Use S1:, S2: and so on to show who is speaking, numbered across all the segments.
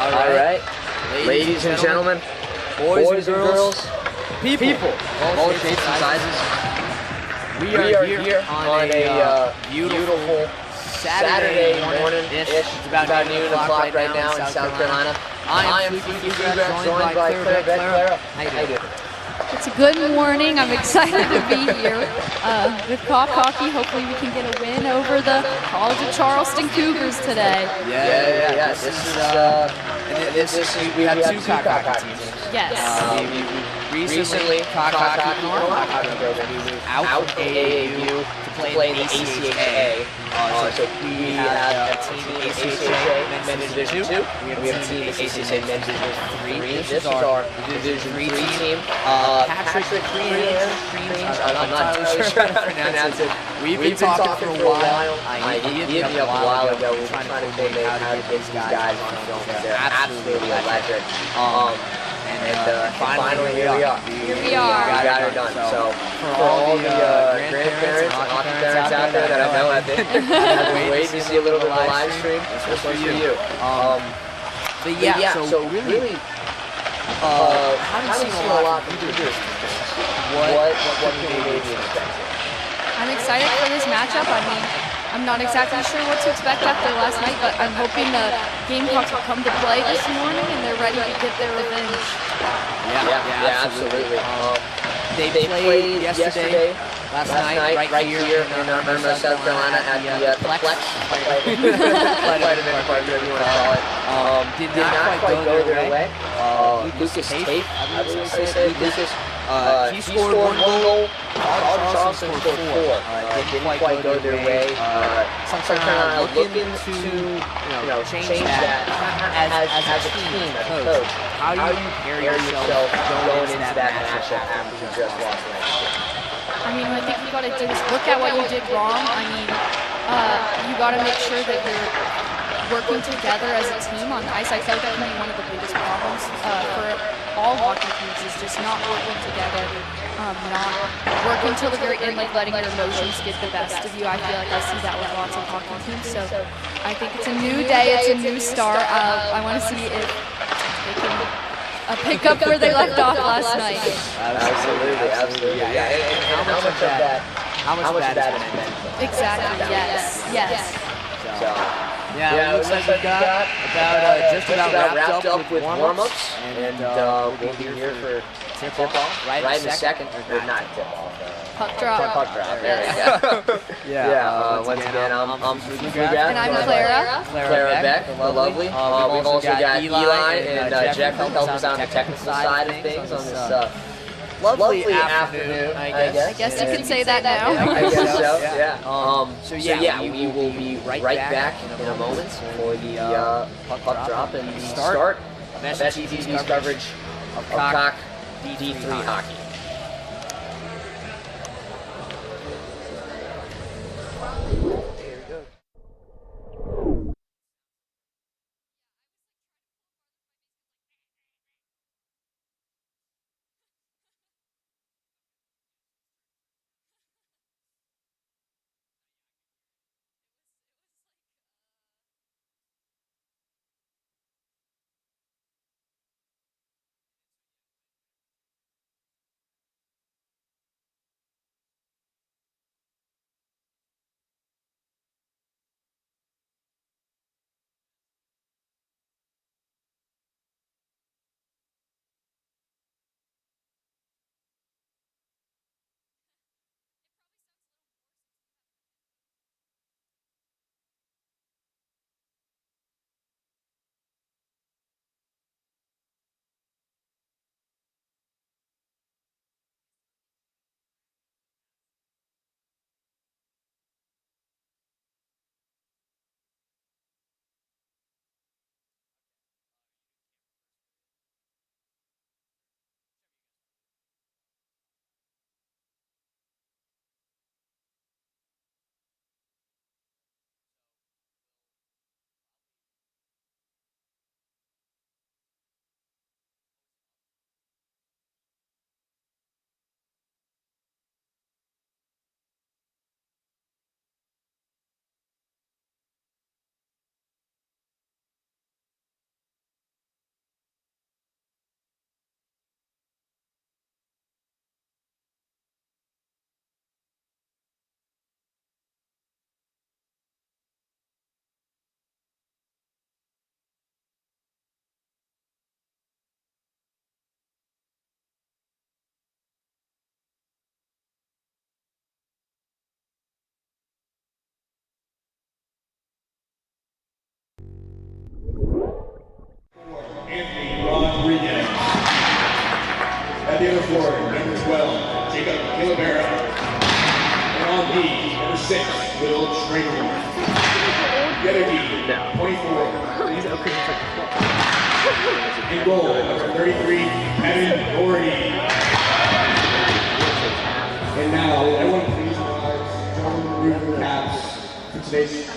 S1: All right. Ladies and gentlemen, boys and girls, people, all shapes and sizes, we are here on a beautiful Saturday morning-ish. It's about noon o'clock right now in South Carolina. I am Pflugrath, joined by Clara. Clara, how you doing?
S2: It's a good morning. I'm excited to be here with Cock Hockey. Hopefully we can get a win over the College of Charleston Cougars today.
S1: Yeah. This is we have two Cock Hockey teams.
S2: Yes.
S1: Recently, Cock Hockey moved out of AAU to play in the ACHA. So we have a team in ACHA Men's Division 2. We have a team in ACHA Men's Division 3. This is our Division 3 team. Patrick Creams, I'm not too sure how to pronounce it. We've been talking for a while. He hit me up a while ago. We were trying to coordinate how to get these guys on film. They're absolutely electric. And finally, here we are.
S2: We got
S1: it done. So, for all the grandparents and hockey parents out there that I know have been waiting to see a little bit of the live stream, this one's for you. So really, haven't seen a lot from you this. What can we maybe expect?
S2: I'm excited for this matchup. I mean, I'm not exactly sure what to expect after last night, but I'm hoping the Gamecocks will come to play this morning and they're ready to get their revenge.
S1: Yeah, absolutely. They played yesterday, last night, right here in Irma, South Carolina at the Flex. Quite a bit, whatever you want to call it. Did not quite go their way. Lucas Tape, I believe I said. Lucas. He scored one goal. Charleston scored 4. Didn't quite go their way. South Carolina looking to change that as a team, as a coach. How do you carry yourself going into that matchup after you just lost last year?
S2: I mean, I think you got to just look at what you did wrong. I mean, you got to make sure that you're working together as a team on the ice. I feel like that can be one of the biggest problems for all hockey teams is just not working together, not working till the very end, like letting your emotions get the best of you. I feel like I see that with lots of hockey teams. So I think it's a new day, it's a new start. I want to see if they can pick up where they left off last night.
S1: Absolutely. Yeah. And how much of that is mental?
S2: Exactly. Yes.
S1: So. Yeah, it looks like we got about just about wrapped up with warm-ups, and we'll be here for tip-off right in a second. Or not tip-off.
S2: Puck drop.
S1: There we go. Once again, I'm Pflugrath.
S2: And I'm Clara.
S1: Clara Beck, the lovely. We've also got Eli and Jeff who help us out on the technical side of things on this lovely afternoon, I guess.
S2: I guess you can say that now.
S1: I guess so, yeah. We will be right back in a moment for the puck drop and start of STV's coverage of Cock D3 hockey.
S3: At the other floor, number 12, Jacob Calabera. And on D, number 6, Will Trainer. The other D, 24. In goal, number 33, Evan Doherty. And now, everyone please rise. Gentlemen, remove your caps for today's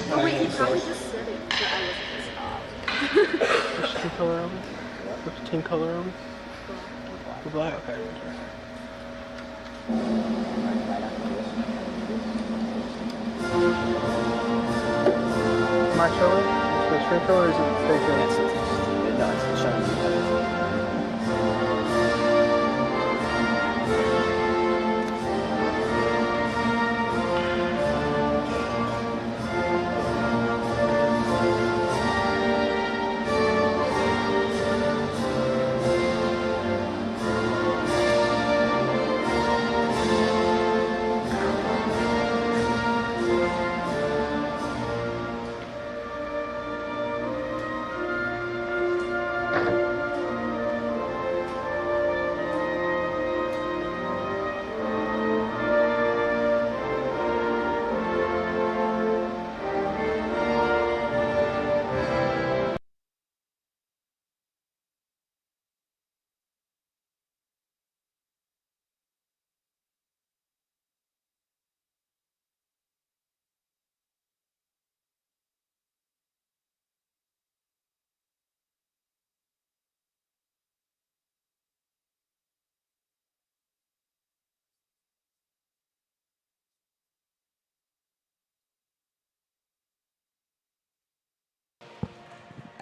S4: Which team color are we? Which team color are we? We're black, okay. Am I showing? Is it the string color or is it the fake?
S1: Yes, it's showing.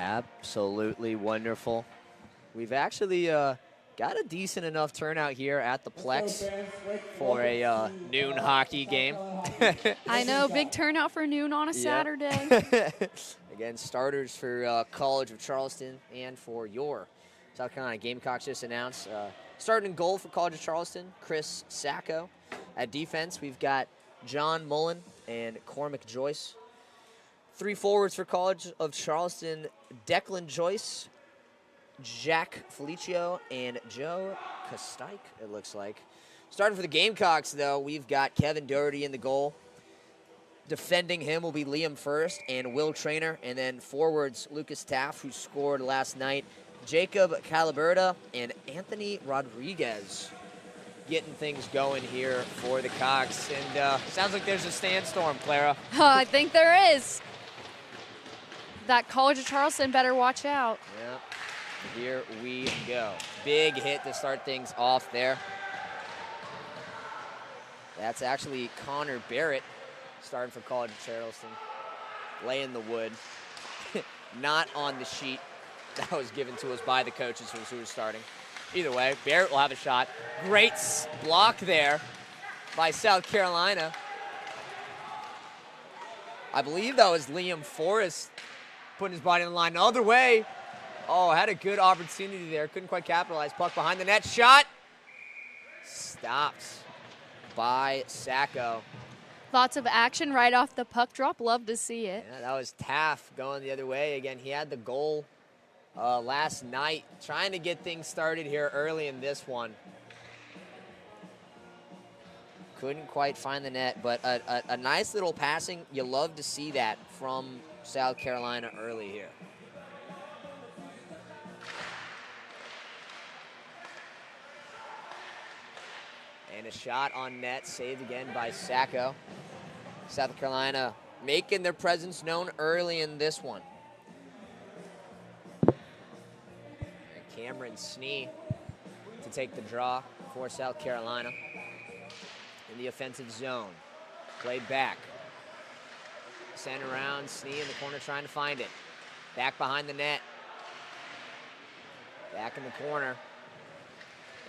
S1: Absolutely wonderful. We've actually got a decent enough turnout here at the Plex for a noon hockey game.
S2: I know, big turnout for noon on a Saturday.
S1: Again, starters for College of Charleston and for your South Carolina Gamecocks just announced. Starting in goal for College of Charleston, Chris Sacco. At defense, we've got John Mullen and Cormac Joyce. 3 forwards for College of Charleston, Declan Joyce, Jack Felicio, and Joe Kostike, it looks like. Starting for the Gamecocks, though, we've got Kevin Doherty in the goal. Defending him will be Liam First and Will Trainer. And then forwards, Lucas Taff, who scored last night, Jacob Calaberta, and Anthony Rodriguez. Getting things going here for the Cox. And sounds like there's a sandstorm, Clara.
S2: I think there is. That College of Charleston better watch out.
S1: Yeah, here we go. Big hit to start things off there. That's actually Connor Barrett starting for College of Charleston. Laying the wood. Not on the sheet that was given to us by the coaches who were starting. Either way, Barrett will have a shot. Great block there by South Carolina. I believe that was Liam Forrest putting his body in the line the other way. Oh, had a good opportunity there. Couldn't quite capitalize. Puck behind the net. Shot. Stops by Sacco.
S2: Lots of action right off the puck drop. Love to see it.
S1: Yeah, that was Taff going the other way. Again, he had the goal last night. Trying to get things started here early in this one. Couldn't quite find the net, but a nice little passing. You love to see that from South Carolina early here. And a shot on net, saved again by Sacco. South Carolina making their presence known early in this one. And Cameron Snee to take the draw for South Carolina. In the offensive zone. Played back. Sent around, Snee in the corner trying to find it. Back behind the net. Back in the corner.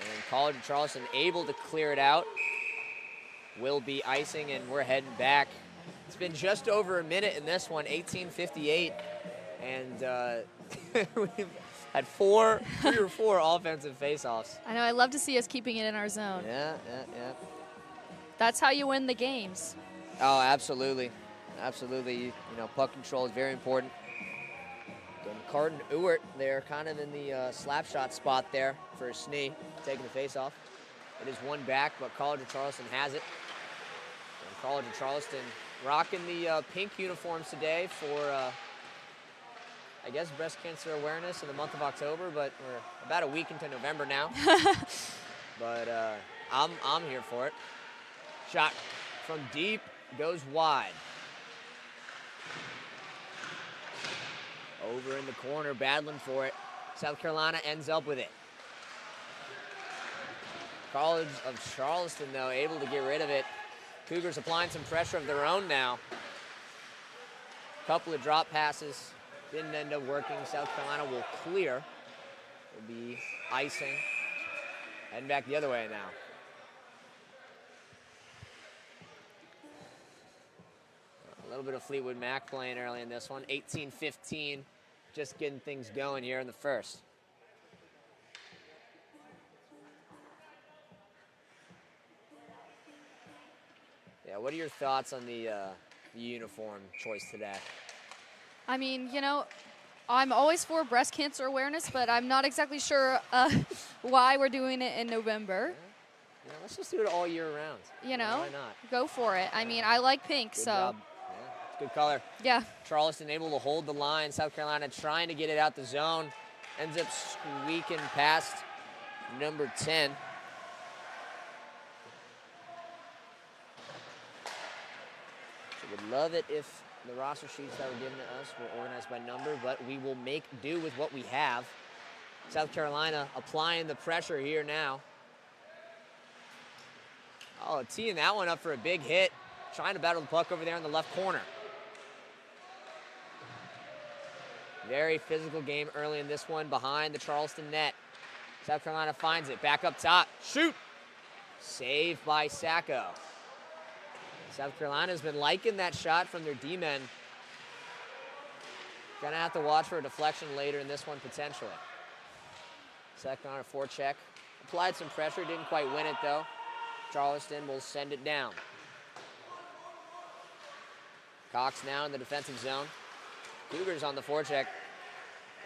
S1: And College of Charleston able to clear it out. Will be icing, and we're heading back. It's been just over a minute in this one, 18:58. And we've had 3 or 4 offensive faceoffs.
S2: I know, I love to see us keeping it in our zone.
S1: Yeah.
S2: That's how you win the games.
S1: Oh, absolutely. Absolutely. You know, puck control is very important. Again, Carden Ewart there, kind of in the slap shot spot there for Snee, taking the face off. It is one back, but College of Charleston has it. And College of Charleston rocking the pink uniforms today for, I guess, breast cancer awareness in the month of October, but we're about a week into November now. But I'm here for it. Shot from deep, goes wide. Over in the corner, battling for it. South Carolina ends up with it. College of Charleston, though, able to get rid of it. Cougars applying some pressure of their own now. Couple of drop passes didn't end up working. South Carolina will clear. Will be icing. Heading back the other way now. A little bit of Fleetwood Mac playing early in this one. 18-15, just getting things going here in the first. Yeah, what are your thoughts on the uniform choice today?
S2: I mean, you know, I'm always for breast cancer awareness, but I'm not exactly sure why we're doing it in November.
S1: Yeah, let's just do it all year round.
S2: You know,
S1: why not?
S2: Go for it. I mean, I like pink,
S1: Good
S2: so.
S1: job. Good color.
S2: Yeah.
S1: Charleston able to hold the line. South Carolina trying to get it out the zone. Ends up squeaking past number 10. So would love it if the roster sheets that were given to us were organized by number, but we will make do with what we have. South Carolina applying the pressure here now. Oh, teeing that one up for a big hit. Trying to battle the puck over there in the left corner. Very physical game early in this one behind the Charleston net. South Carolina finds it. Back up top. Shoot! Saved by Sacco. South Carolina's been liking that shot from their D-men. Gonna have to watch for a deflection later in this one potentially. South Carolina forecheck. Applied some pressure, didn't quite win it though. Charleston will send it down. Cox now in the defensive zone. Cougars on the forecheck,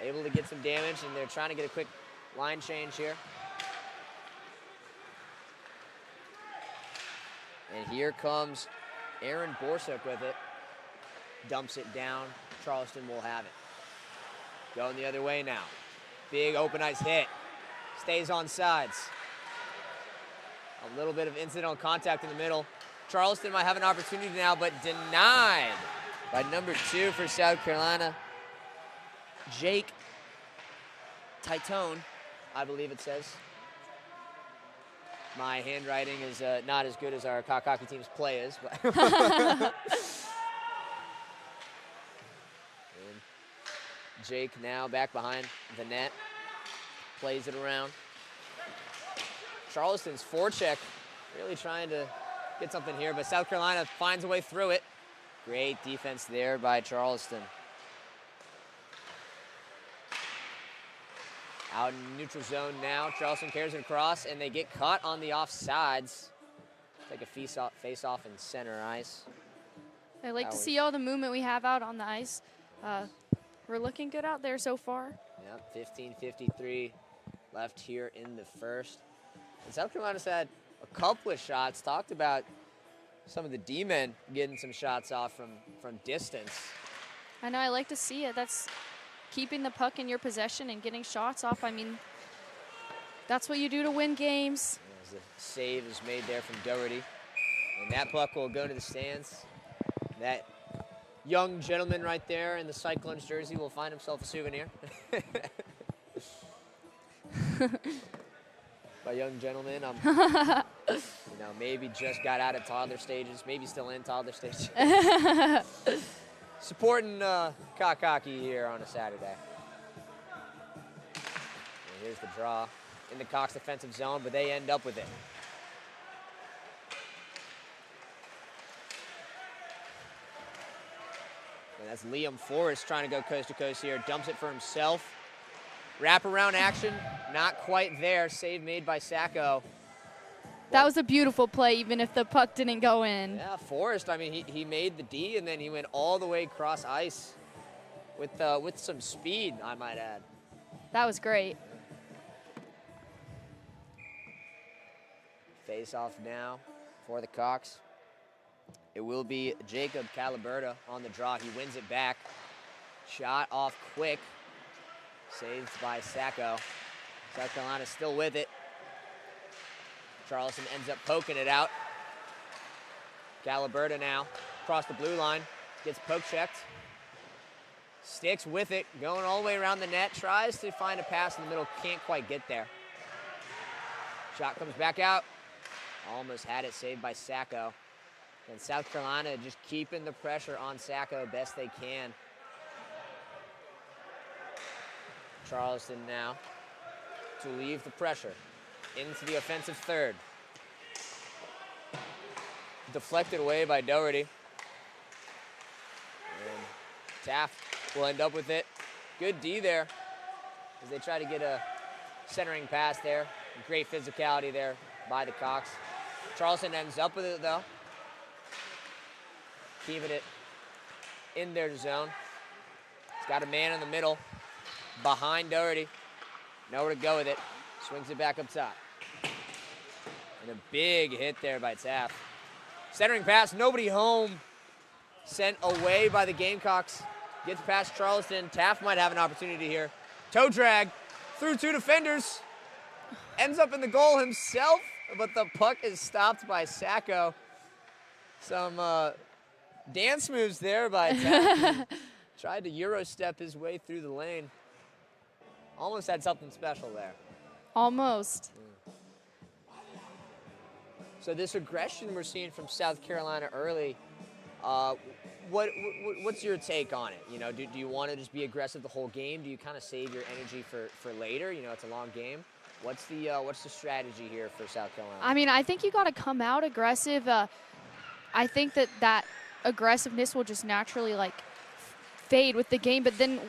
S1: able to get some damage, and they're trying to get a quick line change here. And here comes Aaron Borsuk with it. Dumps it down. Charleston will have it. Going the other way now. Big open ice hit. Stays on sides. A little bit of incidental contact in the middle. Charleston might have an opportunity now, but denied by number 2 for South Carolina. Jake Titone, I believe it says. My handwriting is not as good as our cock hockey team's play is. But and Jake now back behind the net. Plays it around. Charleston's forecheck really trying to get something here, but South Carolina finds a way through it. Great defense there by Charleston. Out in neutral zone now. Charleston carries it across, and they get caught on the offsides. Take a face-off in center ice.
S2: I like to see all the movement we have out on the ice. We're looking good out there so far.
S1: Yep, 15:53 left here in the first. And South Carolina's had a couple of shots. Talked about some of the D-men getting some shots off from distance.
S2: I know, I like to see it. That's keeping the puck in your possession and getting shots off. I mean, that's what you do to win games.
S1: As the save is made there from Doherty. And that puck will go to the stands. That young gentleman right there in the Cyclones jersey will find himself a souvenir. By young gentleman, maybe just got out of toddler stages, maybe still in toddler stages. Supporting cock hockey here on a Saturday. And here's the draw in the Cox defensive zone, but they end up with it. And that's Liam Forrest trying to go coast to coast here. Dumps it for himself. Wraparound action, not quite there. Save made by Sacco.
S2: That was a beautiful play, even if the puck didn't go in.
S1: Yeah, Forrest, I mean, he made the D, and then he went all the way across ice with some speed, I might add.
S2: That was great.
S1: Face off now for the Cox. It will be Jacob Calaberta on the draw. He wins it back. Shot off quick. Saved by Sacco. South Carolina still with it. Charleston ends up poking it out. Calaberta now across the blue line. Gets poke checked. Sticks with it. Going all the way around the net. Tries to find a pass in the middle. Can't quite get there. Shot comes back out. Almost had it, saved by Sacco. And South Carolina just keeping the pressure on Sacco best they can. Charleston now to leave the pressure into the offensive third. Deflected away by Doherty. And Taft will end up with it. Good D there as they try to get a centering pass there. Great physicality there by the Cox. Charleston ends up with it though. Keeping it in their zone. He's got a man in the middle behind Doherty. Nowhere to go with it. Swings it back up top. And a big hit there by Taft. Centering pass, nobody home. Sent away by the Gamecocks. Gets past Charleston. Taft might have an opportunity here. Toe drag through two defenders. Ends up in the goal himself, but the puck is stopped by Sacco. Some dance moves there by Taft. Tried to Euro step his way through the lane. Almost had something special there.
S2: Almost.
S1: So this aggression we're seeing from South Carolina early, what's your take on it? You know, do you want to just be aggressive the whole game? Do you kind of save your energy for later? You know, it's a long game. What's the strategy here for South Carolina?
S2: I mean, I think you got to come out aggressive. I think that aggressiveness will just naturally like fade with the game, but then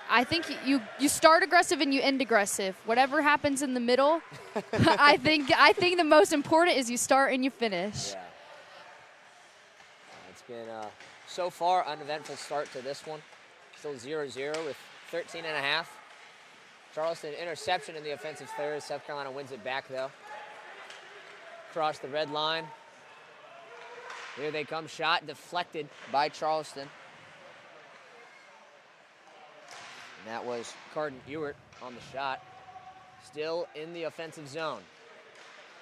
S2: I think you start aggressive and you end aggressive. Whatever happens in the middle, I think the most important is you start and you finish.
S1: Yeah. It's been so far uneventful start to this one. Still 0-0 with 13 and a half. Charleston interception in the offensive third. South Carolina wins it back though. Across the red line. Here they come, shot deflected by Charleston. And that was Carden Ewert on the shot. Still in the offensive zone.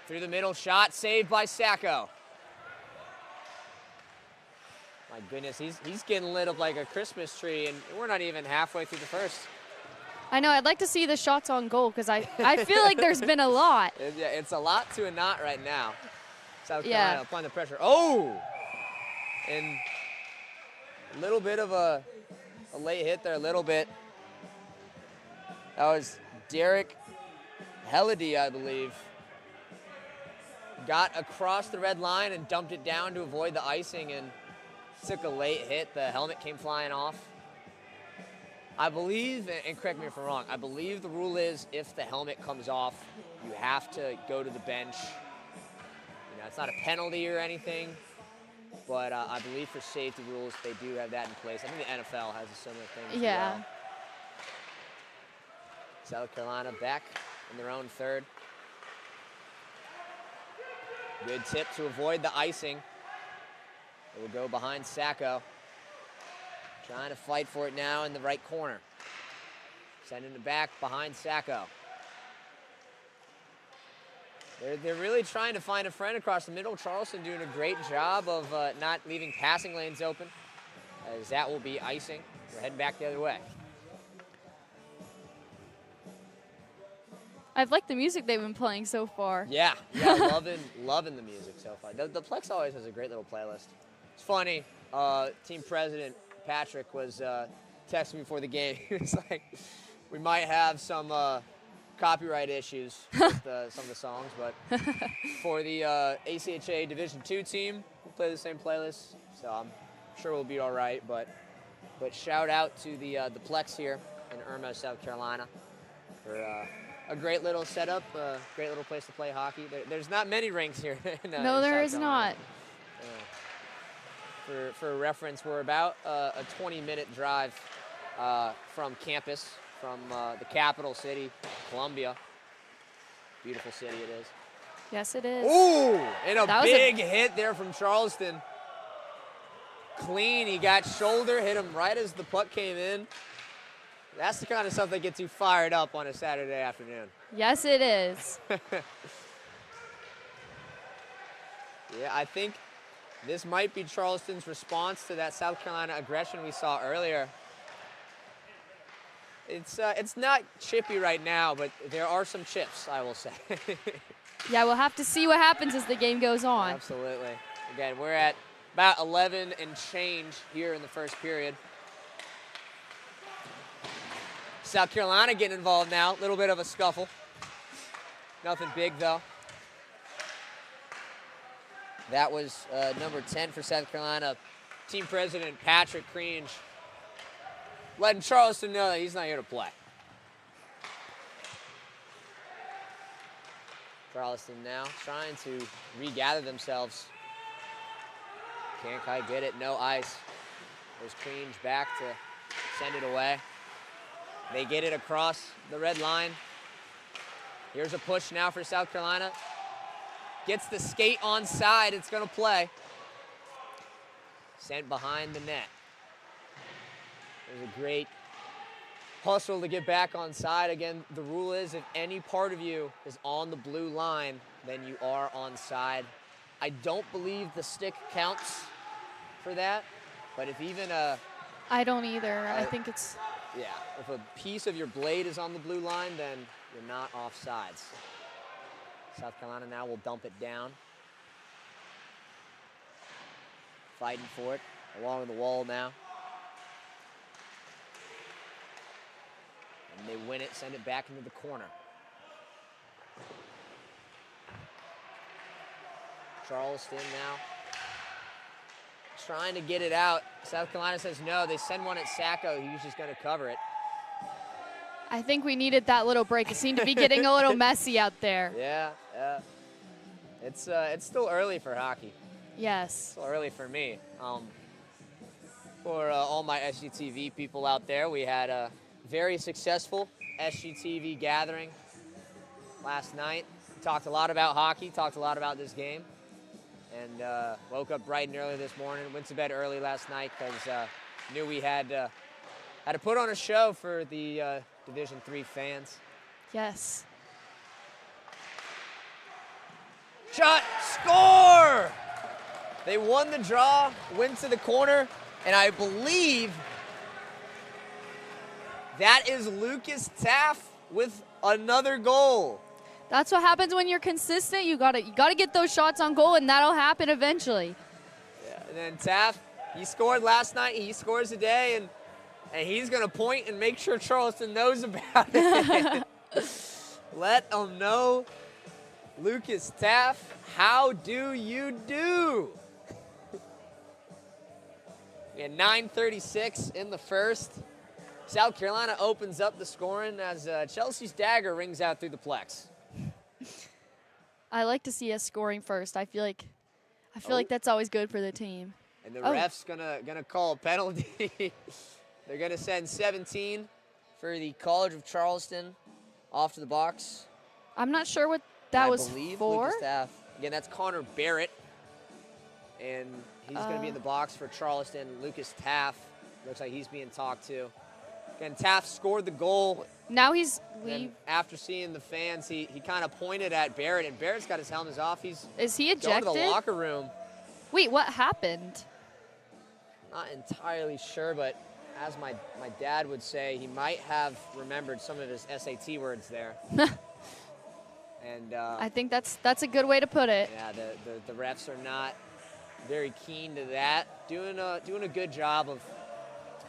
S1: Through the middle, shot saved by Sacco. My goodness, he's getting lit up like a Christmas tree, and we're not even halfway through the first.
S2: I know, I'd like to see the shots on goal because I feel like there's been a lot.
S1: Yeah, it's a lot to a not right now. South Carolina applying the pressure. Oh! And a little bit of a late hit there, a little bit. That was Derek Helledy, I believe. Got across the red line and dumped it down to avoid the icing and took a late hit. The helmet came flying off. I believe, and correct me if I'm wrong, I believe the rule is if the helmet comes off, you have to go to the bench. You know, it's not a penalty or anything, but I believe for safety rules, they do have that in place. I think the NFL has a similar thing as well. South Carolina back in their own third. Good tip to avoid the icing. It will go behind Sacco. Trying to fight for it now in the right corner. Sending it back behind Sacco. They're really trying to find a friend across the middle. Charleston doing a great job of not leaving passing lanes open, as that will be icing. We're heading back the other way.
S2: I've liked the music they've been playing so far.
S1: Yeah, loving the music so far. The Plex always has a great little playlist. It's funny, team president Patrick was texting me before the game. He was like, we might have some copyright issues with some of the songs, but for the ACHA Division II team, we'll play the same playlist, so I'm sure we'll be all right. But shout out to the Plex here in Irma, South Carolina, for a great little setup, a great little place to play hockey. There's not many rinks here.
S2: No, there is not.
S1: For reference, we're about a 20-minute drive from campus, from the capital city, Columbia. Beautiful city it is.
S2: Yes, it is.
S1: Ooh, and a big hit there from Charleston. Clean, he got shoulder, hit him right as the puck came in. That's the kind of stuff that gets you fired up on a Saturday afternoon.
S2: Yes, it is.
S1: Yeah, I think this might be Charleston's response to that South Carolina aggression we saw earlier. It's not chippy right now, but there are some chips, I will say.
S2: Yeah, we'll have to see what happens as the game goes on.
S1: Absolutely. Again, we're at about 11 and change here in the first period. South Carolina getting involved now. A little bit of a scuffle. Nothing big, though. That was number 10 for South Carolina. Team president Patrick Cringe letting Charleston know that he's not here to play. Charleston now trying to regather themselves. Can't quite get it, no ice. There's Cringe back to send it away. They get it across the red line. Here's a push now for South Carolina. Gets the skate onside, it's gonna play. Sent behind the net. There's a great hustle to get back onside. Again, the rule is if any part of you is on the blue line, then you are onside. I don't believe the stick counts for that, but if even
S2: I don't either. I think it's...
S1: Yeah, if a piece of your blade is on the blue line, then you're not offsides. South Carolina now will dump it down. Fighting for it along the wall now. And they win it, send it back into the corner. Charleston now trying to get it out. South Carolina says no. They send one at Sacco. He's just going to cover it.
S2: I think we needed that little break. It seemed to be getting a little messy out there.
S1: Yeah. It's still early for hockey.
S2: Yes.
S1: Still early for me. For all my SGTV people out there, we had a very successful SGTV gathering last night. We talked a lot about hockey, talked a lot about this game, and woke up bright and early this morning. Went to bed early last night because knew we had to put on a show for the Division III fans.
S2: Yes.
S1: Shot, score! They won the draw, went to the corner, and I believe that is Lucas Taff with another goal.
S2: That's what happens when you're consistent. You gotta get those shots on goal, and that'll happen eventually.
S1: Yeah, and then Taff, he scored last night. He scores today, and he's gonna point and make sure Charleston knows about it. Let them know. Lucas Taff, how do you do? And 9:36 in the first. South Carolina opens up the scoring as Chelsea's dagger rings out through the plex.
S2: I like to see us scoring first. I feel like that's always good for the team.
S1: And the ref's gonna call a penalty. They're gonna send 17 for the College of Charleston off to the box.
S2: I'm not sure what that was for.
S1: Lucas Taff. Again, that's Connor Barrett. And he's going to be in the box for Charleston. Lucas Taff looks like he's being talked to. Again, Taff scored the goal.
S2: Now he's
S1: after seeing the fans, he kind of pointed at Barrett, and Barrett's got his helmet off.
S2: Is he ejected?
S1: Going to the locker room.
S2: Wait, what happened?
S1: Not entirely sure, but as my dad would say, he might have remembered some of his SAT words there. And
S2: I think that's a good way to put it.
S1: Yeah, the refs are not very keen to that. Doing a good job of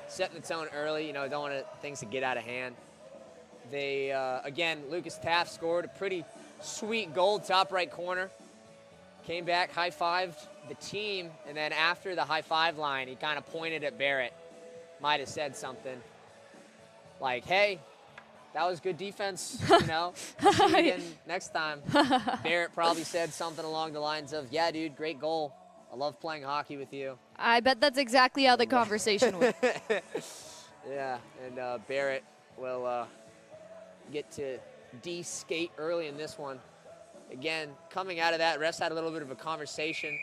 S1: setting the tone early. You know, don't want things to get out of hand. They again, Lucas Taff scored a pretty sweet goal, top right corner. Came back, high-fived the team, and then after the high-five line, he kind of pointed at Barrett. Might have said something like, "Hey, that was good defense, you know. See you again next time." Barrett probably said something along the lines of, "Yeah, dude, great goal. I love playing hockey with you."
S2: I bet that's exactly how the conversation went.
S1: Yeah, and Barrett will get to de-skate early in this one. Again, coming out of that, refs had a little bit of a conversation.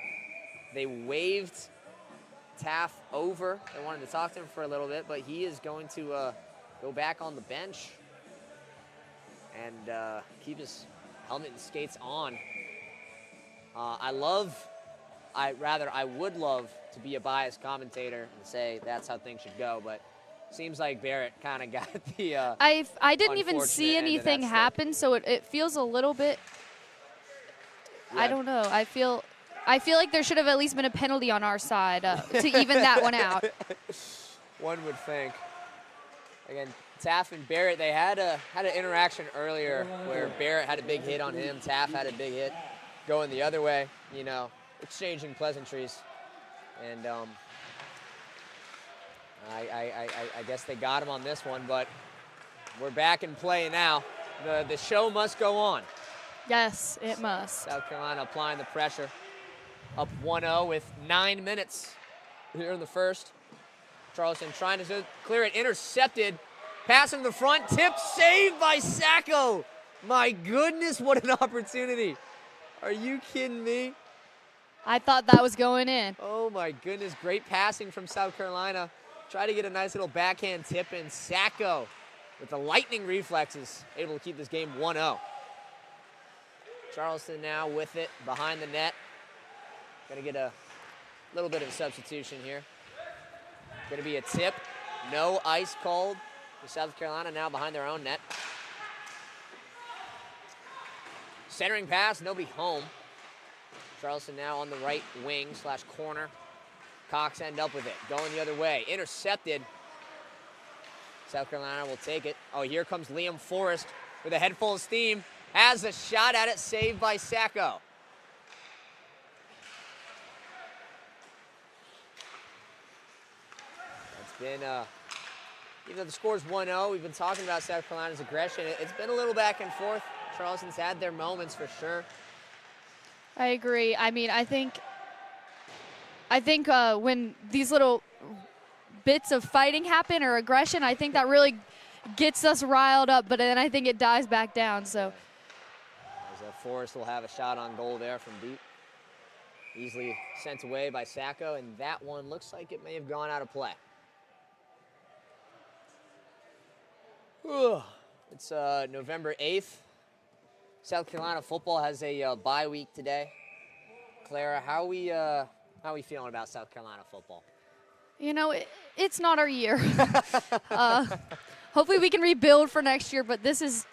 S1: They waved Taff over. They wanted to talk to him for a little bit, but he is going to go back on the bench and keep his helmet and skates on. I would love to be a biased commentator and say that's how things should go, but seems like Barrett kind of got the
S2: I didn't even see anything happen, so it feels a little bit,
S1: yeah.
S2: I don't know. I feel like there should have at least been a penalty on our side to even that one out.
S1: One would think. Again, Taff and Barrett, they had an interaction earlier where Barrett had a big hit on him, Taff had a big hit going the other way, you know, exchanging pleasantries. And I guess they got him on this one, but we're back in play now. The show must go on.
S2: Yes, it must.
S1: South Carolina applying the pressure. Up 1-0 with 9 minutes here in the first. Charleston trying to clear it, intercepted. Pass in the front, tip, saved by Sacco. My goodness, what an opportunity. Are you kidding me?
S2: I thought that was going in.
S1: Oh my goodness, great passing from South Carolina. Try to get a nice little backhand tip in. Sacco with the lightning reflexes, able to keep this game 1-0. Charleston now with it behind the net. Gonna get a little bit of a substitution here. Gonna be a tip. No ice called for South Carolina, now behind their own net. Centering pass, nobody home. Charleston now on the right wing / corner. Cox end up with it, going the other way. Intercepted. South Carolina will take it. Oh, here comes Liam Forrest with a head full of steam. Has a shot at it, saved by Sacco. It's been, even though the score's 1-0, we've been talking about South Carolina's aggression. It's been a little back and forth. Charleston's had their moments for sure.
S2: I agree. I mean, I think when these little bits of fighting happen or aggression, I think that really gets us riled up, but then I think it dies back down. So
S1: Forrest will have a shot on goal there from deep. Easily sent away by Sacco, and that one looks like it may have gone out of play. It's November 8th. South Carolina football has a bye week today. Clara, how are we feeling about South Carolina football?
S2: You know, it's not our year. Hopefully we can rebuild for next year, but this is,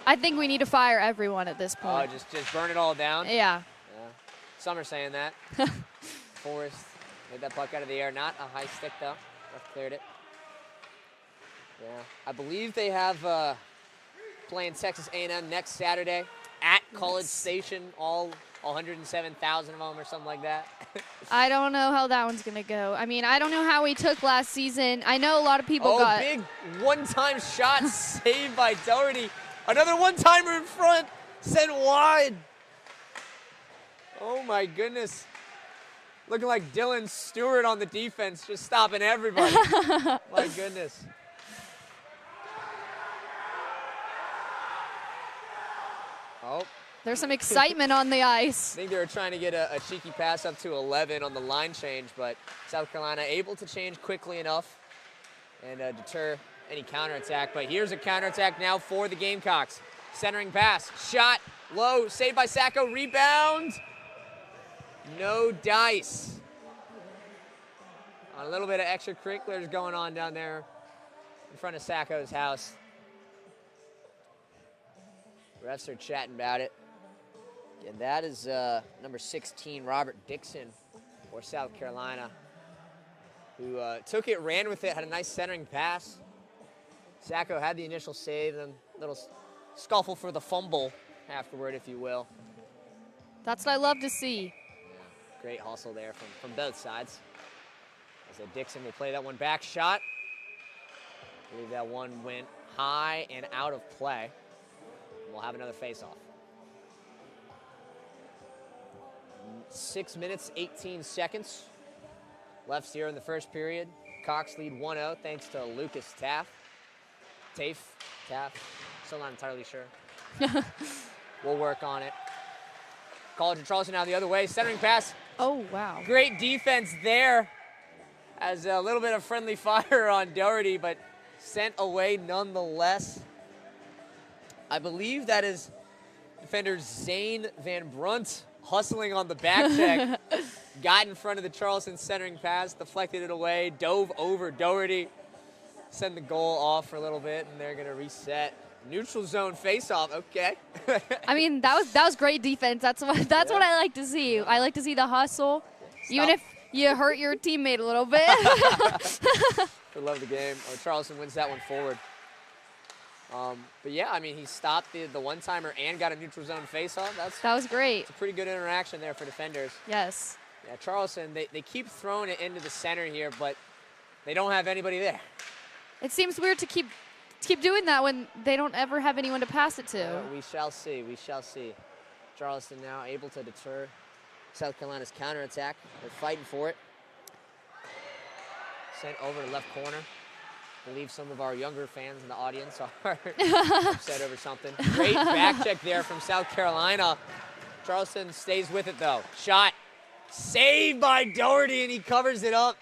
S2: I think we need to fire everyone at this point.
S1: Oh, just burn it all down?
S2: Yeah.
S1: Some are saying that. Forrest made that puck out of the air. Not a high stick, though. Ref cleared it. Yeah. I believe they have playing Texas A&M next Saturday at College Station, all 107,000 of them or something like that.
S2: I don't know how that one's going to go. I mean, I don't know how we took last season. I know a lot of people got...
S1: Oh, big one-time shot saved by Doherty. Another one-timer in front, sent wide. Oh, my goodness. Looking like Dylan Stewart on the defense, just stopping everybody. My goodness. Oh.
S2: There's some excitement on the ice.
S1: I think they were trying to get a cheeky pass up to 11 on the line change, but South Carolina able to change quickly enough and deter any counterattack. But here's a counterattack now for the Gamecocks. Centering pass, shot, low, saved by Sacco, rebound. No dice. A little bit of extracurriculars going on down there in front of Sacco's house. Refs are chatting about it. And that is number 16, Robert Dixon, for South Carolina, who took it, ran with it, had a nice centering pass. Sacco had the initial save, then a little scuffle for the fumble afterward, if you will.
S2: That's what I love to see.
S1: Yeah, great hustle there from both sides. As Dixon will play that one back shot. I believe that one went high and out of play. We'll have another face-off. 6 minutes, 18 seconds left here in the first period. Cox lead 1-0 thanks to Lucas Taff. Taff, still not entirely sure. We'll work on it. College of Charleston now the other way, centering pass.
S2: Oh, wow.
S1: Great defense there. As a little bit of friendly fire on Doherty, but sent away nonetheless. I believe that is defender Zane Van Brunt hustling on the back check. Got in front of the Charleston centering pass, deflected it away, dove over Doherty, send the goal off for a little bit, and they're gonna reset. Neutral zone face-off, okay.
S2: I mean, that was great defense. That's what I like to see. I like to see the hustle, even if you hurt your teammate a little bit.
S1: We love the game. Oh, Charleston wins that one forward. But yeah, I mean, he stopped the one-timer and got a neutral zone face-off.
S2: That was great.
S1: It's a pretty good interaction there for defenders.
S2: Yes.
S1: Yeah, Charleston, they keep throwing it into the center here, but they don't have anybody there.
S2: It seems weird to keep doing that when they don't ever have anyone to pass it to.
S1: We shall see. We shall see. Charleston now able to deter South Carolina's counterattack. They're fighting for it. Sent over to left corner. I believe some of our younger fans in the audience are upset over something. Great back check there from South Carolina. Charleston stays with it, though. Shot. Saved by Doherty, and he covers it up.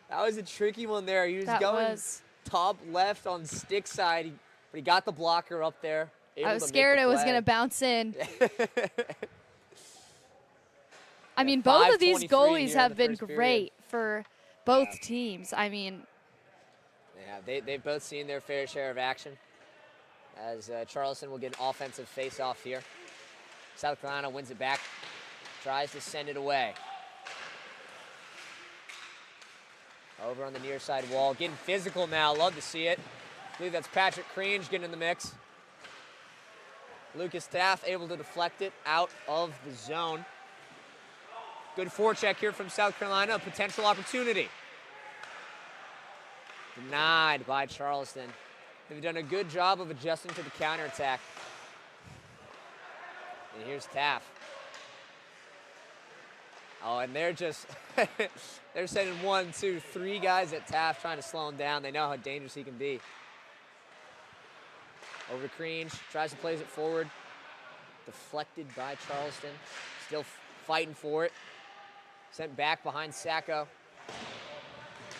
S1: That was a tricky one there. He was going top left on stick side, but he got the blocker up there.
S2: I was scared it was going to bounce in. I mean, both of these goalies have been great for both teams. I mean,
S1: yeah, they've both seen their fair share of action, as Charleston will get an offensive face-off here. South Carolina wins it back, tries to send it away. Over on the near side wall, getting physical now. Love to see it. I believe that's Patrick Crange getting in the mix. Lucas Taff able to deflect it out of the zone. Good forecheck here from South Carolina, a potential opportunity. Denied by Charleston. They've done a good job of adjusting to the counterattack. And here's Taff. Oh, and they're just, they're sending 1, 2, 3 guys at Taft trying to slow him down. They know how dangerous he can be. Over to Crange, tries to place it forward. Deflected by Charleston. Still fighting for it. Sent back behind Sacco.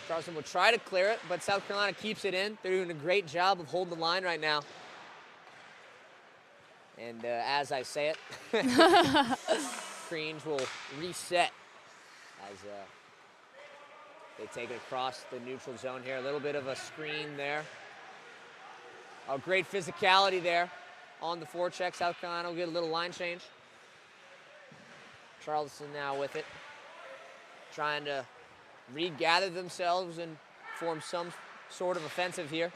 S1: Charleston will try to clear it, but South Carolina keeps it in. They're doing a great job of holding the line right now. And as I say it, Crange will reset as they take it across the neutral zone here. A little bit of a screen there. Oh, great physicality there on the forecheck. South Carolina will get a little line change. Charleston now with it, trying to regather themselves and form some sort of offensive here.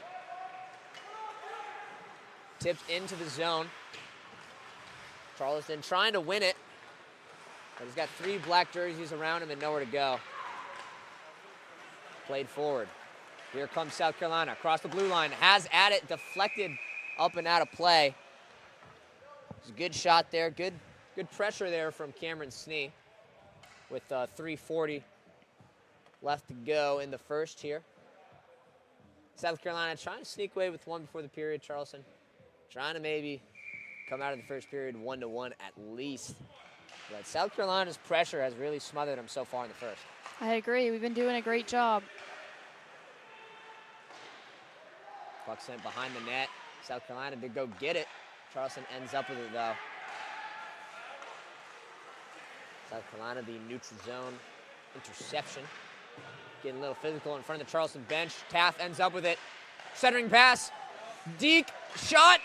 S1: Tipped into the zone. Charleston trying to win it, but he's got 3 black jerseys around him and nowhere to go. Played forward. Here comes South Carolina across the blue line. Has at it, deflected up and out of play. It's a good shot there. Good pressure there from Cameron Snee with 3:40 left to go in the first here. South Carolina trying to sneak away with 1 before the period. Charleston trying to maybe come out of the first period 1-1 at least. But South Carolina's pressure has really smothered them so far in the first.
S2: I agree. We've been doing a great job.
S1: Puck sent behind the net. South Carolina to go get it. Charleston ends up with it though. South Carolina, the neutral zone interception. Getting a little physical in front of the Charleston bench. Taft ends up with it. Centering pass. Deke, shot.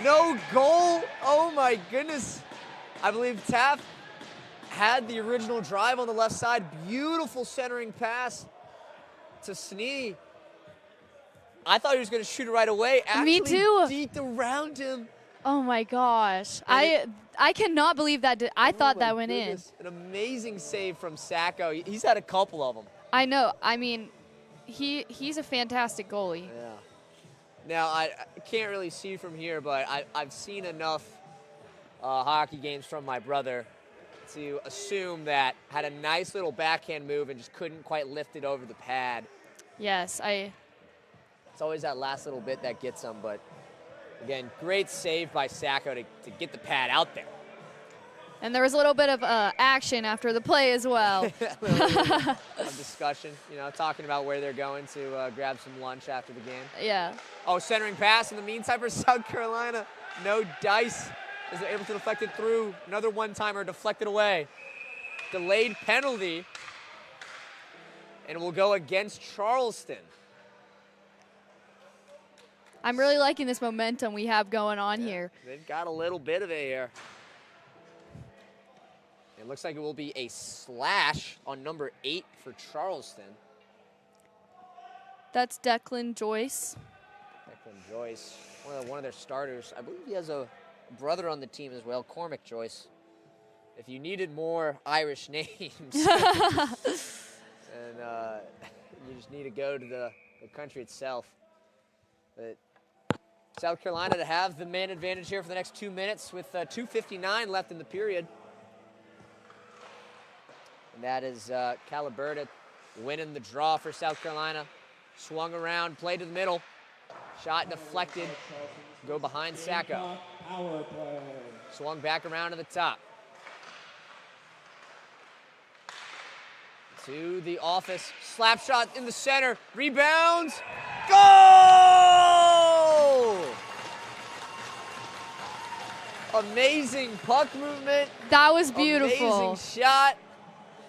S1: No goal. Oh my goodness. I believe Taft had the original drive on the left side. Beautiful centering pass to Snee. I thought he was going to shoot it right away. Actually,
S2: me too.
S1: Deked around him.
S2: Oh my gosh. I cannot believe that. I thought that went in.
S1: An amazing save from Sacco. He's had a couple of them.
S2: I know. I mean, he's a fantastic goalie.
S1: Yeah. Now, I can't really see from here, but I've seen enough hockey games from my brother to assume that had a nice little backhand move and just couldn't quite lift it over the pad.
S2: Yes,
S1: It's always that last little bit that gets them, but again, great save by Sacco to get the pad out there.
S2: And there was a little bit of action after the play as well.
S1: A discussion, talking about where they're going to grab some lunch after the game.
S2: Yeah.
S1: Oh, centering pass in the meantime for South Carolina. No dice as they're able to deflect it through. Another one-timer deflected away. Delayed penalty. And will go against Charleston.
S2: I'm really liking this momentum we have going on here.
S1: They've got a little bit of it here. It looks like it will be a slash on number 8 for Charleston.
S2: That's Declan Joyce.
S1: Declan Joyce, one of their starters. I believe he has a brother on the team as well, Cormac Joyce. If you needed more Irish names, and you just need to go to the country itself. But South Carolina to have the man advantage here for the next 2 minutes with 2:59 left in the period. And that is Caliberta winning the draw for South Carolina. Swung around, play to the middle. Shot deflected. Go behind Sacco. Swung back around to the top. To the office. Slap shot in the center. Rebounds. Goal! Amazing puck movement.
S2: That was beautiful.
S1: Amazing shot.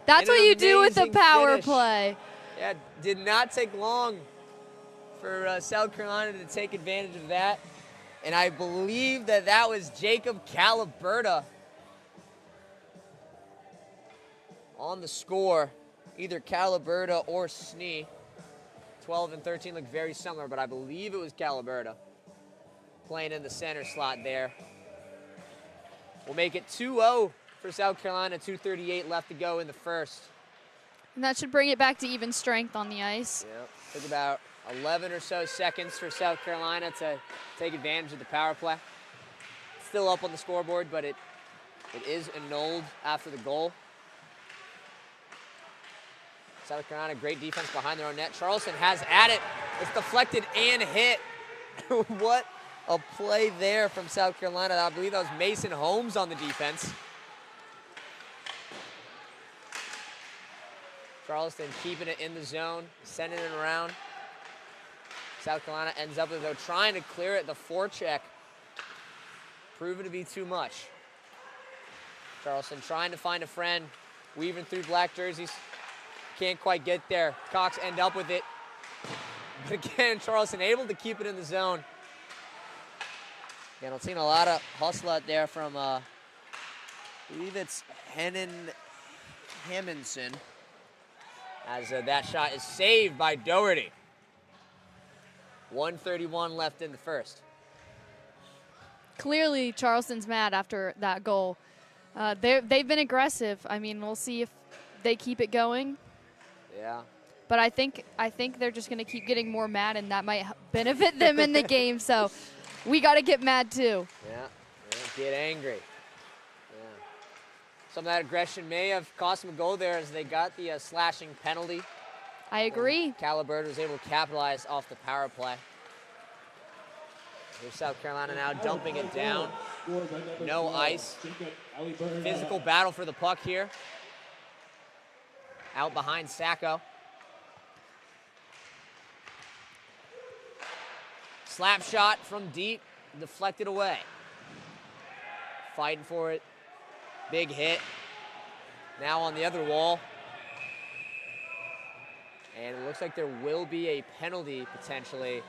S2: That's what you do with the
S1: amazing
S2: power
S1: finish.
S2: play.
S1: Yeah, did not take long for South Carolina to take advantage of that. And I believe that was Jacob Caliberta on the score. Either Caliberta or Snee. 12 and 13 look very similar, but I believe it was Caliberta playing in the center slot there. We'll make it 2-0 for South Carolina, 2:38 left to go in the first.
S2: And that should bring it back to even strength on the ice.
S1: Yep. Took about 11 or so seconds for South Carolina to take advantage of the power play. Still up on the scoreboard, but it is annulled after the goal. South Carolina, great defense behind their own net. Charleston has at it. It's deflected and hit. What a play there from South Carolina. I believe that was Mason Holmes on the defense. Charleston keeping it in the zone, sending it around. South Carolina ends up with, though, trying to clear it. The forecheck proving to be too much. Charleston trying to find a friend, weaving through black jerseys. Can't quite get there. Cox end up with it. But again, Charleston able to keep it in the zone. Again, I've seen a lot of hustle out there from, I believe it's Hammondson. As that shot is saved by Doherty. 1:31 left in the first.
S2: Clearly, Charleston's mad after that goal. They've been aggressive. I mean, we'll see if they keep it going.
S1: Yeah.
S2: But I think they're just going to keep getting more mad, and that might benefit them in the game. So we got to get mad too.
S1: Yeah, get angry. Some of that aggression may have cost them a goal there as they got the slashing penalty.
S2: I agree.
S1: Caliberta was able to capitalize off the power play. Here's South Carolina now dumping it down. No ice. Physical battle for the puck here. Out behind Sacco. Slap shot from deep, deflected away. Fighting for it. Big hit. Now on the other wall. And it looks like there will be a penalty potentially.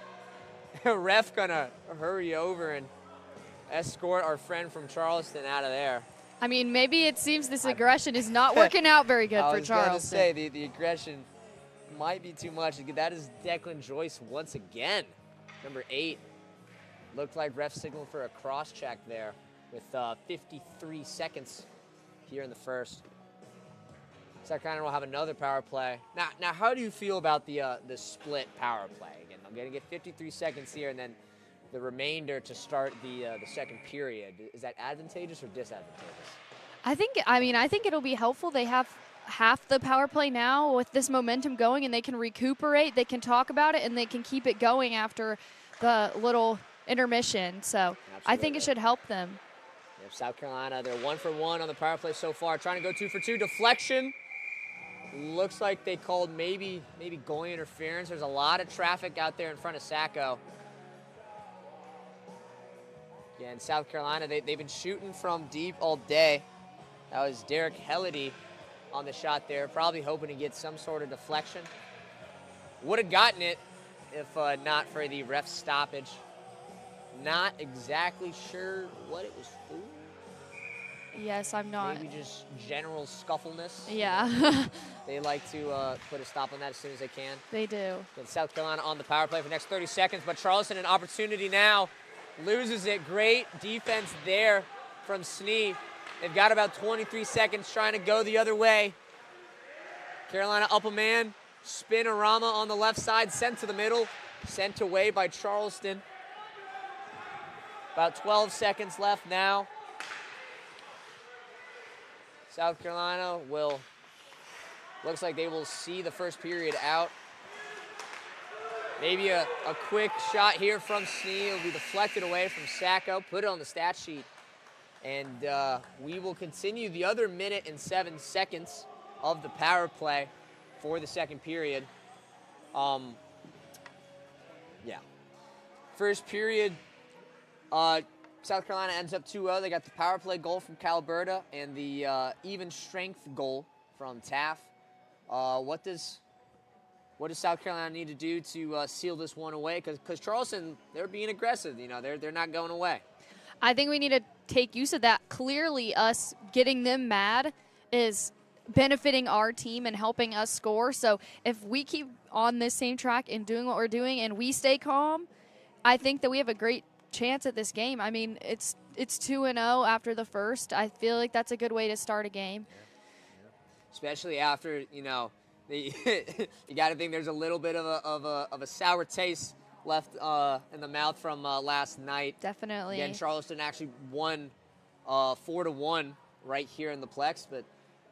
S1: Ref gonna hurry over and escort our friend from Charleston out of there.
S2: I mean, maybe it seems this aggression is not working out very good for Charleston.
S1: I was gonna say the aggression might be too much. That is Declan Joyce once again. Number 8. Looked like ref signaled for a cross check there with 53 seconds here in the first. South Carolina will have another power play. Now, how do you feel about the split power play? Again, I'm going to get 53 seconds here and then the remainder to start the second period. Is that advantageous or disadvantageous?
S2: I think it'll be helpful. They have half the power play now with this momentum going, and they can recuperate. They can talk about it, and they can keep it going after the little intermission. So
S1: Absolutely.
S2: I think it should help them.
S1: Yep, South Carolina, they're 1 for 1 on the power play so far. Trying to go 2 for 2. Deflection. Looks like they called maybe goalie interference. There's a lot of traffic out there in front of Sacco. Yeah, in South Carolina, they've been shooting from deep all day. That was Derek Helledy on the shot there, probably hoping to get some sort of deflection. Would have gotten it if not for the ref stoppage. Not exactly sure what it was for.
S2: Yes, I'm not.
S1: Maybe just general scuffleness.
S2: Yeah.
S1: They like to put a stop on that as soon as they can.
S2: They do.
S1: Get South Carolina on the power play for the next 30 seconds, but Charleston an opportunity now. Loses it. Great defense there from Snee. They've got about 23 seconds trying to go the other way. Carolina up a man. Spinorama on the left side, sent to the middle. Sent away by Charleston. About 12 seconds left now. South Carolina looks like they will see the first period out. Maybe a quick shot here from Snee. It'll be deflected away from Sacco. Put it on the stat sheet. And we will continue the other minute and 7 seconds of the power play for the second period. Yeah. First period, South Carolina ends up 2-0. They got the power play goal from Caliberta and the even strength goal from Taff. What does South Carolina need to do to seal this one away? Because Charleston, they're being aggressive. You know, they're not going away.
S2: I think we need to take use of that. Clearly, us getting them mad is benefiting our team and helping us score. So if we keep on this same track and doing what we're doing and we stay calm, I think that we have a great chance at this game. I mean, it's 2-0 after the first. I feel like that's a good way to start a game.
S1: Yeah. Especially after, you know, you got to think there's a little bit of a sour taste left in the mouth from last night.
S2: Definitely.
S1: Again, Charleston actually won 4-1 right here in the Plex, but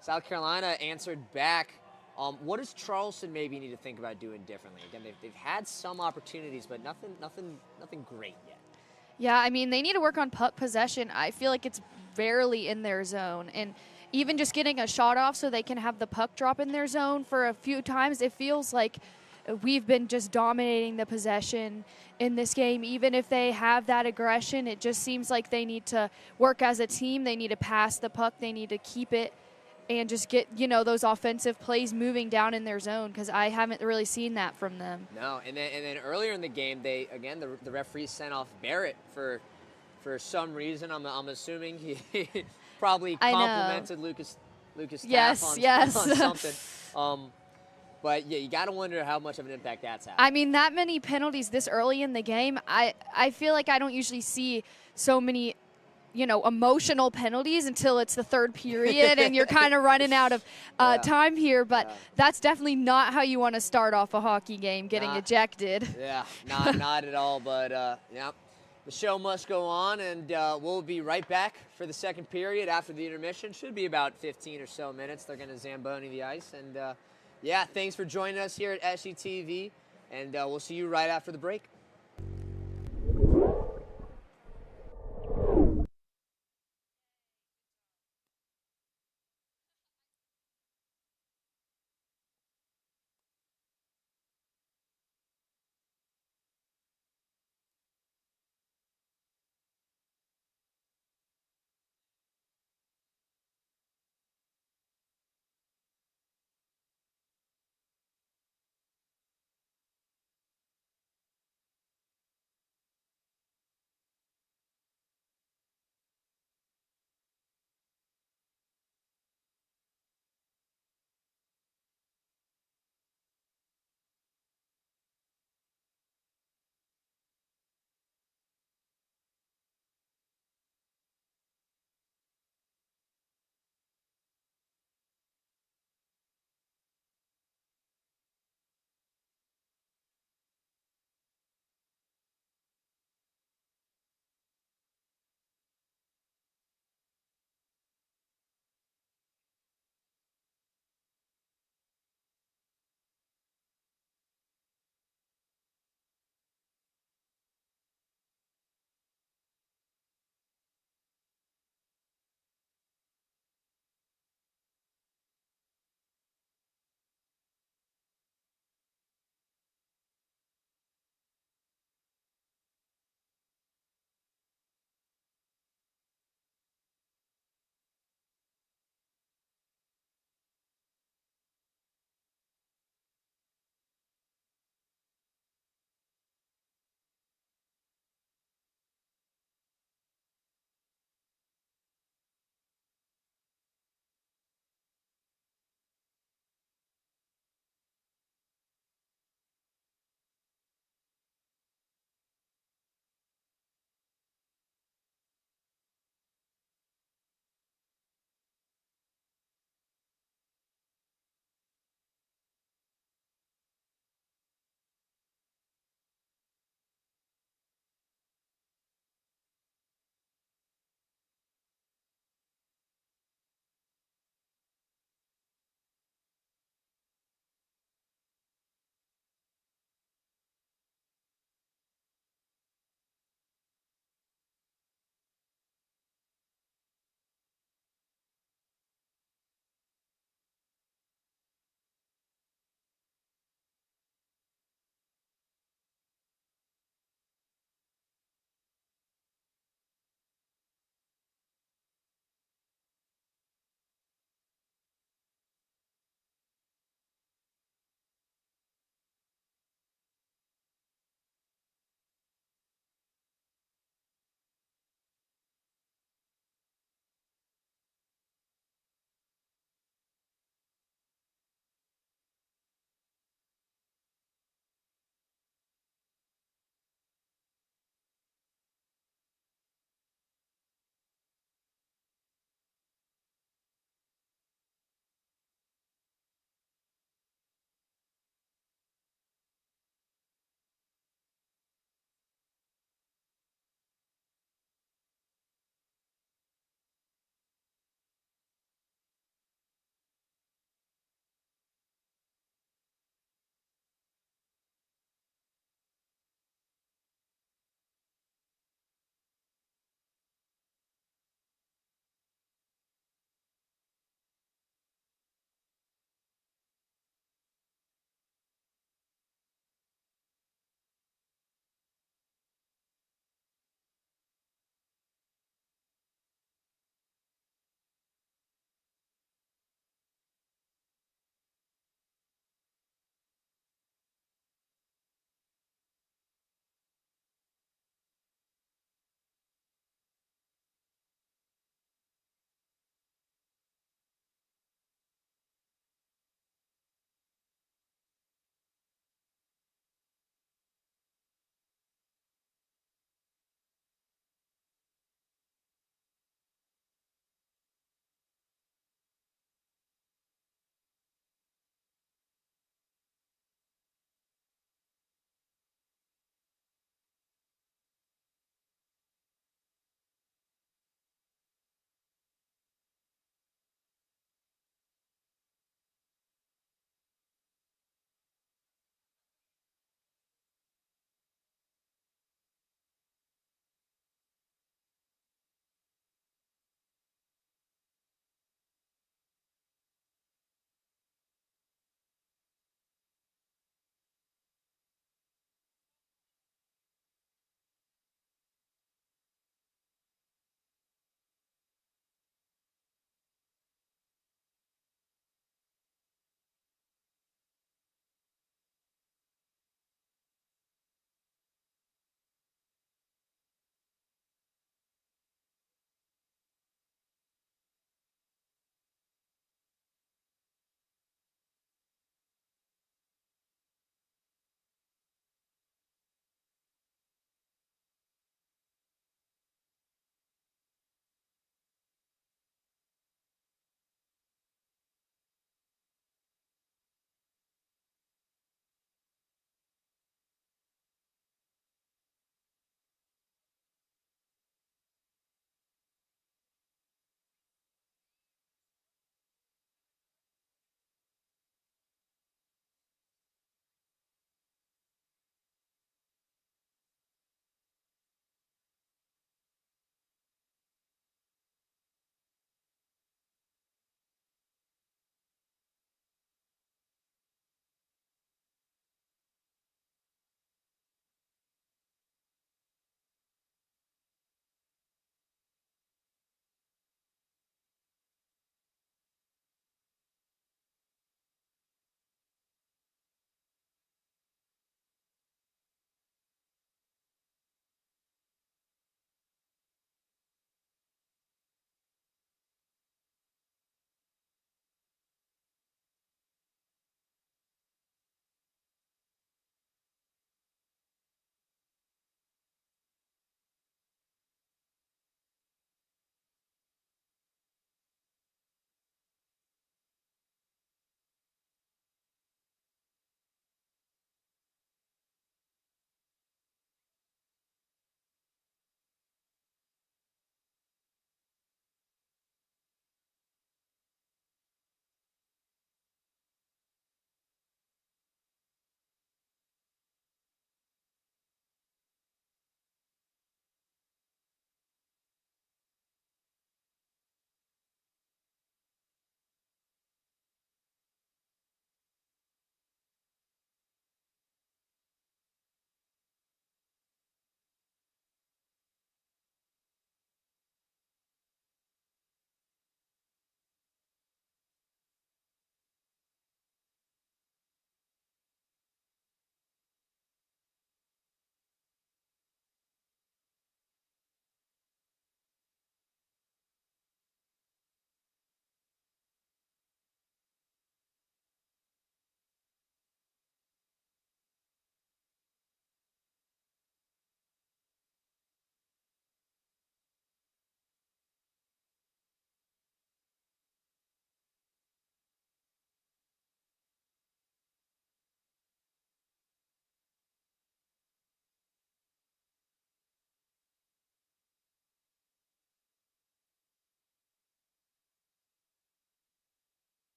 S1: South Carolina answered back. What does Charleston maybe need to think about doing differently? Again, they've had some opportunities, but nothing great yet.
S2: Yeah, I mean, they need to work on puck possession. I feel like it's barely in their zone. And even just getting a shot off so they can have the puck drop in their zone for a few times, it feels like we've been just dominating the possession in this game. Even if they have that aggression, it just seems like they need to work as a team. They need to pass the puck. They need to keep it and just get, you know, those offensive plays moving down in their zone, because I haven't really seen that from them.
S1: No, and then earlier in the game, the referee sent off Barrett for some reason. I'm assuming he probably complimented Lucas Taff on something. But yeah, you got to wonder how much of an impact that's had.
S2: I mean, that many penalties this early in the game, I feel like I don't usually see so many, you know, emotional penalties until it's the third period and you're kind of running out of time here. But that's definitely not how you want to start off a hockey game, getting ejected.
S1: Yeah, not at all. But, yeah, the show must go on, and we'll be right back for the second period after the intermission. Should be about 15 or so minutes. They're going to Zamboni the ice. And, yeah, thanks for joining us here at SGTV, and we'll see you right after the break.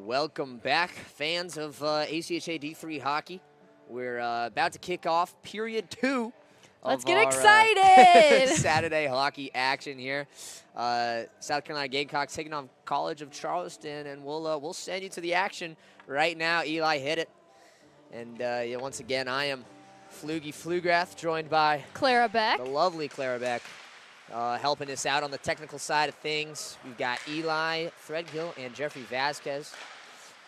S1: Welcome back, fans of ACHA D3 hockey. We're about to kick off period 2.
S2: Let's
S1: of
S2: get
S1: our,
S2: excited!
S1: Saturday hockey action here. South Carolina Gamecocks taking on College of Charleston, and we'll send you to the action right now. Eli hit it, and yeah, once again, I am Pflugrath, joined by
S2: Clara Beck.
S1: the lovely Clara Beck, helping us out on the technical side of things. We've got Eli Threadgill and Jeffrey Vasquez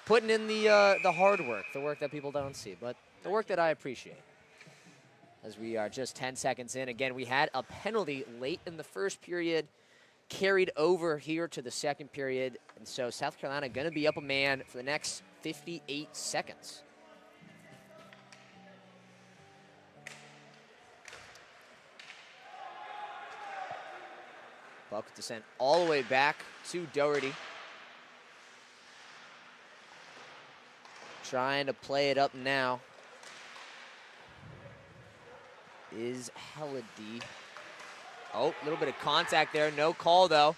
S1: putting in the hard work, the work that people don't see, but the work that I appreciate. As we are just 10 seconds in. Again, we had a penalty late in the first period, carried over here to the second period, and so South Carolina going to be up a man for the next 58 seconds. Puck descent all the way back to Doherty. Trying to play it up now is Helledy. Oh, a little bit of contact there. No call, though.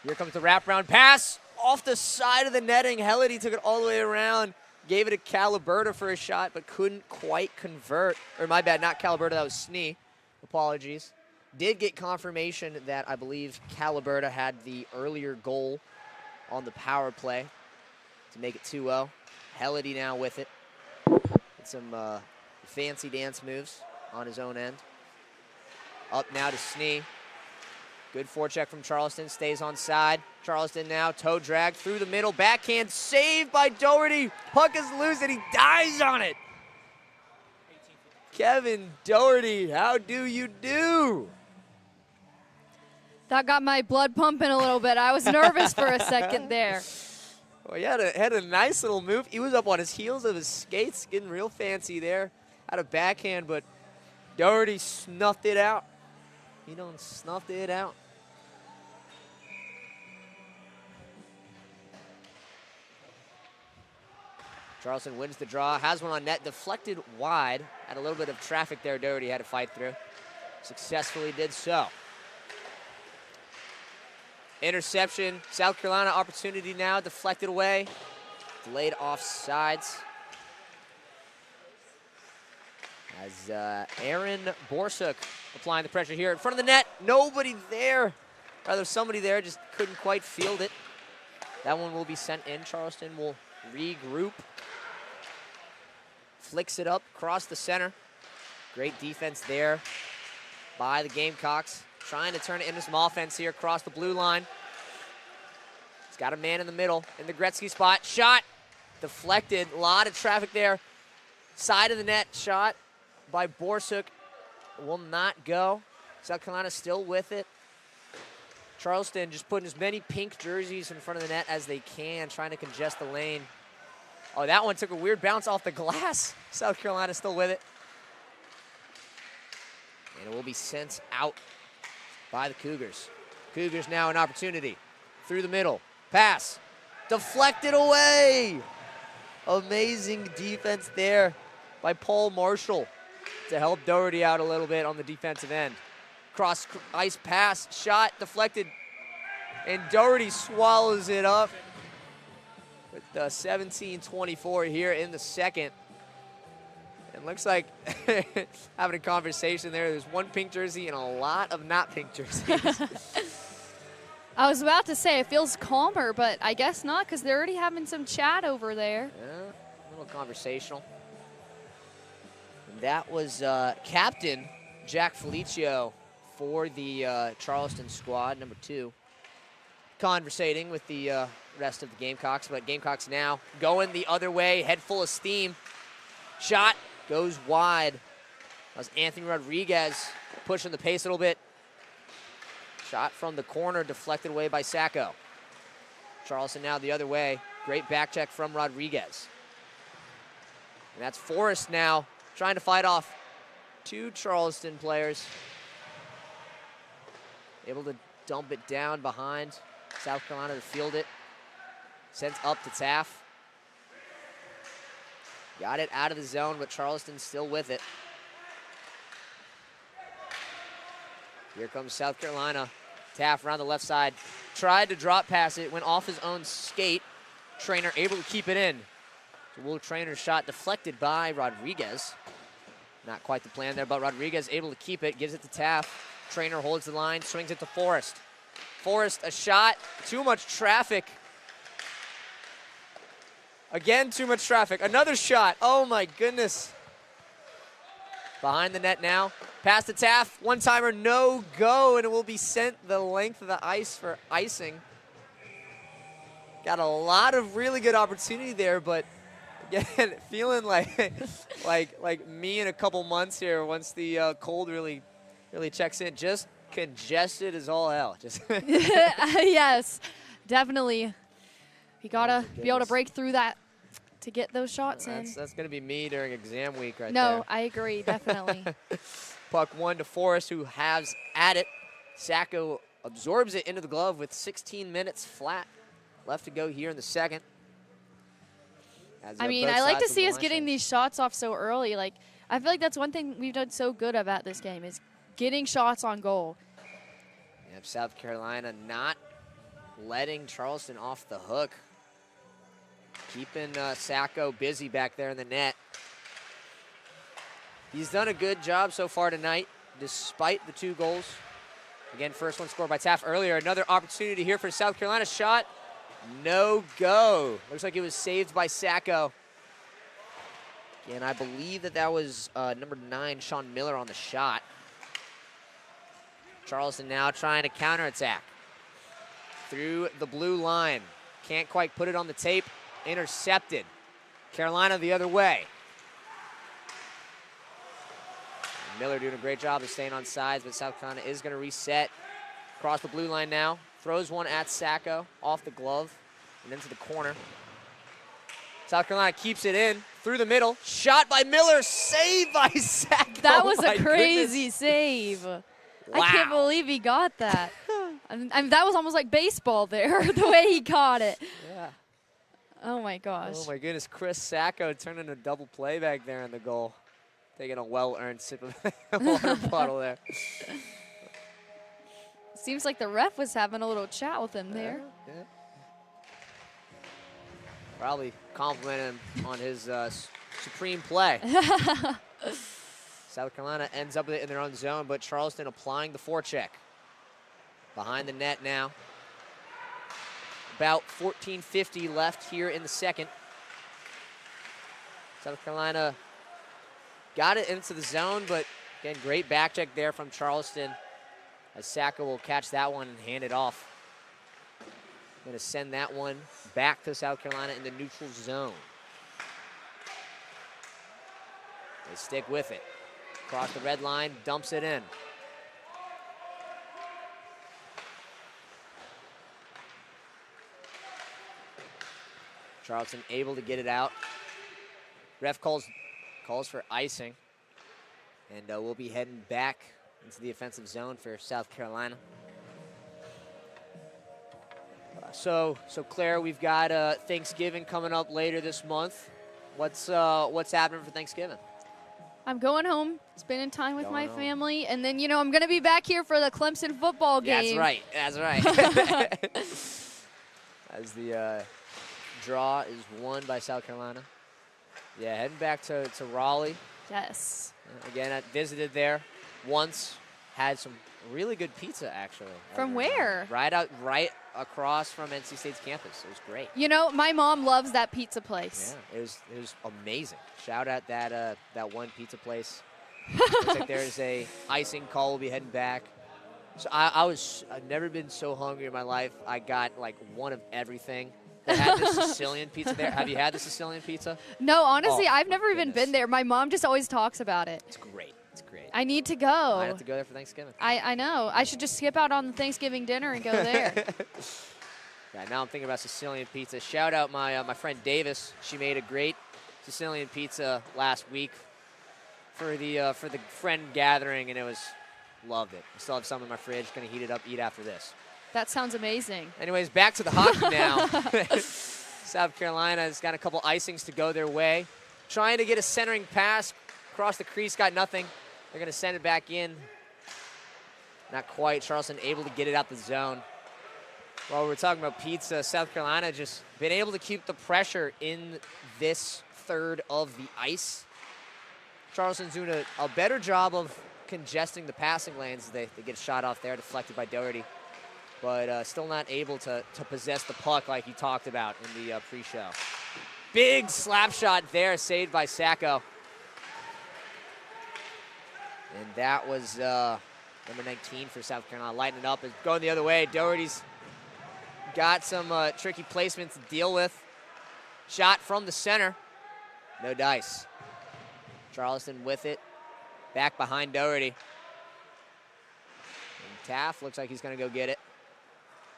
S1: Here comes the wraparound pass off the side of the netting. Helledy took it all the way around, gave it to Caliberta for a shot, but couldn't quite convert. Or my bad, not Caliberta, that was Snee. Apologies. Did get confirmation that I believe Caliberta had the earlier goal on the power play to make it 2-0. Helledy now with it. Get some fancy dance moves on his own end. Up now to Snee. Good forecheck from Charleston, stays on side. Charleston now, toe drag through the middle, backhand saved by Doherty. Puck is loose and he dives on it. Kevin Doherty, how do you do?
S2: That got my blood pumping a little bit. I was nervous for a second there.
S1: Well, he had a nice little move. He was up on his heels of his skates, getting real fancy there. Had a backhand, but Doherty snuffed it out. He done snuffed it out. Charleston wins the draw, has one on net, deflected wide. Had a little bit of traffic there, Doherty had to fight through. Successfully did so. Interception, South Carolina opportunity now, deflected away. Delayed offsides. As Aaron Borsuk applying the pressure here in front of the net. Nobody there. Rather, somebody there just couldn't quite field it. That one will be sent in. Charleston will regroup. Flicks it up across the center. Great defense there by the Gamecocks. Trying to turn it into some offense here across the blue line. He's got a man in the middle in the Gretzky spot. Shot. Deflected. A lot of traffic there. Side of the net shot by Borsuk will not go. South Carolina still with it. Charleston just putting as many pink jerseys in front of the net as they can, trying to congest the lane. Oh, that one took a weird bounce off the glass. South Carolina still with it. And it will be sent out by the Cougars. Cougars now an opportunity. Through the middle. Pass. Deflected away. Amazing defense there by Paul Marshall to help Doherty out a little bit on the defensive end. Cross ice pass, shot, deflected, and Doherty swallows it up with 17:24 here in the second. And looks like having a conversation there. There's one pink jersey and a lot of not pink jerseys.
S2: I was about to say it feels calmer, but I guess not because they're already having some chat over there.
S1: Yeah, a little conversational. And that was Captain Jack Felicio for the Charleston squad, number 2, conversating with the rest of the Gamecocks. But Gamecocks now going the other way, head full of steam. Shot goes wide. That was Anthony Rodriguez pushing the pace a little bit. Shot from the corner, deflected away by Sacco. Charleston now the other way. Great back check from Rodriguez. And that's Forrest now trying to fight off 2 Charleston players. Able to dump it down behind South Carolina to field it. Sends up to Taff. Got it out of the zone, but Charleston's still with it. Here comes South Carolina. Taff around the left side. Tried to drop pass it, went off his own skate. Trainer able to keep it in. So Will Trainer's shot deflected by Rodriguez. Not quite the plan there, but Rodriguez able to keep it, gives it to Taff. Trainer holds the line, swings it to Forrest. Forrest, a shot, too much traffic. Again, too much traffic. Another shot, oh my goodness. Behind the net now, pass to Taff, one-timer, no go, and it will be sent the length of the ice for icing. Got a lot of really good opportunity there, but again, feeling like like me in a couple months here once the cold really checks in. Just congested as all hell. Just
S2: yes, definitely. You gotta be able to break through that to get those shots in.
S1: That's gonna be me during exam week right there.
S2: No, I agree, definitely.
S1: Puck one to Forrest, who has at it. Sacco absorbs it into the glove with 16 minutes flat left to go here in the second.
S2: I mean, I like to see us getting these shots off so early. Like, I feel like that's one thing we've done so good about this game is getting shots on goal.
S1: Yep, South Carolina not letting Charleston off the hook. Keeping Sacco busy back there in the net. He's done a good job so far tonight, despite the 2 goals. Again, first one scored by Taff earlier. Another opportunity here for South Carolina. Shot, no go. Looks like it was saved by Sacco. And I believe that was number 9, Sean Miller, on the shot. Charleston now trying to counterattack through the blue line. Can't quite put it on the tape. Intercepted. Carolina the other way. Miller doing a great job of staying on sides, but South Carolina is going to reset. Across the blue line now. Throws one at Sacco, off the glove, and into the corner. South Carolina keeps it in, through the middle. Shot by Miller, saved by Sacco.
S2: That was a crazy save.
S1: Wow.
S2: I can't believe he got that. I mean, that was almost like baseball there, the way he caught it.
S1: Yeah.
S2: Oh, my gosh.
S1: Oh, my goodness. Chris Sacco turning a double play back there in the goal. Taking a well-earned sip of water bottle there.
S2: Seems like the ref was having a little chat with him there.
S1: Yeah. Probably complimenting him on his supreme play. South Carolina ends up with it in their own zone, but Charleston applying the forecheck. Behind the net now. About 14:50 left here in the second. South Carolina got it into the zone, but again, great back check there from Charleston, as Sacco will catch that one and hand it off. Going to send that one back to South Carolina in the neutral zone. They stick with it. Across the red line, dumps it in. Charleston able to get it out. Ref calls for icing. And we'll be heading back into the offensive zone for South Carolina. So Clara, we've got Thanksgiving coming up later this month. What's happening for Thanksgiving?
S2: I'm going home, spending time with my family, and then, I'm going to be back here for the Clemson football game.
S1: That's right. As the draw is won by South Carolina. Yeah, heading back to Raleigh.
S2: Yes.
S1: Again, I visited there once. Had some really good pizza, actually.
S2: From where?
S1: Right across from NC State's campus. It was great.
S2: My mom loves that pizza place.
S1: Yeah, it was amazing. Shout out that one pizza place. Looks like there's a icing call. We'll be heading back. So I've never been so hungry in my life. I got like one of everything. They had the Sicilian pizza there. Have you had the Sicilian pizza?
S2: No, honestly,
S1: Oh,
S2: I've never
S1: my
S2: even
S1: goodness.
S2: been there. My mom just always talks about it.
S1: It's great. It's great.
S2: I need to go.
S1: I have to go there for Thanksgiving.
S2: I know. I should just skip out on the Thanksgiving dinner and go there.
S1: Yeah, now I'm thinking about Sicilian pizza. Shout out my friend Davis. She made a great Sicilian pizza last week for the friend gathering, and loved it. I still have some in my fridge. Gonna heat it up, eat after this.
S2: That sounds amazing.
S1: Anyways, back to the hockey now. South Carolina's got a couple icings to go their way. Trying to get a centering pass across the crease, got nothing. They're gonna send it back in. Not quite. Charleston able to get it out the zone. While we're talking about pizza, South Carolina just been able to keep the pressure in this third of the ice. Charleston's doing a better job of congesting the passing lanes. They get a shot off there, deflected by Doherty, but still not able to possess the puck like you talked about in the pre-show. Big slap shot there, saved by Sacco. And that was number 19 for South Carolina. Lighting it up, is going the other way. Doherty's got some tricky placements to deal with. Shot from the center. No dice. Charleston with it. Back behind Doherty. And Taft looks like he's going to go get it.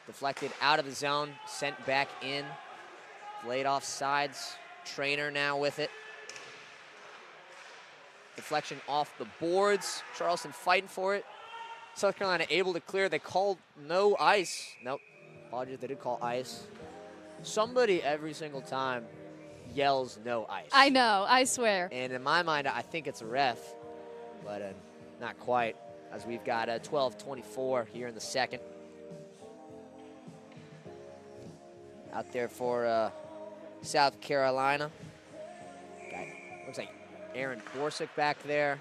S1: Deflected out of the zone. Sent back in. Laid off sides. Trainer now with it. Deflection off the boards. Charleston fighting for it. South Carolina able to clear. They called no ice. Nope. Apologies, they did call ice. Somebody every single time yells no ice.
S2: I know, I swear.
S1: And in my mind, I think it's a ref, but not quite, as we've got a 12-24 here in the second. Out there for South Carolina. Looks like Aaron Borsick back there.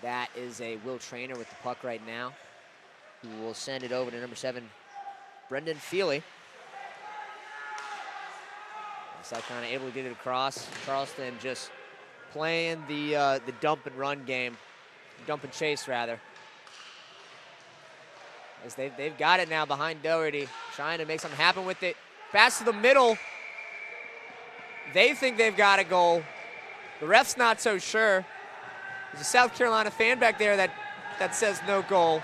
S1: That is a Will Trainer with the puck right now, who will send it over to number 7, Brendan Feely. South Carolina able to get it across. Charleston just playing the dump and run game, dump and chase rather. As they've got it now behind Doherty, trying to make something happen with it. Pass to the middle. They think they've got a goal. The ref's not so sure. There's a South Carolina fan back there that says no goal.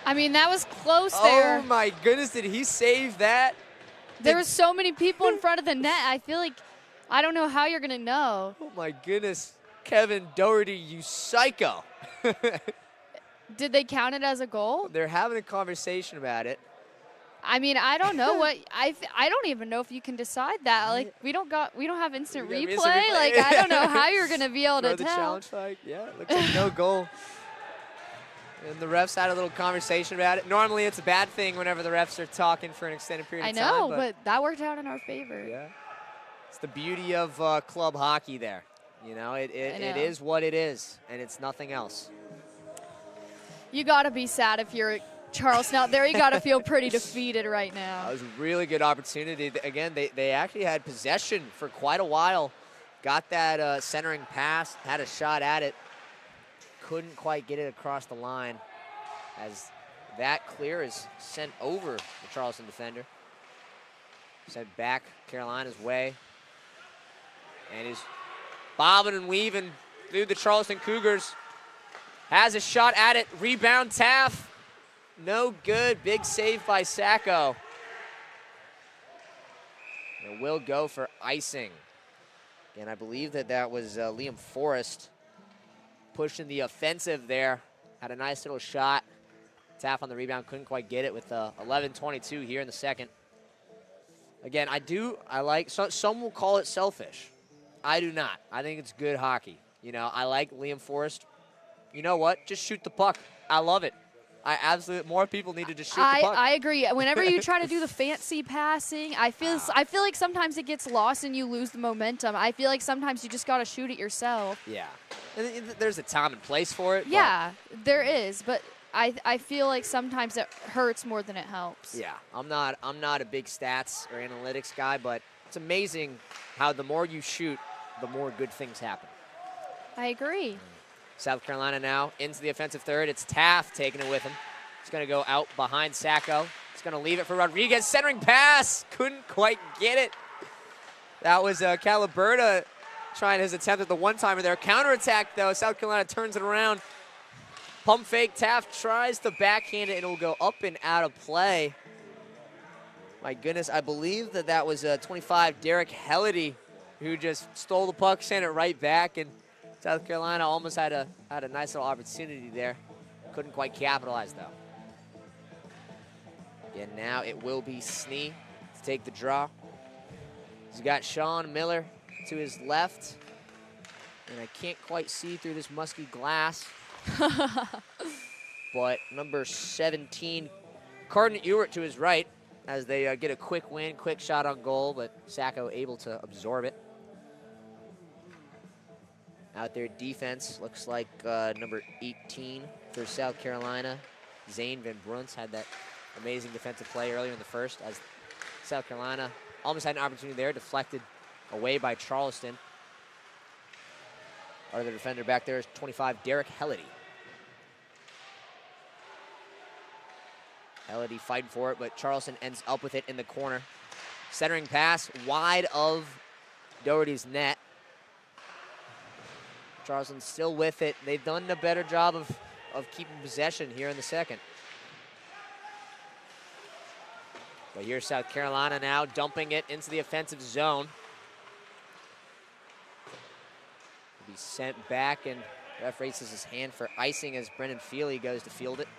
S2: I mean, that was close there.
S1: Oh my goodness, did he save that?
S2: There were so many people in front of the net. I feel like, I don't know how you're gonna know.
S1: Oh my goodness, Kevin Doherty, you psycho.
S2: Did they count it as a goal?
S1: They're having a conversation about it.
S2: I mean, I don't know what I don't even know if you can decide that. Like, we don't have instant
S1: We
S2: replay.
S1: got instant replay.
S2: Like, I don't know how you're gonna be able
S1: Throw
S2: to
S1: the
S2: tell.
S1: challenge flag. Yeah, it looks like no goal. And the refs had a little conversation about it. Normally, it's a bad thing whenever the refs are talking for an extended period of time.
S2: I know, but that worked out in our favor.
S1: Yeah, it's the beauty of club hockey. There, you know, it is what it is, and it's nothing else.
S2: You gotta be sad if you're Charleston out there. You gotta feel pretty defeated right now.
S1: That was a really good opportunity. Again, they actually had possession for quite a while. Got that centering pass, had a shot at it. Couldn't quite get it across the line, as that clear is sent over the Charleston defender. Sent back Carolina's way. And is bobbing and weaving through the Charleston Cougars. Has a shot at it. Rebound Taft. No good. Big save by Sacco. And it will go for icing. And I believe that was Liam Forrest pushing the offensive there. Had a nice little shot. Taft on the rebound. Couldn't quite get it with 11:22 here in the second. Again, some will call it selfish. I do not. I think it's good hockey. You know, I like Liam Forrest. You know what? Just shoot the puck. I love it. More people need to just shoot the puck.
S2: I agree. Whenever you try to do the fancy passing, I feel like sometimes it gets lost and you lose the momentum. I feel like sometimes you just got to shoot it yourself.
S1: Yeah. And there's a time and place for it.
S2: Yeah, there is, but I feel like sometimes it hurts more than it helps.
S1: Yeah. I'm not a big stats or analytics guy, but it's amazing how the more you shoot, the more good things happen.
S2: I agree.
S1: South Carolina now into the offensive third. It's Taft taking it with him. He's going to go out behind Sacco. He's going to leave it for Rodriguez. Centering pass. Couldn't quite get it. That was Caliberta trying his attempt at the one-timer there. Counterattack, though. South Carolina turns it around. Pump fake. Taft tries to backhand it, and it will go up and out of play. My goodness, I believe that was 25, Derek Helledy, who just stole the puck, sent it right back, and South Carolina almost had a nice little opportunity there. Couldn't quite capitalize, though. And now it will be Snee to take the draw. He's got Sean Miller to his left. And I can't quite see through this musky glass. but number 17, Cardin Ewart to his right, as they get a quick win, quick shot on goal, but Sacco able to absorb it. Out there, defense looks like number 18 for South Carolina. Zane Van Bruns had that amazing defensive play earlier in the first, as South Carolina almost had an opportunity there, deflected away by Charleston. Our other defender back there is 25, Derek Helledy. Helledy fighting for it, but Charleston ends up with it in the corner. Centering pass wide of Doherty's net. Charleston still with it. They've done a better job of keeping possession here in the second. But here's South Carolina now dumping it into the offensive zone. Will be sent back, and ref raises his hand for icing as Brendan Feely goes to field it.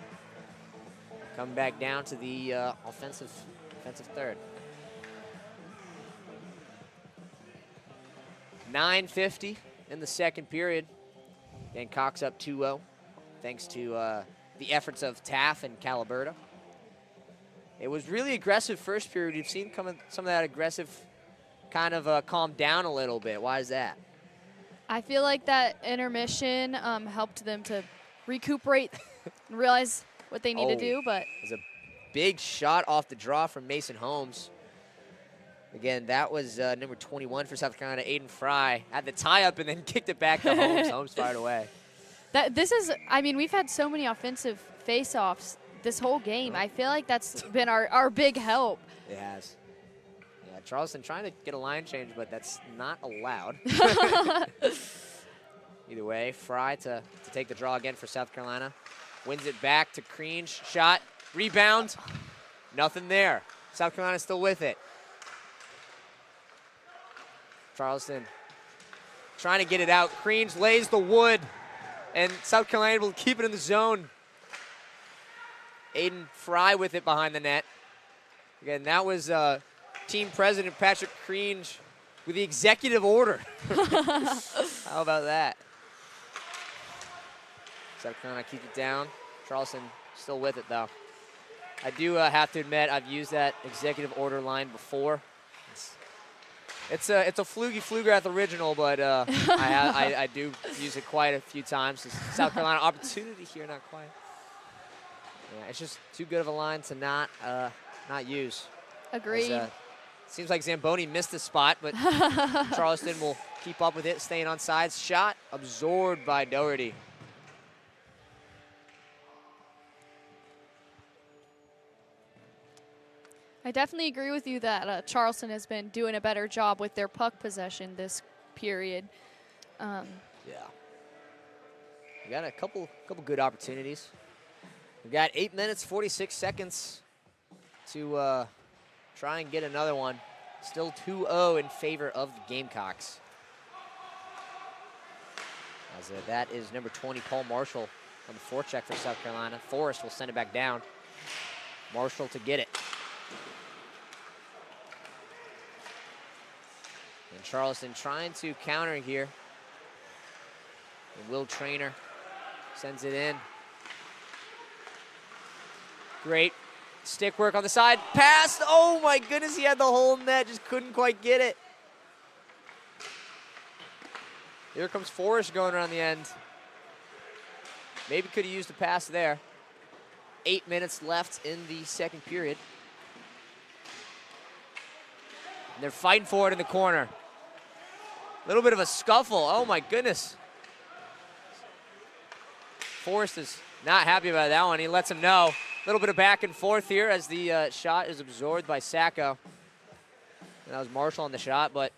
S1: Come back down to the offensive third. 9:50 in the second period. Gamecocks up 2-0, thanks to the efforts of Taff and Caliberta. It was really aggressive first period. You've seen some of that aggressive kind of calm down a little bit. Why is that?
S2: I feel like that intermission helped them to recuperate and realize what they need to do. But
S1: it was a big shot off the draw from Mason Holmes. Again, that was number 21 for South Carolina, Aiden Fry. Had the tie-up and then kicked it back to Holmes. Holmes fired away.
S2: I mean, we've had so many offensive face-offs this whole game. I feel like that's been our big help.
S1: It has. Yeah, Charleston trying to get a line change, but that's not allowed. Either way, Fry to take the draw again for South Carolina. Wins it back to Cringe. Shot, rebound, nothing there. South Carolina still with it. Charleston trying to get it out. Cringe lays the wood, and South Carolina will keep it in the zone. Aiden Fry with it behind the net. Again, that was team president Patrick Cringe with the executive order. How about that? South Carolina keeps it down. Charleston still with it, though. I do have to admit, I've used that executive order line before. It's a Pflugi Pflugrath original, but I do use it quite a few times. South Carolina opportunity here, not quite. Yeah, it's just too good of a line to not use.
S2: Agreed.
S1: Seems like Zamboni missed the spot, but Charleston will keep up with it, staying on sides. Shot absorbed by Doherty.
S2: I definitely agree with you that Charleston has been doing a better job with their puck possession this period.
S1: Yeah. We got a couple good opportunities. We got 8 minutes, 46 seconds to try and get another one. Still 2-0 in favor of the Gamecocks. As that is number 20, Paul Marshall, on the forecheck for South Carolina. Forrest will send it back down. Marshall to get it. And Charleston trying to counter here. And Will Traynor sends it in. Great stick work on the side. Pass. Oh my goodness, he had the whole net, just couldn't quite get it. Here comes Forrest going around the end. Maybe could have used a pass there. 8 minutes left in the second period. And they're fighting for it in the corner. A little bit of a scuffle. Oh my goodness. Forrest is not happy about that one. He lets him know. A little bit of back and forth here as the shot is absorbed by Sacco. And that was Marshall on the shot, but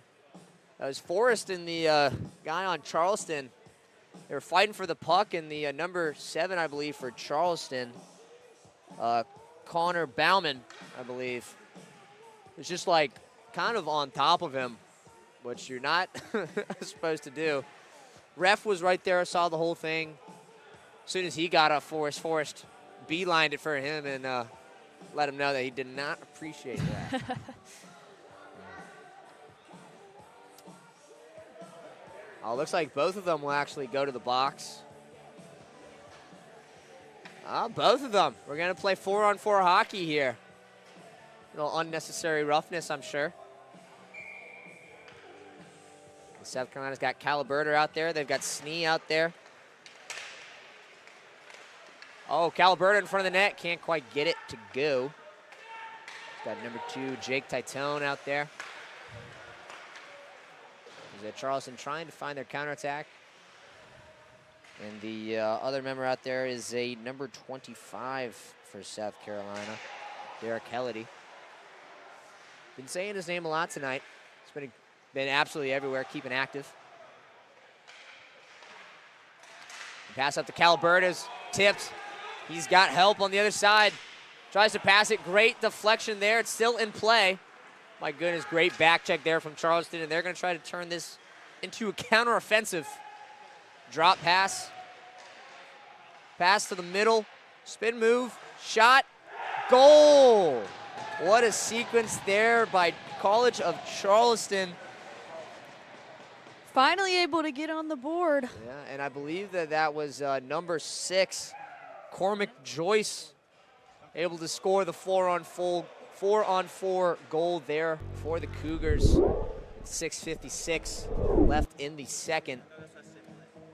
S1: that was Forrest and the guy on Charleston. They were fighting for the puck, and the number 7, I believe, for Charleston, Connor Bauman, I believe, was just like kind of on top of him, which you're not supposed to do. Ref was right there, saw the whole thing. As soon as he got up, Forrest beelined it for him and let him know that he did not appreciate that. Looks like both of them will actually go to the box. Both of them. We're going to play 4-on-4 hockey here. A little unnecessary roughness, I'm sure. South Carolina's got Caliberta out there. They've got Snee out there. Oh, Caliberta in front of the net. Can't quite get it to go. Got number 2, Jake Titone out there. Is Charleston trying to find their counterattack. And the other member out there is a number 25 for South Carolina, Derek Helledy. Been saying his name a lot tonight. He's been absolutely everywhere, keeping active. Pass up to Caliberta's tipped. He's got help on the other side. Tries to pass it. Great deflection there. It's still in play. My goodness, great back check there from Charleston, and they're going to try to turn this into a counteroffensive. Drop pass. Pass to the middle. Spin move. Shot. Goal. What a sequence there by College of Charleston.
S2: Finally able to get on the board.
S1: Yeah, and I believe that was number 6, Cormac Joyce, able to score the 4-on-4 goal there for the Cougars. 6:56 left in the second.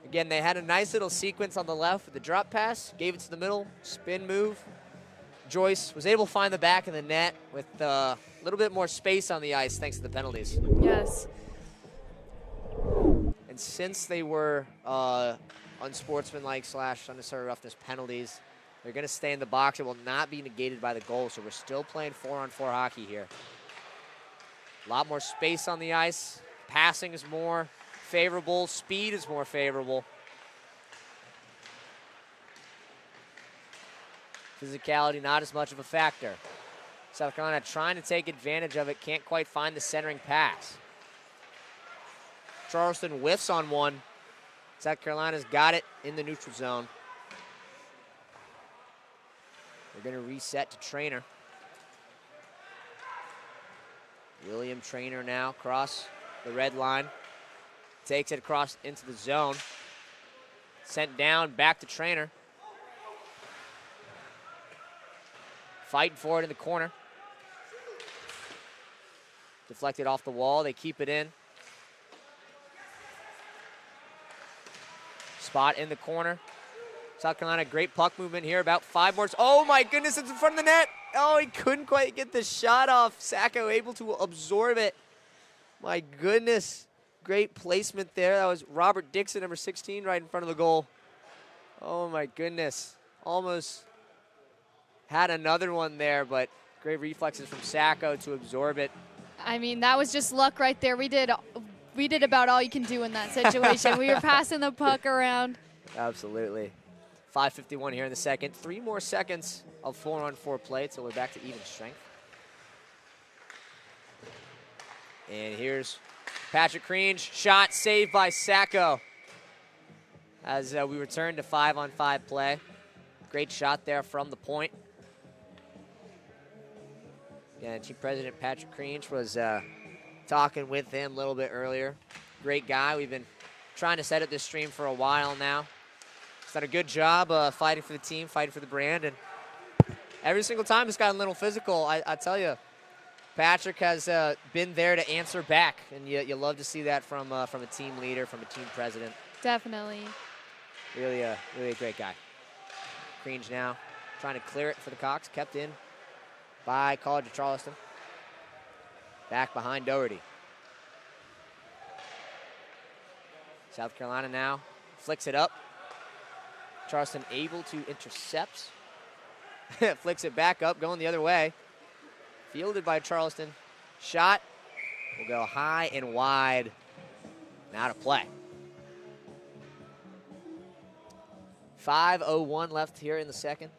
S1: Again, they had a nice little sequence on the left with the drop pass, gave it to the middle, spin move. Joyce was able to find the back of the net with a little bit more space on the ice thanks to the penalties.
S2: Yes.
S1: And since they were unsportsmanlike / unnecessary roughness penalties, they're going to stay in the box. It will not be negated by the goal, so we're still playing 4-on-4 hockey here. A lot more space on the ice. Passing is more favorable. Speed is more favorable. Physicality not as much of a factor. South Carolina trying to take advantage of it. Can't quite find the centering pass. Charleston whiffs on one. South Carolina's got it in the neutral zone. They're going to reset to Trainer. William Trainer now across the red line. Takes it across into the zone. Sent down, back to Trainer. Fighting for it in the corner. Deflected off the wall. They keep it in. Spot in the corner. South Carolina, great puck movement here. About 5 more. Oh my goodness, it's in front of the net. Oh, he couldn't quite get the shot off. Sacco able to absorb it. My goodness. Great placement there. That was Robert Dixon, number 16, right in front of the goal. Oh my goodness. Almost had another one there, but great reflexes from Sacco to absorb it.
S2: I mean, that was just luck right there. We did about all you can do in that situation. We were passing the puck around.
S1: Absolutely. 5:51 here in the second. 3 more seconds of 4-on-4 play until we're back to even strength. And here's Patrick Cringe. Shot saved by Sacco as we return to 5-on-5 play. Great shot there from the point. Yeah, Team President Patrick Cringe was talking with him a little bit earlier. Great guy. We've been trying to set up this stream for a while now. He's done a good job fighting for the team, fighting for the brand, and every single time it's gotten a little physical. I tell you, Patrick has been there to answer back, and you love to see that from a team leader, from a team president.
S2: Definitely.
S1: Really a great guy. Cringe now trying to clear it for the Cox, kept in by College of Charleston. Back behind Doherty. South Carolina now flicks it up. Charleston able to intercept. Flicks it back up, going the other way. Fielded by Charleston. Shot will go high and wide. And out of play. 5:01 left here in the second.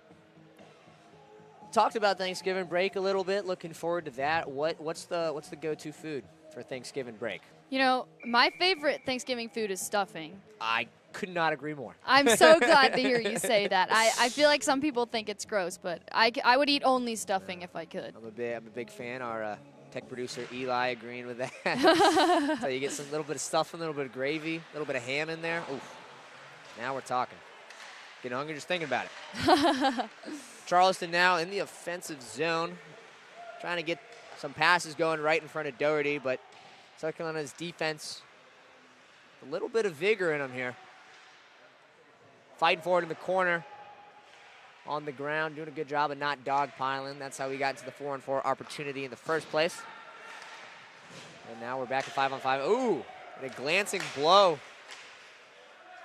S1: Talked about Thanksgiving break a little bit. Looking forward to that. What's the go-to food for Thanksgiving break?
S2: You know, my favorite Thanksgiving food is stuffing.
S1: I could not agree more.
S2: I'm so glad to hear you say that. I feel like some people think it's gross, but I would eat only stuffing if I could.
S1: I'm a big fan. Our tech producer Eli agreeing with that. So you get some little bit of stuffing, a little bit of gravy, a little bit of ham in there. Oof. Now we're talking. Getting hungry just thinking about it. Charleston now in the offensive zone, trying to get some passes going right in front of Doherty, but South Carolina's defense, a little bit of vigor in them here. Fighting for it in the corner, on the ground, doing a good job of not dogpiling. That's how we got into the 4-on-4 opportunity in the first place. And now we're back at 5-on-5. Ooh, and a glancing blow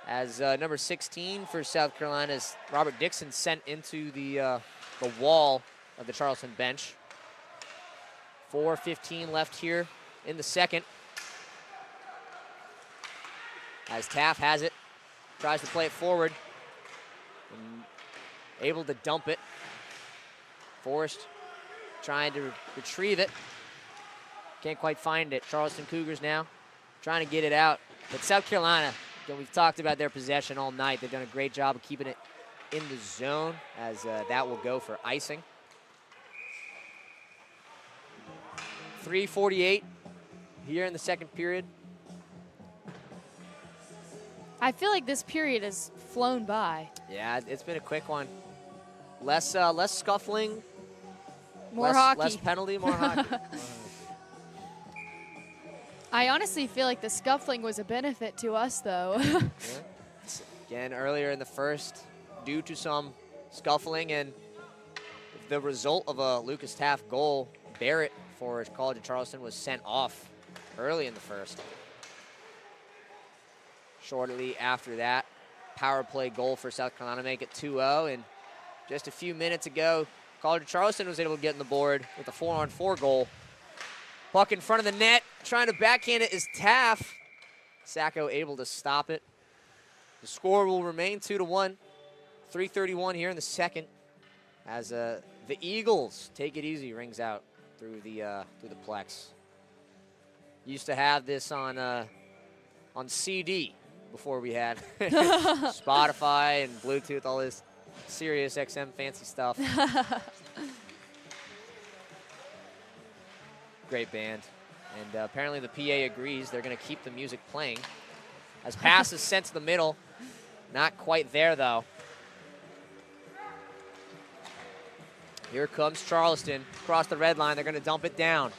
S1: as number 16 for South Carolina is Robert Dixon sent into the wall of the Charleston bench. 4:15 left here in the second. As Taft has it, tries to play it forward. And able to dump it. Forrest trying to retrieve it. Can't quite find it. Charleston Cougars now trying to get it out. But South Carolina, we've talked about their possession all night. They've done a great job of keeping it in the zone as that will go for icing. 3:48 here in the second period.
S2: I feel like this period has flown by.
S1: Yeah, it's been a quick one. Less scuffling.
S2: More hockey.
S1: Less penalty, more hockey.
S2: I honestly feel like the scuffling was a benefit to us, though.
S1: Yeah. Again, earlier in the first, due to some scuffling and the result of a Lucas Taft goal, Barrett for College of Charleston was sent off early in the first. Shortly after that, power play goal for South Carolina, make it 2-0. And just a few minutes ago, College of Charleston was able to get on the board with a 4-on-4 goal. Puck in front of the net, trying to backhand it is Taft. Sacco able to stop it. The score will remain 2-1. 3:31 here in the second, as the Eagles take it easy rings out through the Plex. Used to have this on CD before we had Spotify and Bluetooth, all this Sirius XM fancy stuff. Great band. And apparently the PA agrees. They're going to keep the music playing. As pass is sent to the middle. Not quite there, though. Here comes Charleston. Across the red line. They're going to dump it down.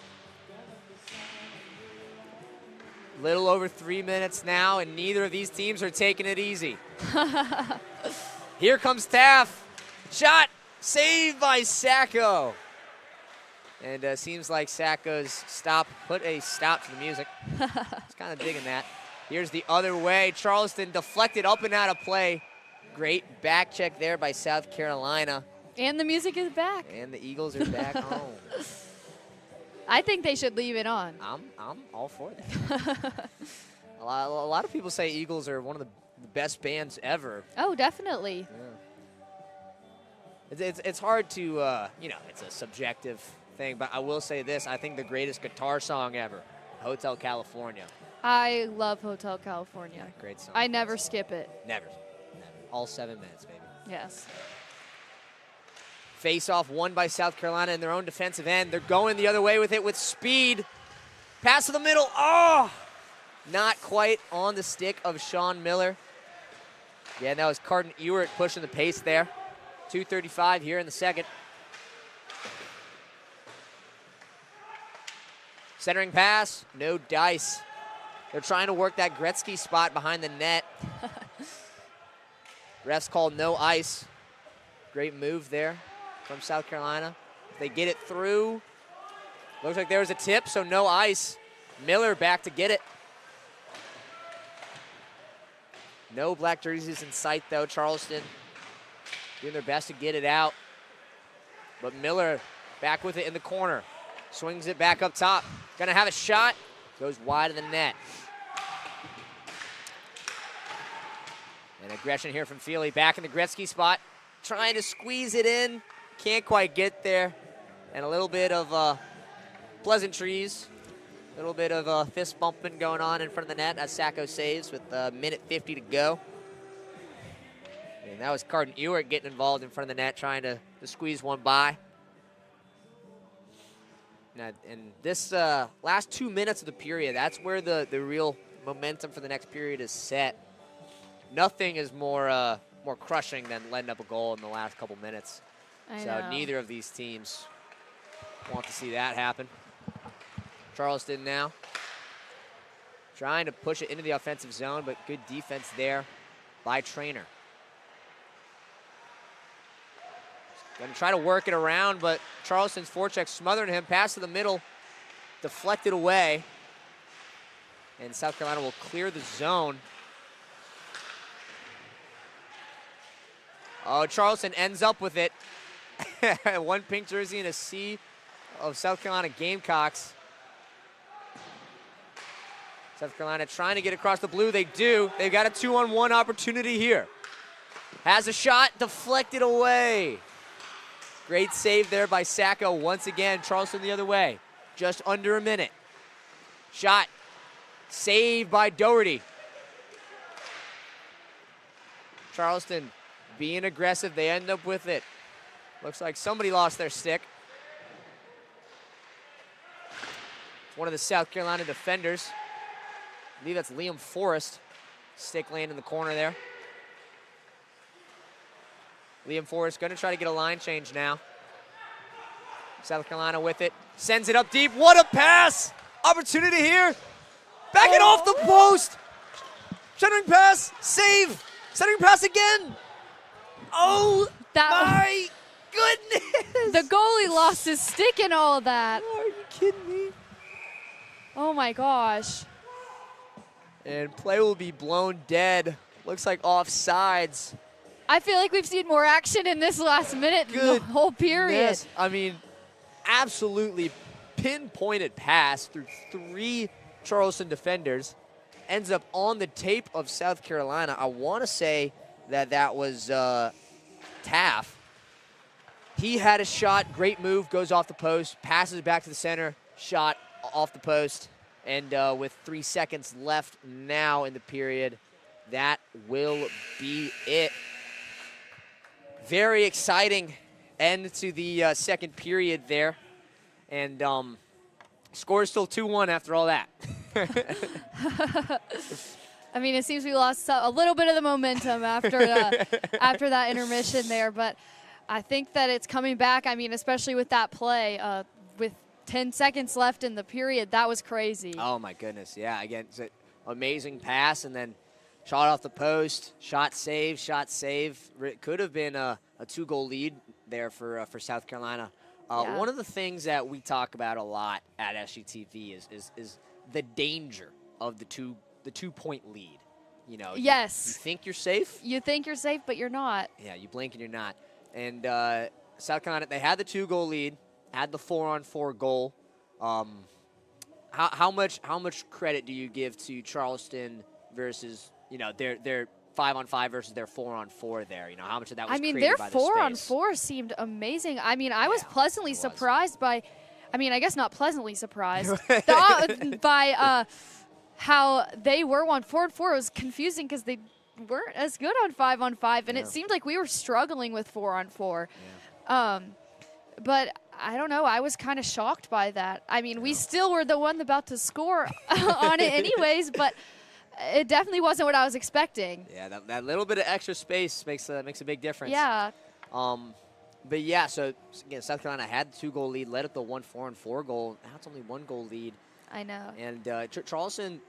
S1: Little over 3 minutes now, and neither of these teams are taking it easy. Here comes Taft. Shot. Saved by Sacco. And seems like Sacco's stop put a stop to the music. He's kind of digging that. Here's the other way. Charleston deflected up and out of play. Great back check there by South Carolina.
S2: And the music is back.
S1: And the Eagles are back home.
S2: I think they should leave it on.
S1: I'm all for that. a lot of people say Eagles are one of the best bands ever.
S2: Oh, definitely.
S1: Yeah. It's hard to, it's a subjective thing, but I will say this. I think the greatest guitar song ever, Hotel California.
S2: I love Hotel California.
S1: Yeah, great song.
S2: I never skip it.
S1: Never. All 7 minutes, baby.
S2: Yes.
S1: Face-off won by South Carolina in their own defensive end. They're going the other way with it with speed. Pass to the middle. Oh! Not quite on the stick of Sean Miller. Yeah, that was Carden Ewert pushing the pace there. 2:35 here in the second. Centering pass, no dice. They're trying to work that Gretzky spot behind the net. Refs called no ice. Great move there from South Carolina. They get it through. Looks like there was a tip, so no ice. Miller back to get it. No black jerseys in sight, though. Charleston doing their best to get it out. But Miller back with it in the corner. Swings it back up top. Gonna have a shot. Goes wide of the net. And aggression here from Feely. Back in the Gretzky spot. Trying to squeeze it in. Can't quite get there. And a little bit of pleasantries. A little bit of fist bumping going on in front of the net as Sacco saves with a minute 50 to go. And that was Carden Ewert getting involved in front of the net, trying to squeeze one by. And this last 2 minutes of the period, that's where the real momentum for the next period is set. Nothing is more more crushing than letting up a goal in the last couple minutes.
S2: I
S1: So
S2: know.
S1: neither of these teams want to see that happen. Charleston now trying to push it into the offensive zone, but good defense there by Trainer. Gonna try to work it around, but Charleston's forecheck smothering him. Pass to the middle, deflected away. And South Carolina will clear the zone. Oh, Charleston ends up with it. One pink jersey and a sea of South Carolina Gamecocks. South Carolina trying to get across the blue. They do. They've got a 2-on-1 opportunity here. Has a shot, deflected away. Great save there by Sacco. Once again, Charleston the other way. Just under a minute. Shot. Saved by Doherty. Charleston being aggressive. They end up with it. Looks like somebody lost their stick. It's one of the South Carolina defenders. I believe that's Liam Forrest. Stick laying in the corner there. Liam Forrest going to try to get a line change now. South Carolina with it. Sends it up deep. What a pass! Opportunity here. Back it off the post. Centering pass. Save. Centering pass again. Oh, my goodness.
S2: The goalie lost his stick and all of that.
S1: Are you kidding me?
S2: Oh, my gosh.
S1: And play will be blown dead. Looks like offsides.
S2: I feel like we've seen more action in this last minute than the whole period.
S1: Yes, I mean, absolutely pinpointed pass through 3 Charleston defenders. Ends up on the tape of South Carolina. I want to say that that was Taff. He had a shot, great move, goes off the post, passes it back to the center, shot off the post. And with 3 seconds left now in the period, that will be it. Very exciting end to the second period there. And score is still 2-1 after all that.
S2: I mean, it seems we lost a little bit of the momentum after after that intermission there, but I think that it's coming back. I mean, especially with that play, with 10 seconds left in the period, that was crazy.
S1: Oh my goodness, yeah. Again, it's an amazing pass, and then shot off the post, shot save. It could have been a 2-goal lead there for South Carolina.
S2: Yeah.
S1: One of the things that we talk about a lot at SGTV is the danger of the 2-point lead. You know,
S2: yes.
S1: You think you're safe.
S2: You think you're safe, but you're not.
S1: Yeah, you blink and you're not. And South Carolina, they had the 2-goal lead, had the 4-on-4 goal. How much credit do you give to Charleston versus, you know, their 5-on-5 versus their 4-on-4 there? You know, how much of that was
S2: I mean,
S1: created
S2: their
S1: by the space?
S2: 4-on-4 seemed amazing. I mean, I was pleasantly surprised by, I mean, I guess not pleasantly surprised, by how they were on 4-on-4. It was confusing because they weren't as good on 5-on-5, and it seemed like we were struggling with 4-on-4. Yeah. But I don't know. I was kind of shocked by that. I mean, we still were the one about to score on it anyways, but it definitely wasn't what I was expecting.
S1: Yeah, that little bit of extra space makes a big difference.
S2: Yeah.
S1: But yeah, so again, South Carolina had the 2-goal lead, led up the 1 4-on-4 goal. Now it's only 1-goal lead.
S2: I know.
S1: And Charleston,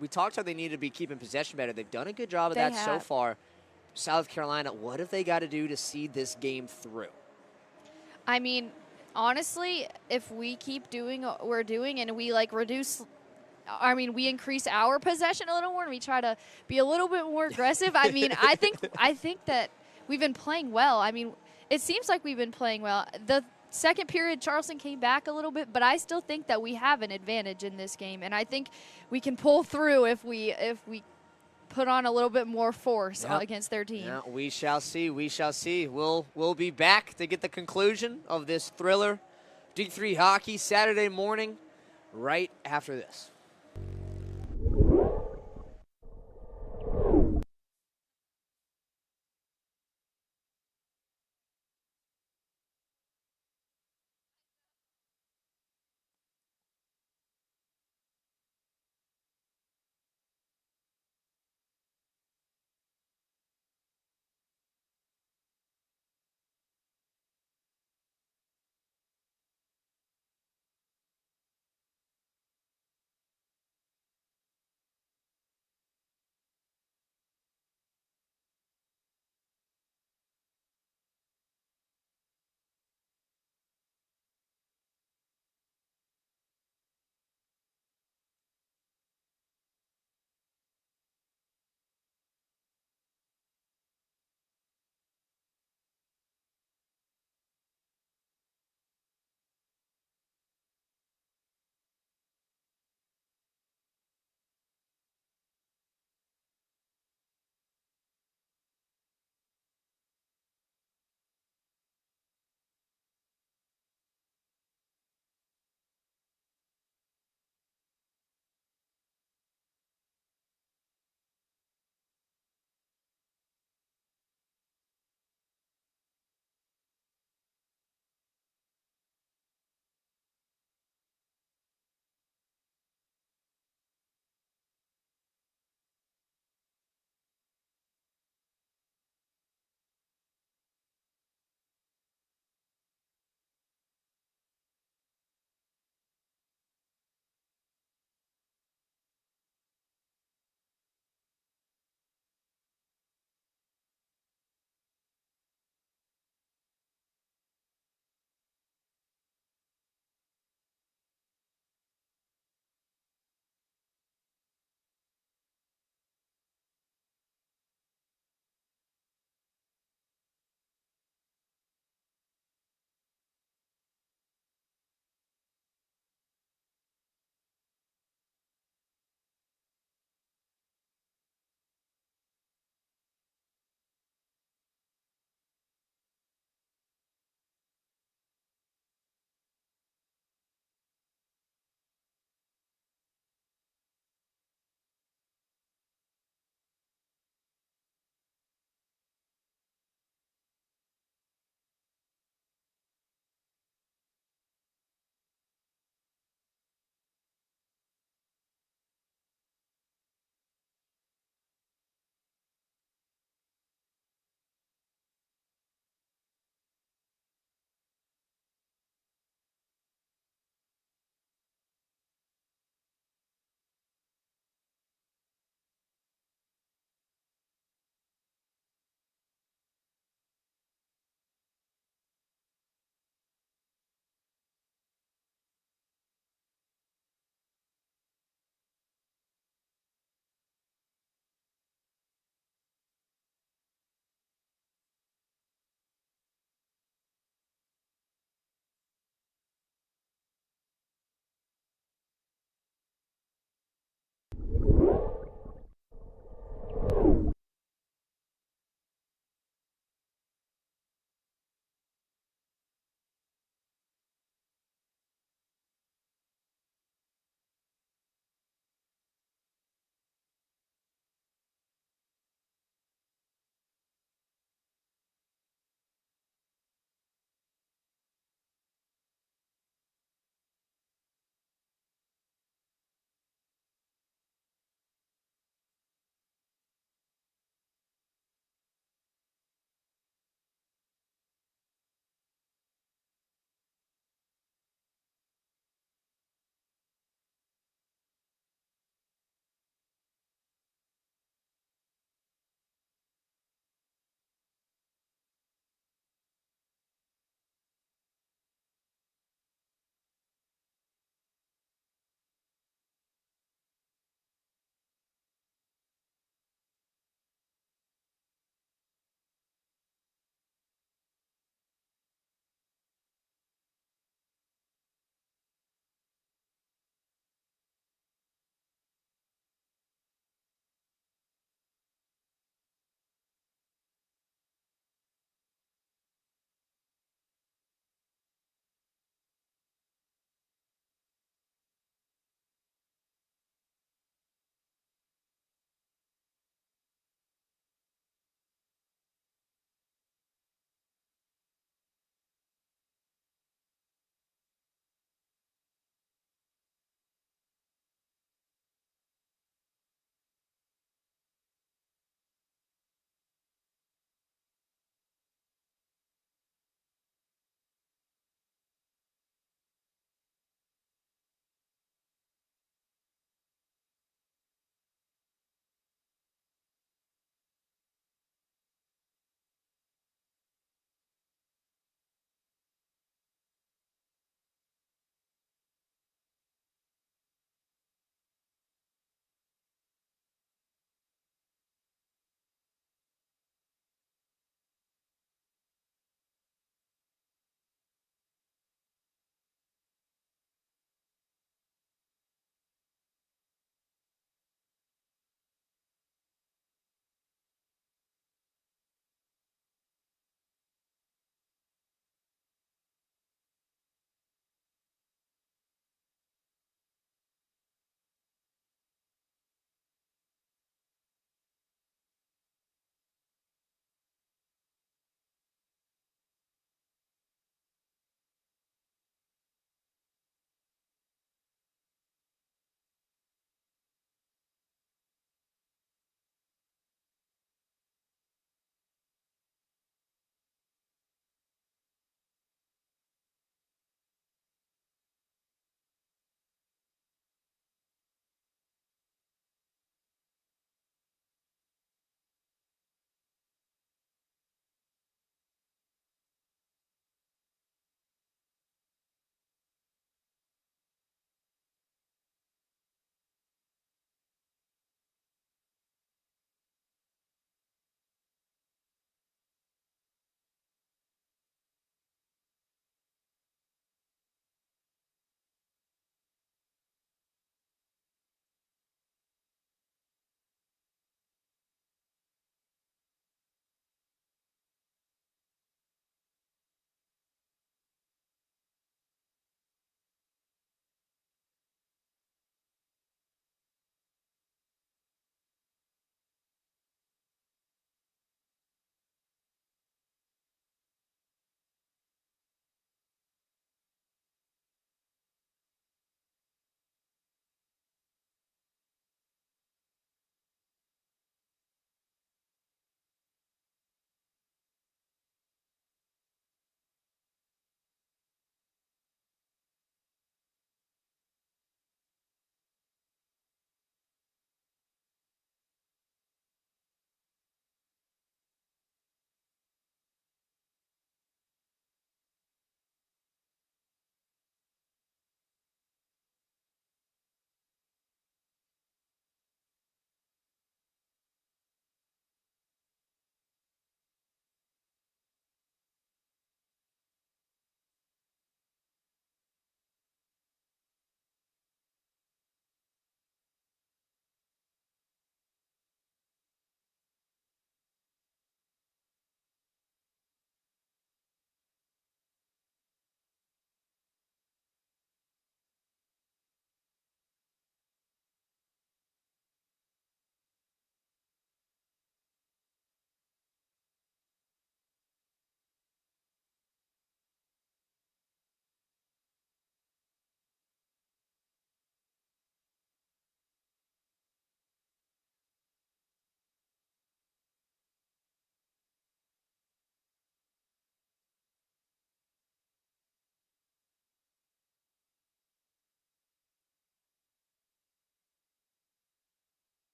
S1: we talked how they need to be keeping possession better. They've done a good job of
S2: They
S1: that so
S2: have.
S1: far. South Carolina, what have they got to do to see this game through?
S2: I mean, honestly, if we keep doing what we're doing and we we increase our possession a little more and we try to be a little bit more aggressive. I mean, I think that we've been playing well. I mean, it seems like we've been playing well. The second period, Charleston came back a little bit, but I still think that we have an advantage in this game, and I think we can pull through if we put on a little bit more force against their team.
S1: Yeah, we shall see. We shall see. We'll be back to get the conclusion of this thriller. D3 hockey Saturday morning, right after this.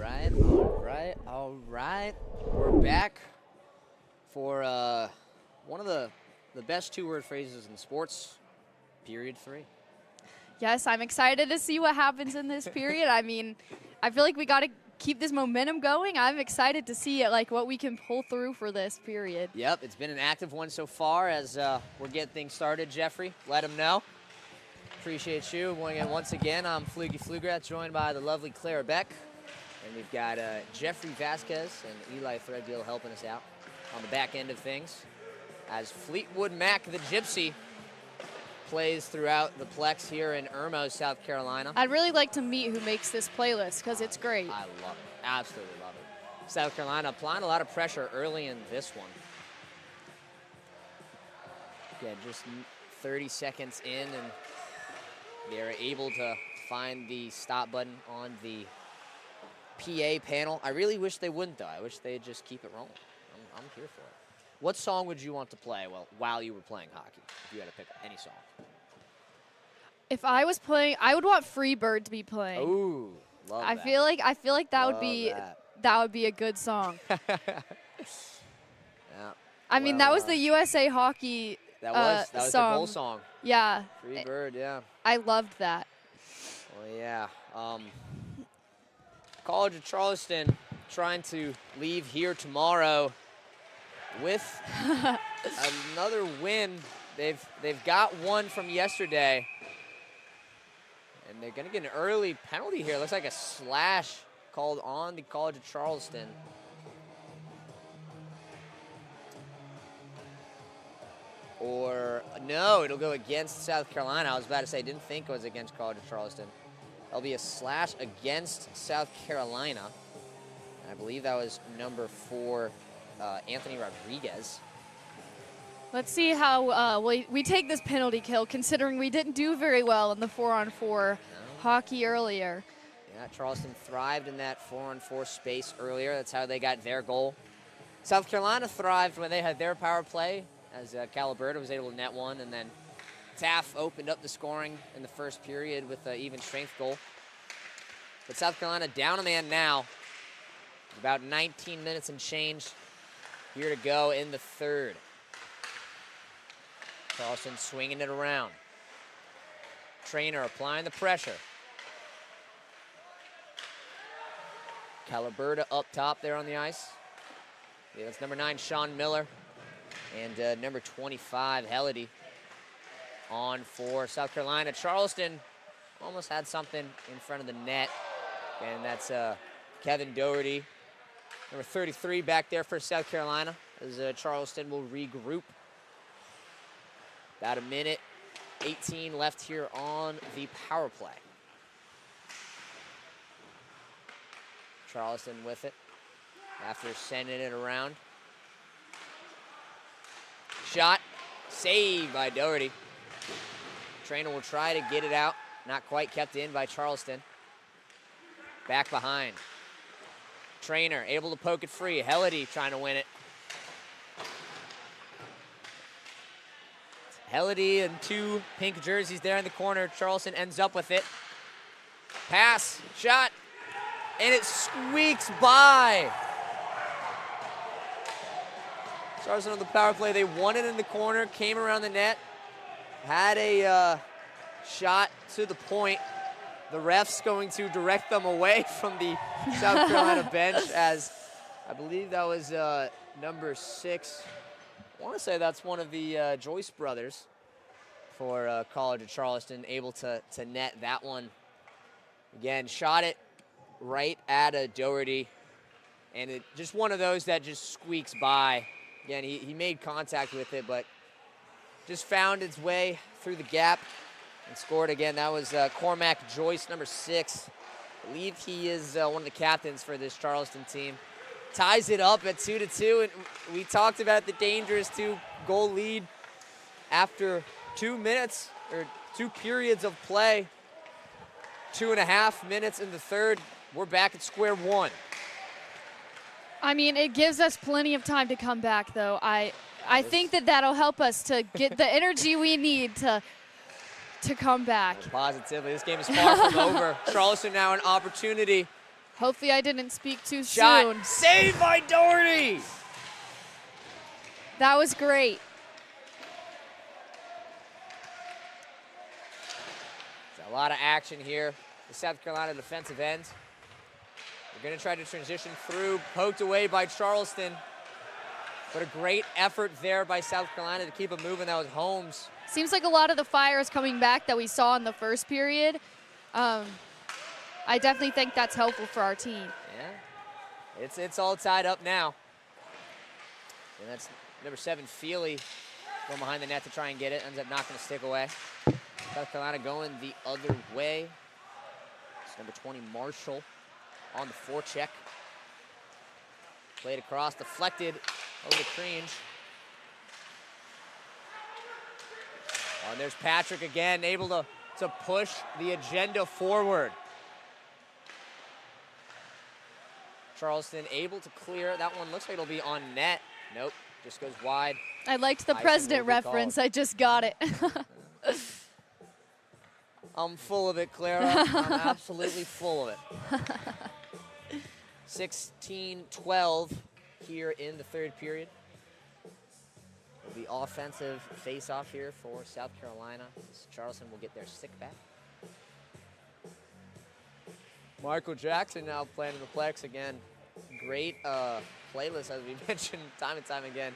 S1: All right. We're back for one of the best two-word phrases in sports, period 3.
S2: Yes, I'm excited to see what happens in this period. I mean, I feel like we got to keep this momentum going. I'm excited to see what we can pull through for this period.
S1: Yep, it's been an active one so far as we're getting things started. Jeffrey, let them know. Appreciate you. Once again, I'm Pflugi Pflugrath, joined by the lovely Clara Beck. And we've got Jeffrey Vasquez and Eli Threadgill helping us out on the back end of things as Fleetwood Mac, the Gypsy, plays throughout the Plex here in Irmo, South Carolina.
S2: I'd really like to meet who makes this playlist because it's great.
S1: I love it. Absolutely love it. South Carolina applying a lot of pressure early in this one. Yeah, just 30 seconds in, and they're able to find the stop button on the PA panel. I really wish they wouldn't, though. I wish they'd just keep it rolling. I'm here for it. What song would you want to play while you were playing hockey, if you had to pick any song?
S2: If I was playing, I would want Freebird to be playing.
S1: Ooh, love that.
S2: I feel like that
S1: Love
S2: would be
S1: that.
S2: a good song.
S1: Yeah.
S2: I mean, that was the USA Hockey
S1: That was
S2: song.
S1: the goal song.
S2: Yeah.
S1: Freebird, yeah.
S2: I loved that.
S1: Well, yeah. College of Charleston trying to leave here tomorrow with another win. They've got one from yesterday, and they're going to get an early penalty here. Looks like a slash called on the College of Charleston. Or no, it'll go against South Carolina. I was about to say, didn't think it was against College of Charleston. There'll be a slash against South Carolina. And I believe that was number 4, Anthony Rodriguez.
S2: Let's see how we take this penalty kill, considering we didn't do very well in the 4-on-4 hockey earlier.
S1: Yeah, Charleston thrived in that 4-on-4 space earlier. That's how they got their goal. South Carolina thrived when they had their power play, as Calaberta was able to net one, and then Taft opened up the scoring in the first period with an even strength goal. But South Carolina down a man now. About 19 minutes and change here to go in the third. Charleston swinging it around. Trainer applying the pressure. Calaberta up top there on the ice. Yeah, that's number 9, Sean Miller. And number 25, Helity, on for South Carolina. Charleston almost had something in front of the net, and that's Kevin Doherty. Number 33 back there for South Carolina, as Charleston will regroup. About a minute, 18 left here on the power play. Charleston with it after sending it around. Shot, saved by Doherty. Trainer will try to get it out. Not quite kept in by Charleston. Back behind. Trainer able to poke it free. Helity trying to win it. Helity and 2 pink jerseys there in the corner. Charleston ends up with it. Pass, shot, and it squeaks by. Charleston on the power play. They won it in the corner, came around the net, had a shot to the point. The ref's going to direct them away from the South Carolina bench, as I believe that was number 6. I want to say that's one of the Joyce brothers for College of Charleston, able to net that one. Again, shot it right at a Doherty, and it just one of those that just squeaks by. Again, he made contact with it, but just found its way through the gap and scored again. That was Cormac Joyce, number 6. I believe he is one of the captains for this Charleston team. Ties it up at 2-2, and we talked about the dangerous 2-goal lead after 2 minutes, or 2 periods of play. 2.5 minutes in the third. We're back at square one.
S2: I mean, it gives us plenty of time to come back, though. I think that'll help us to get the energy we need to come back.
S1: Positively, this game is far from over. Charleston now an opportunity
S2: Hopefully I didn't speak too
S1: Shot
S2: soon.
S1: saved by Doherty.
S2: That was great.
S1: There's a lot of action here. The South Carolina defensive end. They're going to try to transition through, poked away by Charleston. But a great effort there by South Carolina to keep it moving. That was Holmes.
S2: Seems like a lot of the fire is coming back that we saw in the first period. I definitely think that's helpful for our team.
S1: Yeah, it's all tied up now. And that's number 7, Feely, going behind the net to try and get it. Ends up knocking a stick away. South Carolina going the other way. It's number 20, Marshall, on the forecheck. Played across, deflected over the Cringe. Oh, and there's Patrick again, able to push the agenda forward. Charleston able to clear. That one looks like it'll be on net. Nope, just goes wide.
S2: I liked the
S1: Icing
S2: president
S1: will be
S2: reference.
S1: called.
S2: I just got it.
S1: I'm full of it, Clara. I'm absolutely full of it. 16-12 here in the third period. The offensive face-off here for South Carolina. Charleston will get their stick back. Michael Jackson now playing in the Plex again. Great playlist, as we mentioned time and time again.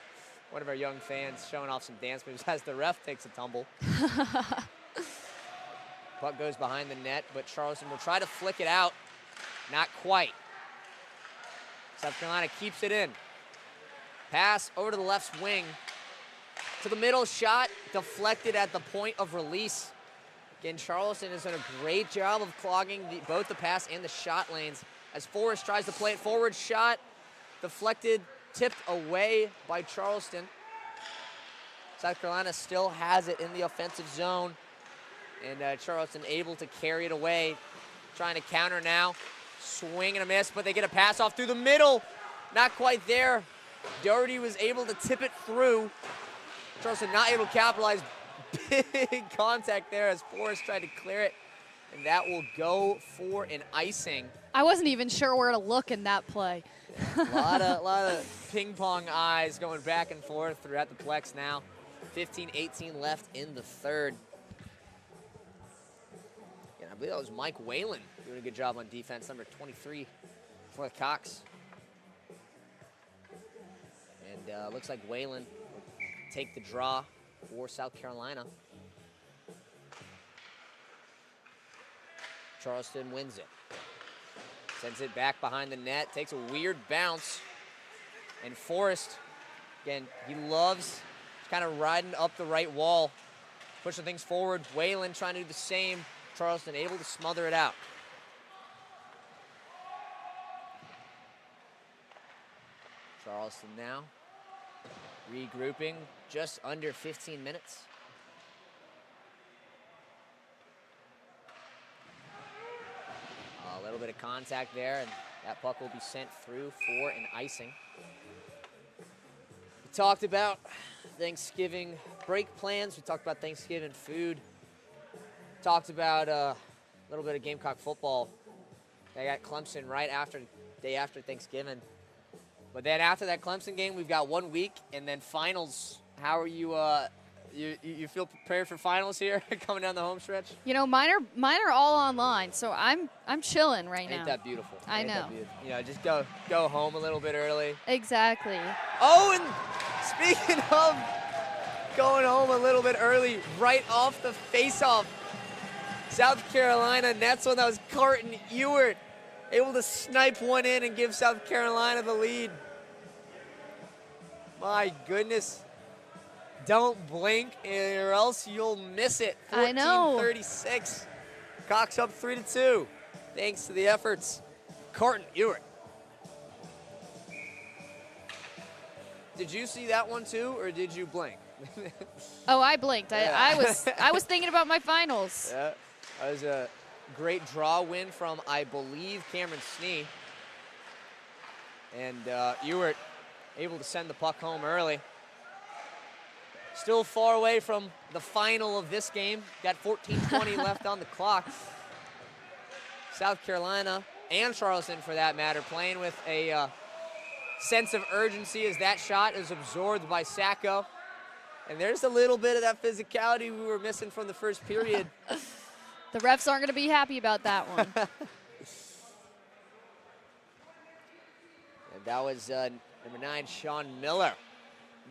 S1: One of our young fans showing off some dance moves as the ref takes a tumble. Puck goes behind the net, but Charleston will try to flick it out. Not quite. South Carolina keeps it in. Pass over to the left wing. To the middle, shot deflected at the point of release. Again, Charleston has done a great job of clogging both the pass and the shot lanes. As Forrest tries to play it forward, shot deflected, tipped away by Charleston. South Carolina still has it in the offensive zone. And Charleston able to carry it away. Trying to counter now. Swing and a miss, but they get a pass off through the middle. Not quite there. Doherty was able to tip it through. Charleston not able to capitalize. Big contact there as Forrest tried to clear it. And that will go for an icing.
S2: I wasn't even sure where to look in that play.
S1: A lot of ping pong eyes going back and forth throughout the Plex now. 15-18 left in the third. And I believe that was Mike Whalen doing a good job on defense, number 23 for Cox. And looks like Whalen will take the draw for South Carolina. Charleston wins it. Sends it back behind the net, takes a weird bounce. And Forrest, again, he loves kind of riding up the right wall, pushing things forward. Whalen trying to do the same. Charleston able to smother it out. Charleston now regrouping, just under 15 minutes. A little bit of contact there, and that puck will be sent through for an icing. We talked about Thanksgiving break plans. We talked about Thanksgiving food. Talked about a little bit of Gamecock football. They got Clemson right after, day after Thanksgiving. But then after that Clemson game, we've got 1 week, and then finals. How are you, you feel prepared for finals here, coming down the home stretch?
S2: You know, mine are all online, so I'm chilling right now.
S1: Ain't that beautiful?
S2: I
S1: Ain't
S2: know.
S1: that beautiful? You know, just go home a little bit early.
S2: Exactly.
S1: Oh, and speaking of going home a little bit early, right off the face-off, South Carolina nets one. That was Carton Ewert, able to snipe one in and give South Carolina the lead. My goodness. Don't blink or else you'll miss it.
S2: I know.
S1: 14-36. Cox up 3-2. Thanks to the efforts. Carton Ewert. Did you see that one too, or did you blink?
S2: Oh, I blinked.
S1: Yeah.
S2: I was thinking about my finals.
S1: Yeah, that was a great draw win from, I believe, Cameron Snee. And Ewert able to send the puck home early. Still far away from the final of this game. Got 14-20 left on the clock. South Carolina and Charleston for that matter, playing with a sense of urgency as that shot is absorbed by Sacco. And there's a little bit of that physicality we were missing from the first period.
S2: The refs aren't going to be happy about that one.
S1: And that was number 9, Sean Miller,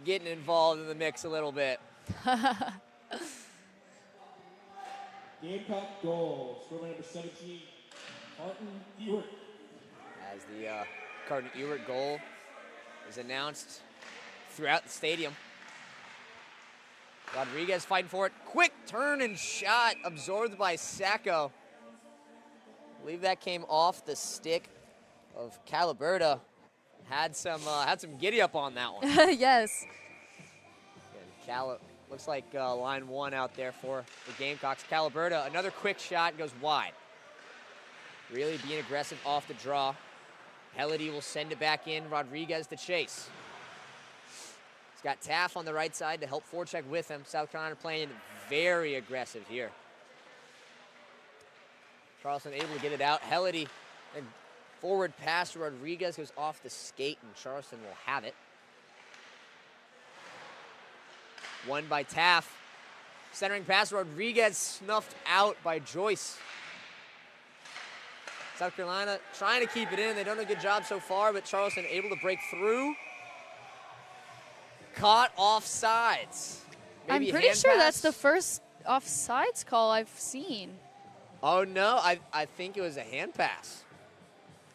S1: getting involved in the mix a little bit.
S3: Gamecock goal, scorer number 17, Carton Ewert.
S1: As the Carton Ewert goal is announced throughout the stadium. Rodriguez fighting for it. Quick turn and shot absorbed by Sacco. I believe that came off the stick of Calaberta. Had some giddy up on that one.
S2: Yes.
S1: And looks like line 1 out there for the Gamecocks. Calaberta, another quick shot, goes wide. Really being aggressive off the draw. Helledy will send it back in. Rodriguez to chase. He's got Taff on the right side to help forecheck with him. South Carolina playing very aggressive here. Charleston able to get it out. Helledy and forward pass to Rodriguez goes off the skate, and Charleston will have it. Won by Taff. Centering pass, Rodriguez snuffed out by Joyce. South Carolina trying to keep it in. They've done a good job so far, but Charleston able to break through. Caught off sides. Maybe
S2: I'm pretty sure
S1: hand
S2: that's the
S1: pass?
S2: first offsides call I've seen.
S1: Oh, no, I think it was a hand pass.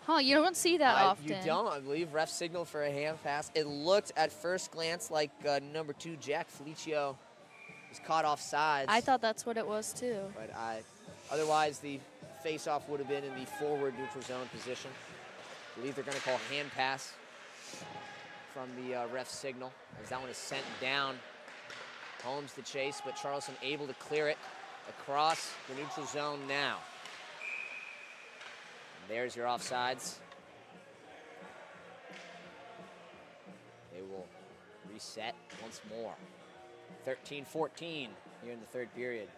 S2: Huh, you don't see that often.
S1: You don't. I believe ref signaled for a hand pass. It looked at first glance like number 2, Jack Felicio, was caught off sides.
S2: I thought that's what it was too.
S1: But otherwise, the face-off would have been in the forward neutral zone position. I believe they're going to call hand pass from the ref signal, as that one is sent down. Holmes to chase, but Charleston able to clear it across the neutral zone now. And there's your offsides. They will reset once more. 13-14 here in the third period.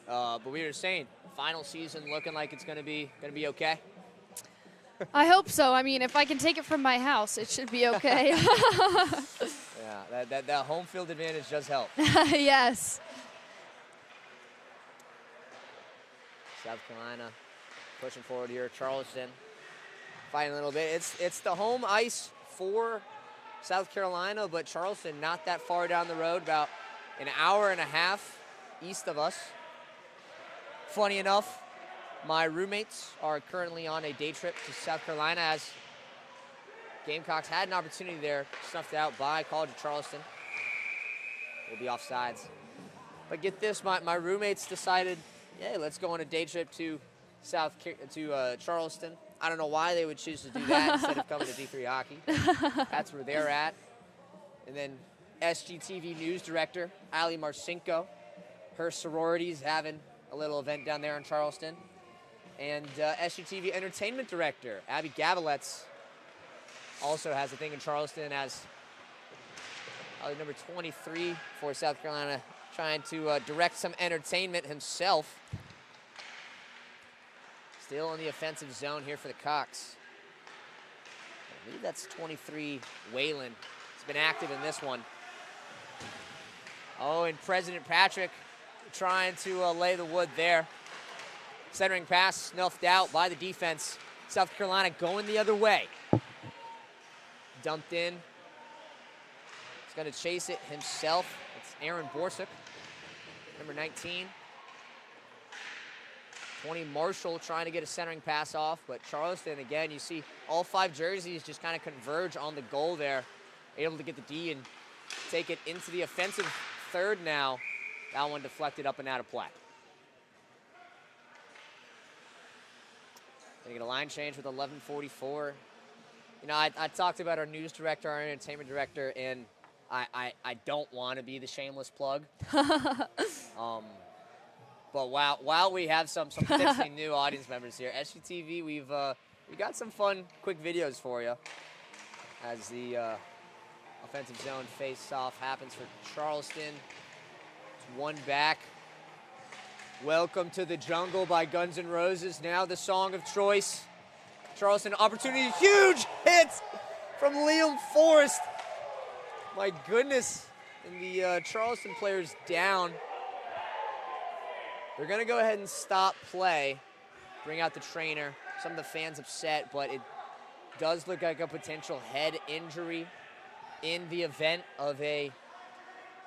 S1: But we were saying, final season looking like it's gonna be okay.
S2: I hope so. I mean, if I can take it from my house, it should be okay.
S1: Yeah, that home field advantage does help.
S2: Yes.
S1: South Carolina pushing forward here. Charleston fighting a little bit. It's the home ice for South Carolina, but Charleston not that far down the road, about an hour and a half east of us. Funny enough, my roommates are currently on a day trip to South Carolina, as Gamecocks had an opportunity there, snuffed out by College of Charleston. We'll be offsides. But get this, my roommates decided, yeah, let's go on a day trip to Charleston. I don't know why they would choose to do that instead of coming to D3 hockey. That's where they're at. And then SGTV news director Ali Marcinko, her sorority's having a little event down there in Charleston. And SGTV entertainment director Abby Gaviletz also has a thing in Charleston, as number 23 for South Carolina, trying to direct some entertainment himself. Still in the offensive zone here for the Cocks. I believe that's 23, Whalen. He's been active in this one. Oh, and President Patrick trying to lay the wood there. Centering pass snuffed out by the defense. South Carolina going the other way. Dumped in. He's going to chase it himself. It's Aaron Borsuk, number 19. 20, Marshall trying to get a centering pass off, but Charleston, again, you see all 5 jerseys just kind of converge on the goal there. Able to get the D and take it into the offensive third now. That one deflected up and out of play. Gonna get a line change with 11:44. You know, I talked about our news director, our entertainment director, and I don't want to be the shameless plug. But while we have some potentially new audience members here, SGTV, we got some fun, quick videos for you as the offensive zone face-off happens for Charleston. It's one back. Welcome to the Jungle by Guns N' Roses. Now the song of choice. Charleston opportunity, huge hits from Liam Forrest. My goodness, and the Charleston players down. They're gonna go ahead and stop play, bring out the trainer. Some of the fans upset, but it does look like a potential head injury. In the event of a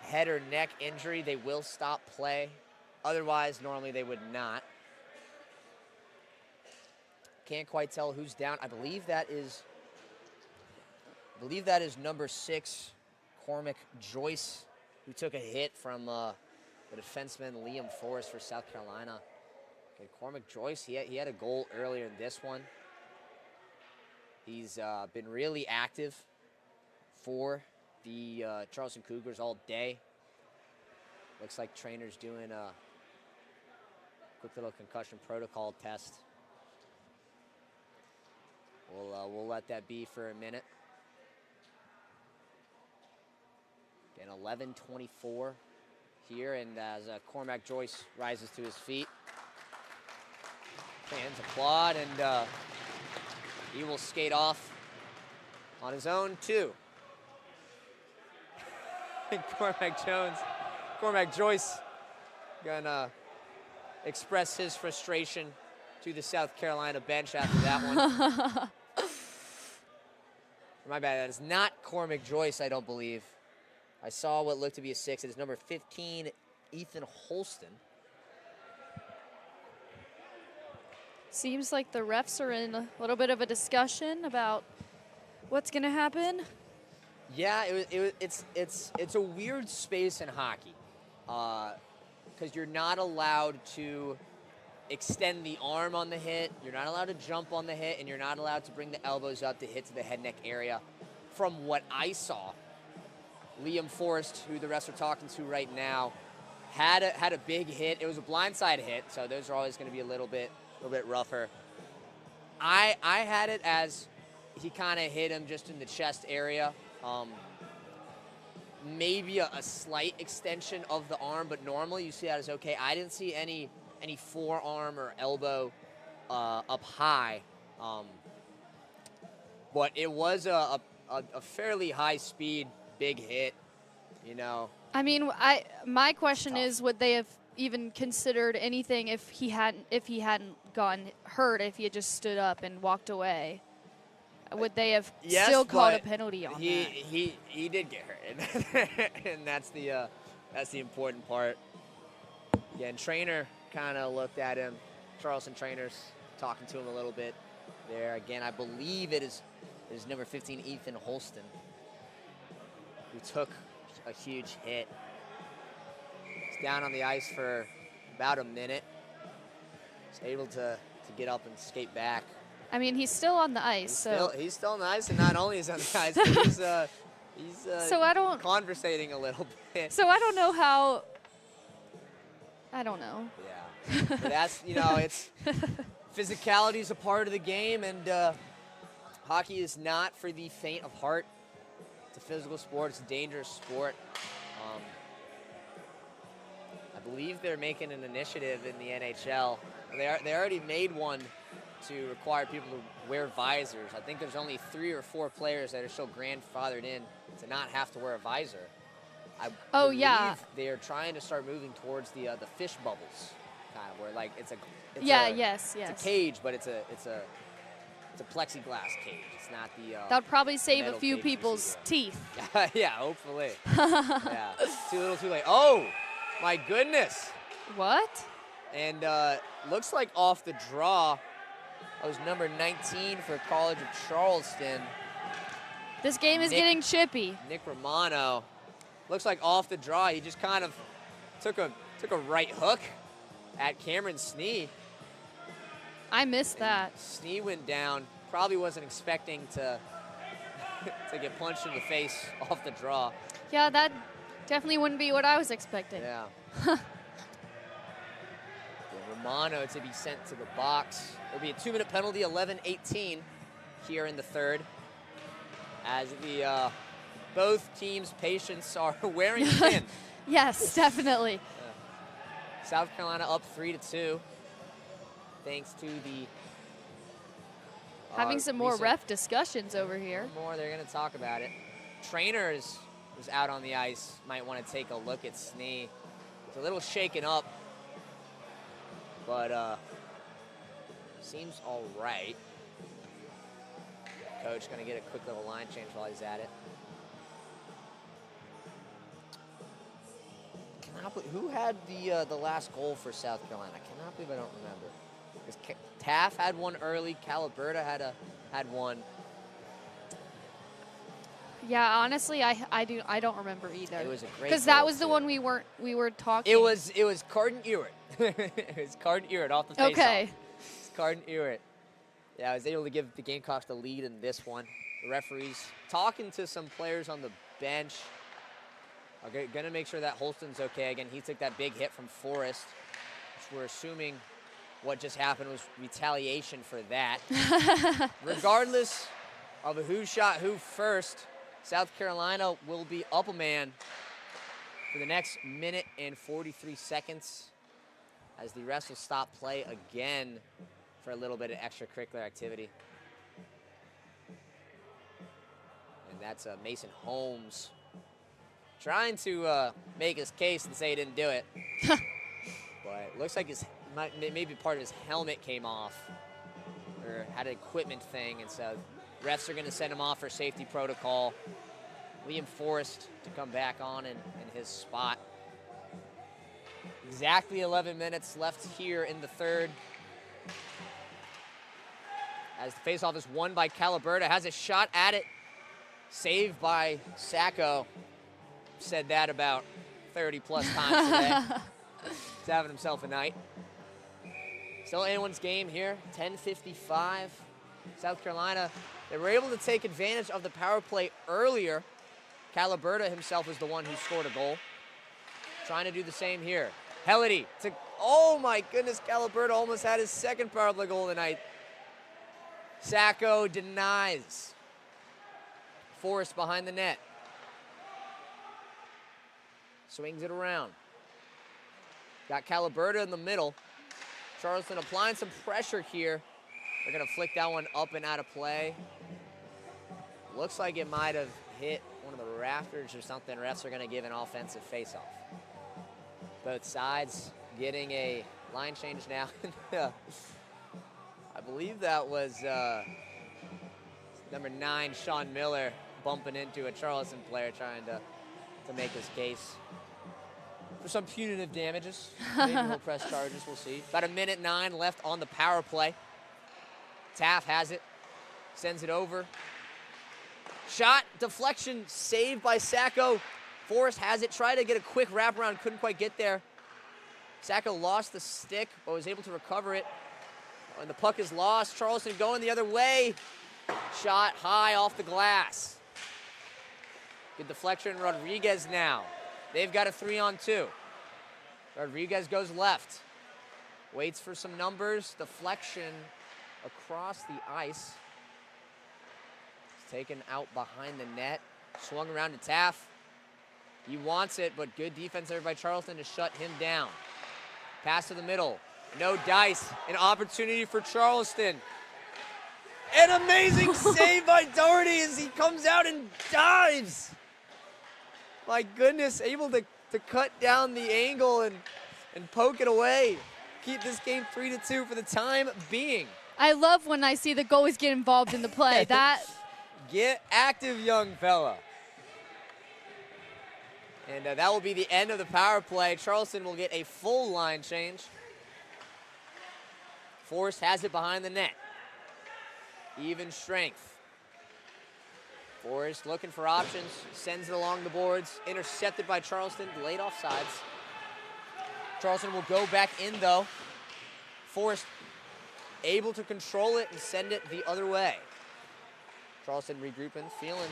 S1: head or neck injury, they will stop play. Otherwise, normally they would not. Can't quite tell who's down. I believe that is number 6, Cormac Joyce, who took a hit from the defenseman Liam Forrest for South Carolina. Okay, Cormac Joyce, he had a goal earlier in this one. He's been really active for the Charleston Cougars all day. Looks like trainer's doing a quick little concussion protocol test. We'll let that be for a minute. Again, 11:24 here, and as Cormac Joyce rises to his feet, fans applaud, and he will skate off on his own too. Cormac Joyce gonna express his frustration to the South Carolina bench after that one. My bad, that is not Cormac Joyce, I don't believe. I saw what looked to be a 6. It is number 15, Ethan Holston.
S2: Seems like the refs are in a little bit of a discussion about what's going to happen.
S1: Yeah, it's a weird space in hockey because you're not allowed to extend the arm on the hit, you're not allowed to jump on the hit, and you're not allowed to bring the elbows up to hit to the head neck area. From what I saw, Liam Forrest, who the refs are talking to right now, had a big hit. It was a blindside hit, so those are always going to be a little bit rougher. I had it as he kind of hit him just in the chest area. Maybe a slight extension of the arm, but normally you see that as okay. I didn't see any forearm or elbow up high, but it was a fairly high speed big hit, you know.
S2: I mean, my question is, would they have even considered anything if he hadn't gotten hurt, if he had just stood up and walked away? Would they have still called a penalty on that?
S1: He did get hurt, and that's the important part. Yeah, and trainer kind of looked at him. Charleston trainers talking to him a little bit there. Again, I believe it is number 15, Ethan Holston, who took a huge hit. He's down on the ice for about a minute. He's able to get up and skate back.
S2: I mean, he's still on the ice,
S1: he's still on the ice, and not only is he on the ice, but he's
S2: so I don't
S1: conversating a little bit.
S2: So I don't know how. I don't know.
S1: Yeah, but that's, it's physicality is a part of the game, and hockey is not for the faint of heart. It's a physical sport. It's a dangerous sport. I believe they're making an initiative in the NHL. They already made one to require people to wear visors. I think there's only 3 or 4 players that are still grandfathered in to not have to wear a visor. I believe they are trying to start moving towards the fish bubbles, kind of, where like it's a cage, but it's a plexiglass cage. It's not the
S2: that would probably save a few people's teeth.
S1: Yeah, hopefully. Yeah, too little, too late. Oh, my goodness!
S2: What?
S1: And looks like off the draw, that was number 19 for College of Charleston.
S2: This game is getting chippy.
S1: Nick Romano. Looks like off the draw, he just kind of took a right hook at Cameron Snee.
S2: I missed that.
S1: Snee went down. Probably wasn't expecting to get punched in the face off the draw.
S2: Yeah, that definitely wouldn't be what I was expecting.
S1: Yeah. Romano to be sent to the box. There'll be a 2-minute penalty, 11:18 here in the third, as the both teams' patients are wearing thin.
S2: Yes, definitely.
S1: South Carolina up 3-2. Thanks to the
S2: having some more
S1: recent-
S2: ref discussions over here.
S1: More, they're going to talk about it. Trainers was out on the ice. Might want to take a look at Snee. It's a little shaken up, but seems all right. Coach going to get a quick little line change while he's at it. Who had the last goal for South Carolina? I cannot believe I don't remember. Taff had one early. Calaberta had one.
S2: Yeah, honestly, I don't remember either.
S1: It was a great
S2: because that
S1: goal,
S2: was the
S1: too.
S2: one we were talking.
S1: It was Carden Ewert. It was Carden Ewert off the face.
S2: Okay.
S1: It's Carden Ewert. Yeah, I was able to give the Gamecocks the lead in this one. The referees talking to some players on the bench. I'm gonna make sure that Holston's okay. Again, he took that big hit from Forrest, which we're assuming what just happened was retaliation for that. Regardless of who shot who first, South Carolina will be up a man for the next minute and 43 seconds as the refs will stop play again for a little bit of extracurricular activity. And that's Mason Holmes trying to make his case and say he didn't do it. But it looks like maybe part of his helmet came off or had an equipment thing, and so refs are going to send him off for safety protocol. Liam Forrest to come back on in his spot. Exactly 11 minutes left here in the third. As the faceoff is won by Calaberta, has a shot at it, saved by Sacco. Said that about 30 plus times today. He's having himself a night. Still anyone's game here, 10:55. South Carolina, they were able to take advantage of the power play earlier. Calaberta himself was the one who scored a goal. Trying to do the same here. Helledy to, oh my goodness, Calaberta almost had his second power play goal of the night. Sacco denies. Forrest behind the net. Swings it around. Got Calaberta in the middle. Charleston applying some pressure here. They're going to flick that one up and out of play. Looks like it might have hit one of the rafters or something. Refs are going to give an offensive faceoff. Both sides getting a line change now. I believe that was number 9, Sean Miller, bumping into a Charleston player trying to make his case for some punitive damages. Maybe he'll press charges, we'll see. About 1:09 left on the power play. Taff has it, sends it over. Shot, deflection, saved by Sacco. Forrest has it, tried to get a quick wraparound, couldn't quite get there. Sacco lost the stick, but was able to recover it. And the puck is lost. Charleston going the other way. Shot high off the glass. Good deflection, Rodriguez now. They've got a 3-on-2. Rodriguez goes left. Waits for some numbers. Deflection across the ice. It's taken out behind the net. Swung around to Taff. He wants it, but good defense there by Charleston to shut him down. Pass to the middle. No dice. An opportunity for Charleston. An amazing save by Doherty as he comes out and dives. My goodness, able to cut down the angle and poke it away. Keep this game 3-2 for the time being.
S2: I love when I see the goalies get involved in the play.
S1: Get active, young fella. And that will be the end of the power play. Charleston will get a full line change. Forrest has it behind the net. Even strength. Forrest looking for options, sends it along the boards, intercepted by Charleston, delayed offsides. Charleston will go back in though. Forrest able to control it and send it the other way. Charleston regrouping, feeling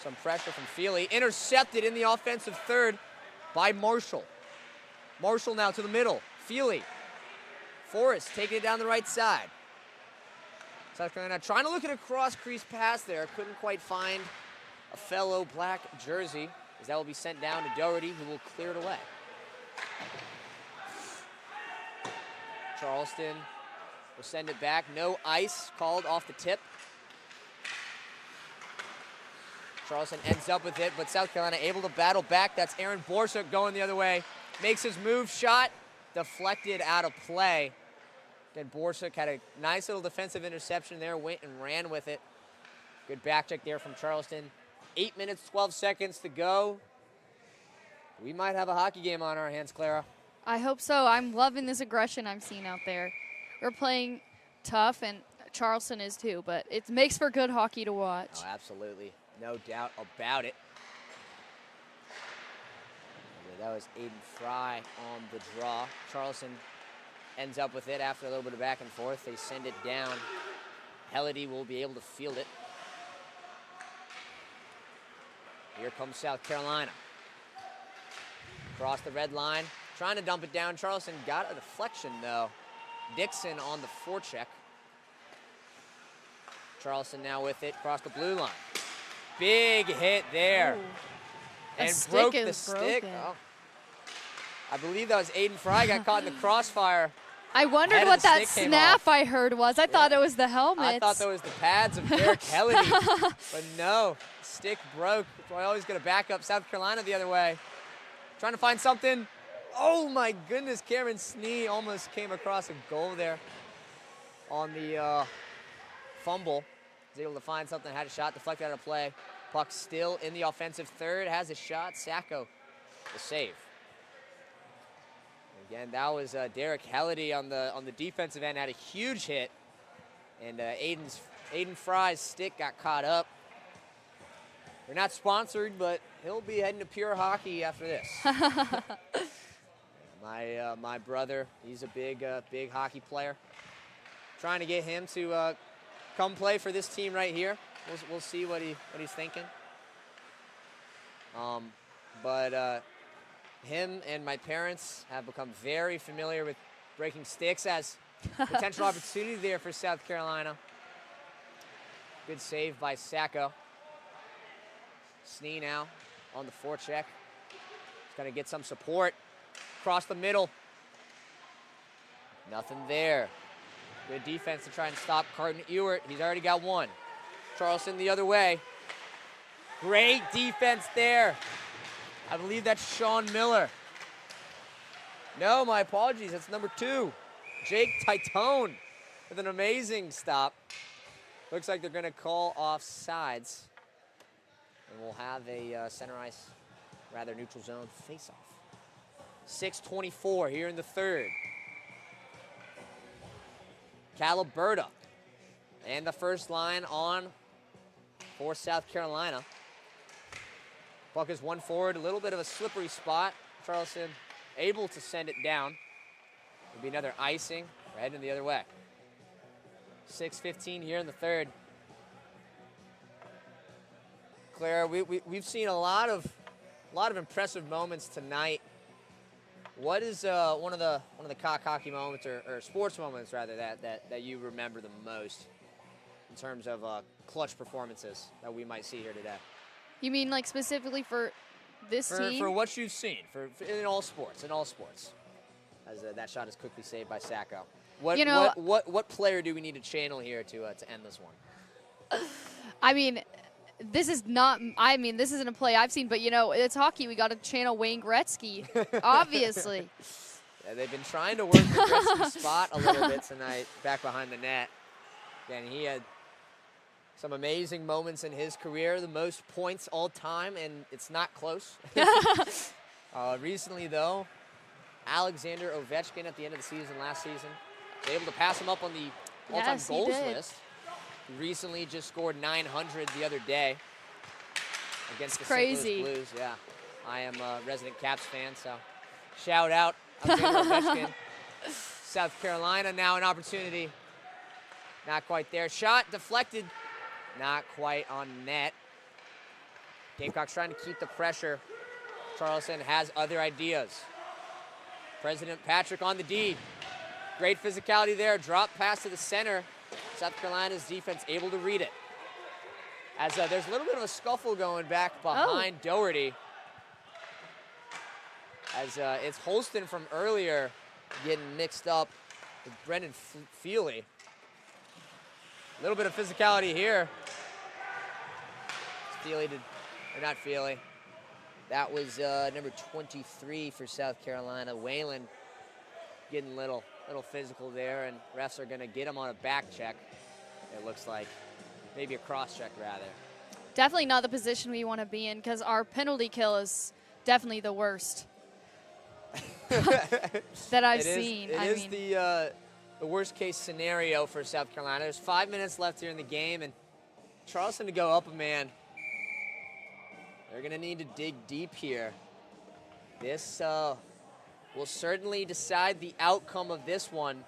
S1: some pressure from Feely. Intercepted in the offensive third by Marshall. Marshall now to the middle. Feely. Forrest taking it down the right side. South Carolina trying to look at a cross-crease pass there. Couldn't quite find a fellow black jersey, as that will be sent down to Doherty, who will clear it away. Charleston will send it back. No ice called off the tip. Charleston ends up with it, but South Carolina able to battle back. That's Aaron Borsuk going the other way. Makes his move, shot, deflected out of play. Then Borsuk had a nice little defensive interception there, went and ran with it. Good back check there from Charleston. 8 minutes, 12 seconds to go. We might have a hockey game on our hands, Clara.
S2: I hope so. I'm loving this aggression I'm seeing out there. We're playing tough, and Charleston is too, but it makes for good hockey to watch.
S1: Oh, absolutely. No doubt about it. That was Aiden Fry on the draw. Charleston ends up with it after a little bit of back and forth. They send it down. Helledy will be able to field it. Here comes South Carolina. Across the red line, trying to dump it down. Charleston got a deflection, though. Dixon on the forecheck. Charleston now with it, across the blue line. Big hit there.
S2: Ooh.
S1: And broke the stick. Oh. I believe that was Aiden Fry, got caught in the crossfire.
S2: I wondered what that snap I heard was. I thought it was the helmet.
S1: I thought that was the pads of Derek Helledy. But no, stick broke. So I always going to back up South Carolina the other way. Trying to find something. Oh my goodness, Cameron Snee almost came across a goal there on the fumble. Was able to find something, had a shot, deflected out of play. Puck still in the offensive third, has a shot. Sacco, the save. Again, that was Derek Helledy on the defensive end, had a huge hit. And Aiden Fry's stick got caught up. We're not sponsored, but he'll be heading to Pure Hockey after this. My brother, he's a big hockey player. Trying to get him to come play for this team right here. We'll see what he's thinking. But him and my parents have become very familiar with breaking sticks as potential opportunity there for South Carolina. Good save by Sacco. Snee now on the forecheck. He's going to get some support. Across the middle. Nothing there. Good defense to try and stop Carton Ewert. He's already got one. Charleston the other way. Great defense there. I believe that's Sean Miller. No, my apologies. That's number 2. Jake Titone with an amazing stop. Looks like they're going to call offsides. And we'll have a center ice, rather neutral zone face-off. 6:24 here in the third. Caliberta and the first line on for South Carolina. Puck is one forward, a little bit of a slippery spot. Charleston able to send it down. It'll be another icing. We're heading the other way. 6:15 here in the third. Clara, we've seen a lot of impressive moments tonight. What is one of the cock hockey moments or sports moments rather that you remember the most in terms of clutch performances that we might see here today?
S2: You mean like specifically for this team?
S1: For what you've seen, in all sports, as that shot is quickly saved by Sacco. What player do we need to channel here to end this one?
S2: I mean, this isn't a play I've seen, but it's hockey. We got to channel Wayne Gretzky, obviously.
S1: Yeah, they've been trying to work the Gretzky spot a little bit tonight, back behind the net. And he had some amazing moments in his career, the most points all time, and it's not close. Recently, though, Alexander Ovechkin at the end of the season, last season, was able to pass him up on the all-time goals list. He recently just scored 900 the other day against the St. Louis Blues. Yeah, I am a resident Caps fan, so shout out Alexander Ovechkin. South Carolina now an opportunity. Not quite there. Shot deflected. Not quite on net. Gamecocks trying to keep the pressure. Charleston has other ideas. President Patrick on the D. Great physicality there. Drop pass to the center. South Carolina's defense able to read it. As there's a little bit of a scuffle going back behind Doherty. As it's Holston from earlier getting mixed up with Brendan Pflugi. A little bit of physicality here. Feely did, or not Feely. That was number 23 for South Carolina. Whalen getting a little physical there, and refs are going to get him on a back check, it looks like. Maybe a cross check, rather.
S2: Definitely not the position we want to be in, because our penalty kill is definitely the worst that I've seen.
S1: It is the worst case scenario for South Carolina. There's 5 minutes left here in the game, and Charleston to go up a man. They're going to need to dig deep here. This will certainly decide the outcome of this one.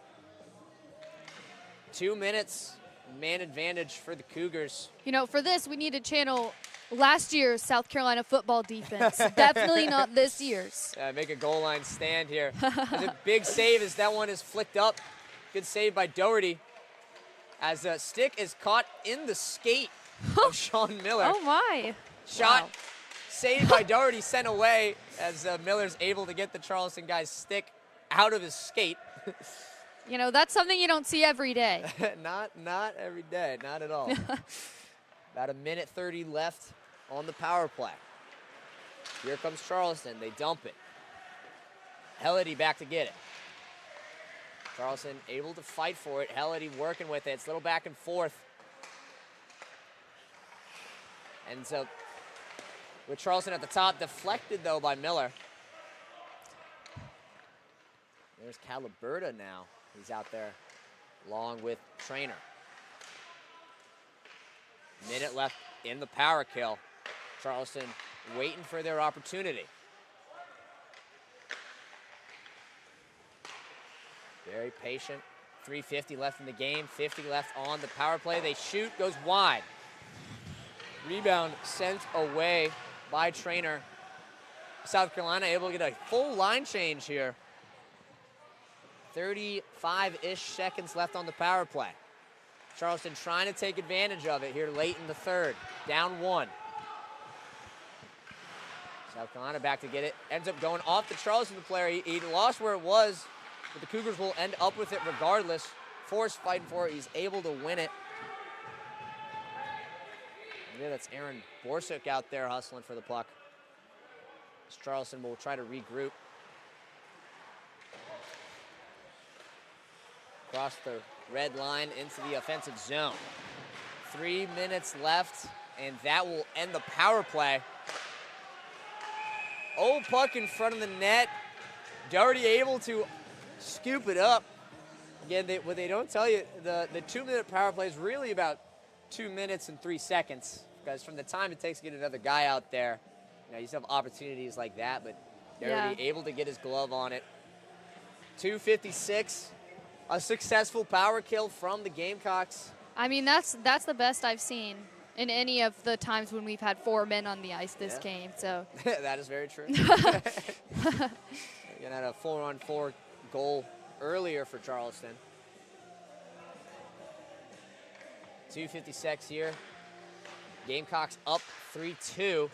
S1: 2 minutes, man advantage for the Cougars.
S2: You know, for this, we need to channel last year's South Carolina football defense. Definitely not this year's.
S1: Make a goal line stand here. A big save as that one is flicked up. Good save by Doherty. As a stick is caught in the skate of Sean Miller.
S2: Oh, my.
S1: Shot.
S2: Wow.
S1: Saved by Doherty, sent away as Miller's able to get the Charleston guy's stick out of his skate.
S2: You know, that's something you don't see every day.
S1: Not every day, not at all. About 1:30 left on the power play. Here comes Charleston, they dump it. Helledy back to get it. Charleston able to fight for it. Helledy working with it. It's a little back and forth. And so with Charleston at the top, deflected though by Miller. There's Caliberta now. He's out there along with Trainer. Minute left in the power kill. Charleston waiting for their opportunity. Very patient. 3:50 left in the game, 50 left on the power play. They shoot, goes wide. Rebound sent away by Trainer. South Carolina able to get a full line change here. 35-ish seconds left on the power play. Charleston trying to take advantage of it here late in the third. Down 1. South Carolina back to get it. Ends up going off the Charleston player. He lost where it was, but the Cougars will end up with it regardless. Force fighting for it. He's able to win it. Yeah, that's Aaron Borsuk out there hustling for the puck. As Charleston will try to regroup. Across the red line into the offensive zone. 3 minutes left, and that will end the power play. Old puck in front of the net. Doherty able to scoop it up. Again, what they don't tell you, the 2-minute power play is really about 2 minutes and 3 seconds. Because from the time it takes to get another guy out there, you still have opportunities like that, but Doherty able to get his glove on it. 2:56, a successful power kill from the Gamecocks.
S2: I mean, that's the best I've seen in any of the times when we've had 4 men on the ice this game. So
S1: that is very true. You had a 4-on-4 goal earlier for Charleston. 2:56 here. Gamecocks up 3-2.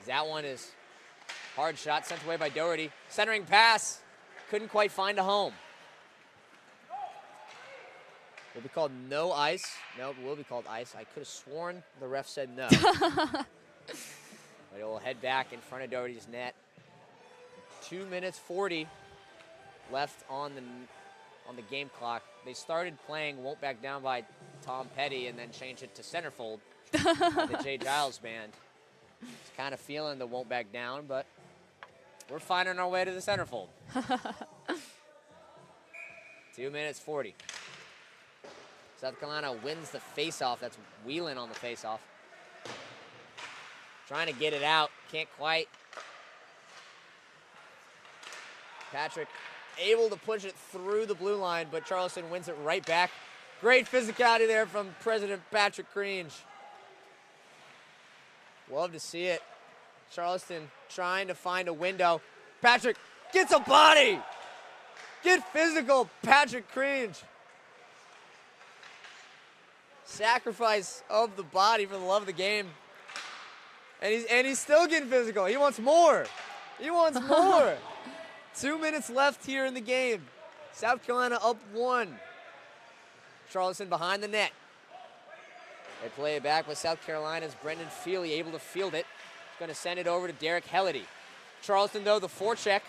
S1: That one is hard shot sent away by Doherty. Centering pass. Couldn't quite find a home. Will be called no ice. No, it will be called ice. I could have sworn the ref said no. But it will head back in front of Doherty's net. 2:40 left on the game clock. They started playing Won't Back Down by Tom Petty and then changed it to Centerfold by the Jay Giles Band. Just kind of feeling the Won't Back Down, but we're finding our way to the Centerfold. 2:40. South Carolina wins the faceoff. That's Whelan on the faceoff. Trying to get it out. Can't quite. Patrick able to push it through the blue line, but Charleston wins it right back. Great physicality there from President Patrick Cringe. Love to see it. Charleston trying to find a window. Patrick gets a body. Get physical, Patrick Cringe. Sacrifice of the body for the love of the game. And he's still getting physical. He wants more. He wants more. 2 minutes left here in the game. South Carolina up 1. Charleston behind the net. They play it back with South Carolina's Brendan Feely able to field it. He's going to send it over to Derek Helledy. Charleston, though, the forecheck,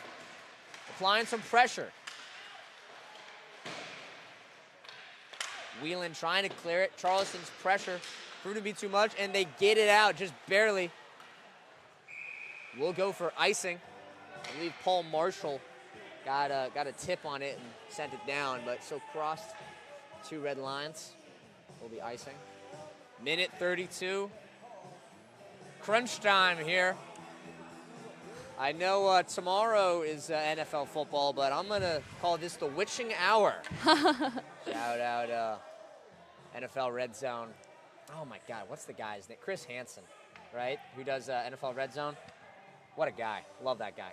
S1: applying some pressure. Whelan trying to clear it. Charleston's pressure proved to be too much, and they get it out just barely. We'll go for icing. I believe Paul Marshall got a tip on it and sent it down, but so crossed 2 red lines. Will be icing. Minute 32. Crunch time here. I know tomorrow is NFL football, but I'm going to call this the witching hour. Shout out NFL Red Zone. Oh, my God. What's the guy's name? Chris Hansen, right? Who does NFL Red Zone? What a guy. Love that guy.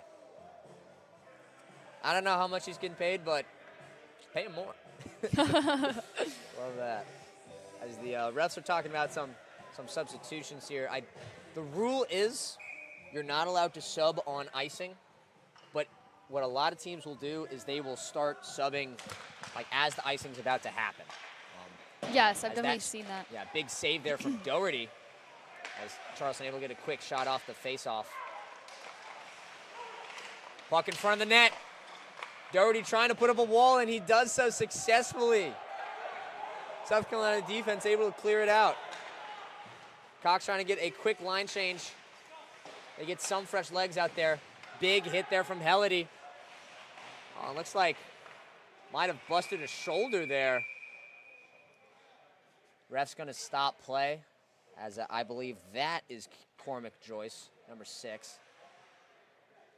S1: I don't know how much he's getting paid, but pay him more. Love that. As the refs are talking about some substitutions here, the rule is you're not allowed to sub on icing, but what a lot of teams will do is they will start subbing like as the icing's about to happen.
S2: Yes, I've definitely seen that.
S1: Yeah, big save there from Doherty as Charleston able to get a quick shot off the face-off. Puck in front of the net. Doherty trying to put up a wall, and he does so successfully. South Carolina defense able to clear it out. Cox trying to get a quick line change. They get some fresh legs out there. Big hit there from Helledy. Oh, looks like might have busted a shoulder there. Ref's going to stop play, as I believe that is Cormac Joyce, number 6.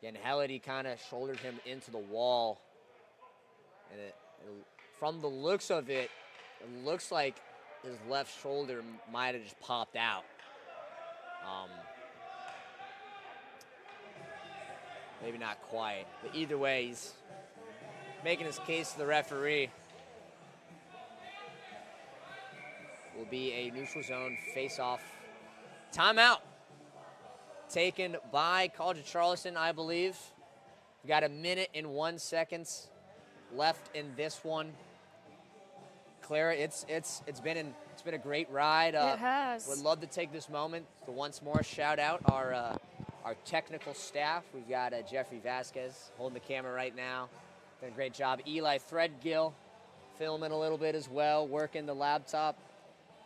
S1: Again, Helledy kind of shouldered him into the wall. And from the looks of it, it looks like his left shoulder might have just popped out. Maybe not quite, but either way, he's making his case to the referee. Will be a neutral zone face-off. Timeout. Taken by College of Charleston, I believe. We've got 1 minute and 1 second left in this one. Clara, it's been a great ride.
S2: It has.
S1: Would love to take this moment to once more shout out our technical staff. We've got Jeffrey Vasquez holding the camera right now. Done a great job. Eli Threadgill filming a little bit as well, working the laptop.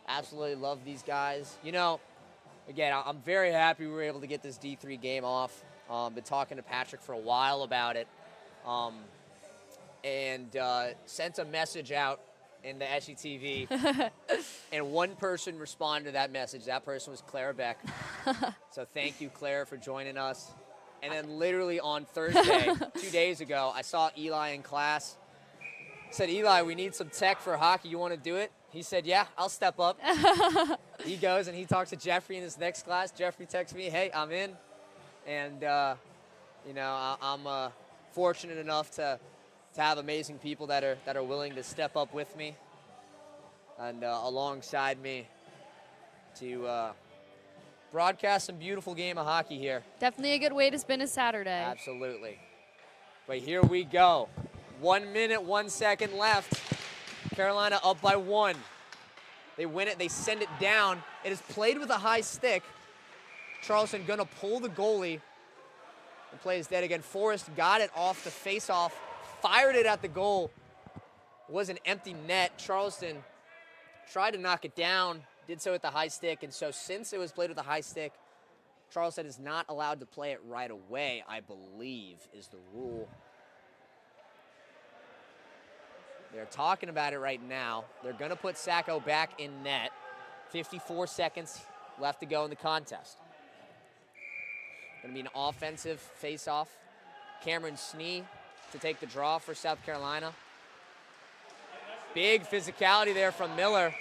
S1: Absolutely love these guys. You know, again, I'm very happy we were able to get this D3 game off. Been talking to Patrick for a while about it, and sent a message out in the SETV, and one person responded to that message. That person was Clara Beck. So thank you, Clara, for joining us. And then literally on Thursday, 2 days ago, I saw Eli in class. I said, Eli, we need some tech for hockey. You want to do it? He said, yeah, I'll step up. He goes and he talks to Jeffrey in his next class. Jeffrey texts me, hey, I'm in. And, you know, I'm fortunate enough to have amazing people that are willing to step up with me and alongside me to broadcast some beautiful game of hockey here.
S2: Definitely a good way to spend a Saturday.
S1: Absolutely. But here we go. 1 minute, 1 second left. Carolina up by 1. They win it. They send it down. It is played with a high stick. Charleston going to pull the goalie. The play is dead again. Forrest got it off the face-off. Fired it at the goal. It was an empty net. Charleston tried to knock it down. Did so with the high stick. And so since it was played with a high stick, Charleston is not allowed to play it right away, I believe, is the rule. They're talking about it right now. They're going to put Sacco back in net. 54 seconds left to go in the contest. Going to be an offensive face-off. Cameron Snee to take the draw for South Carolina. Big physicality there from Miller.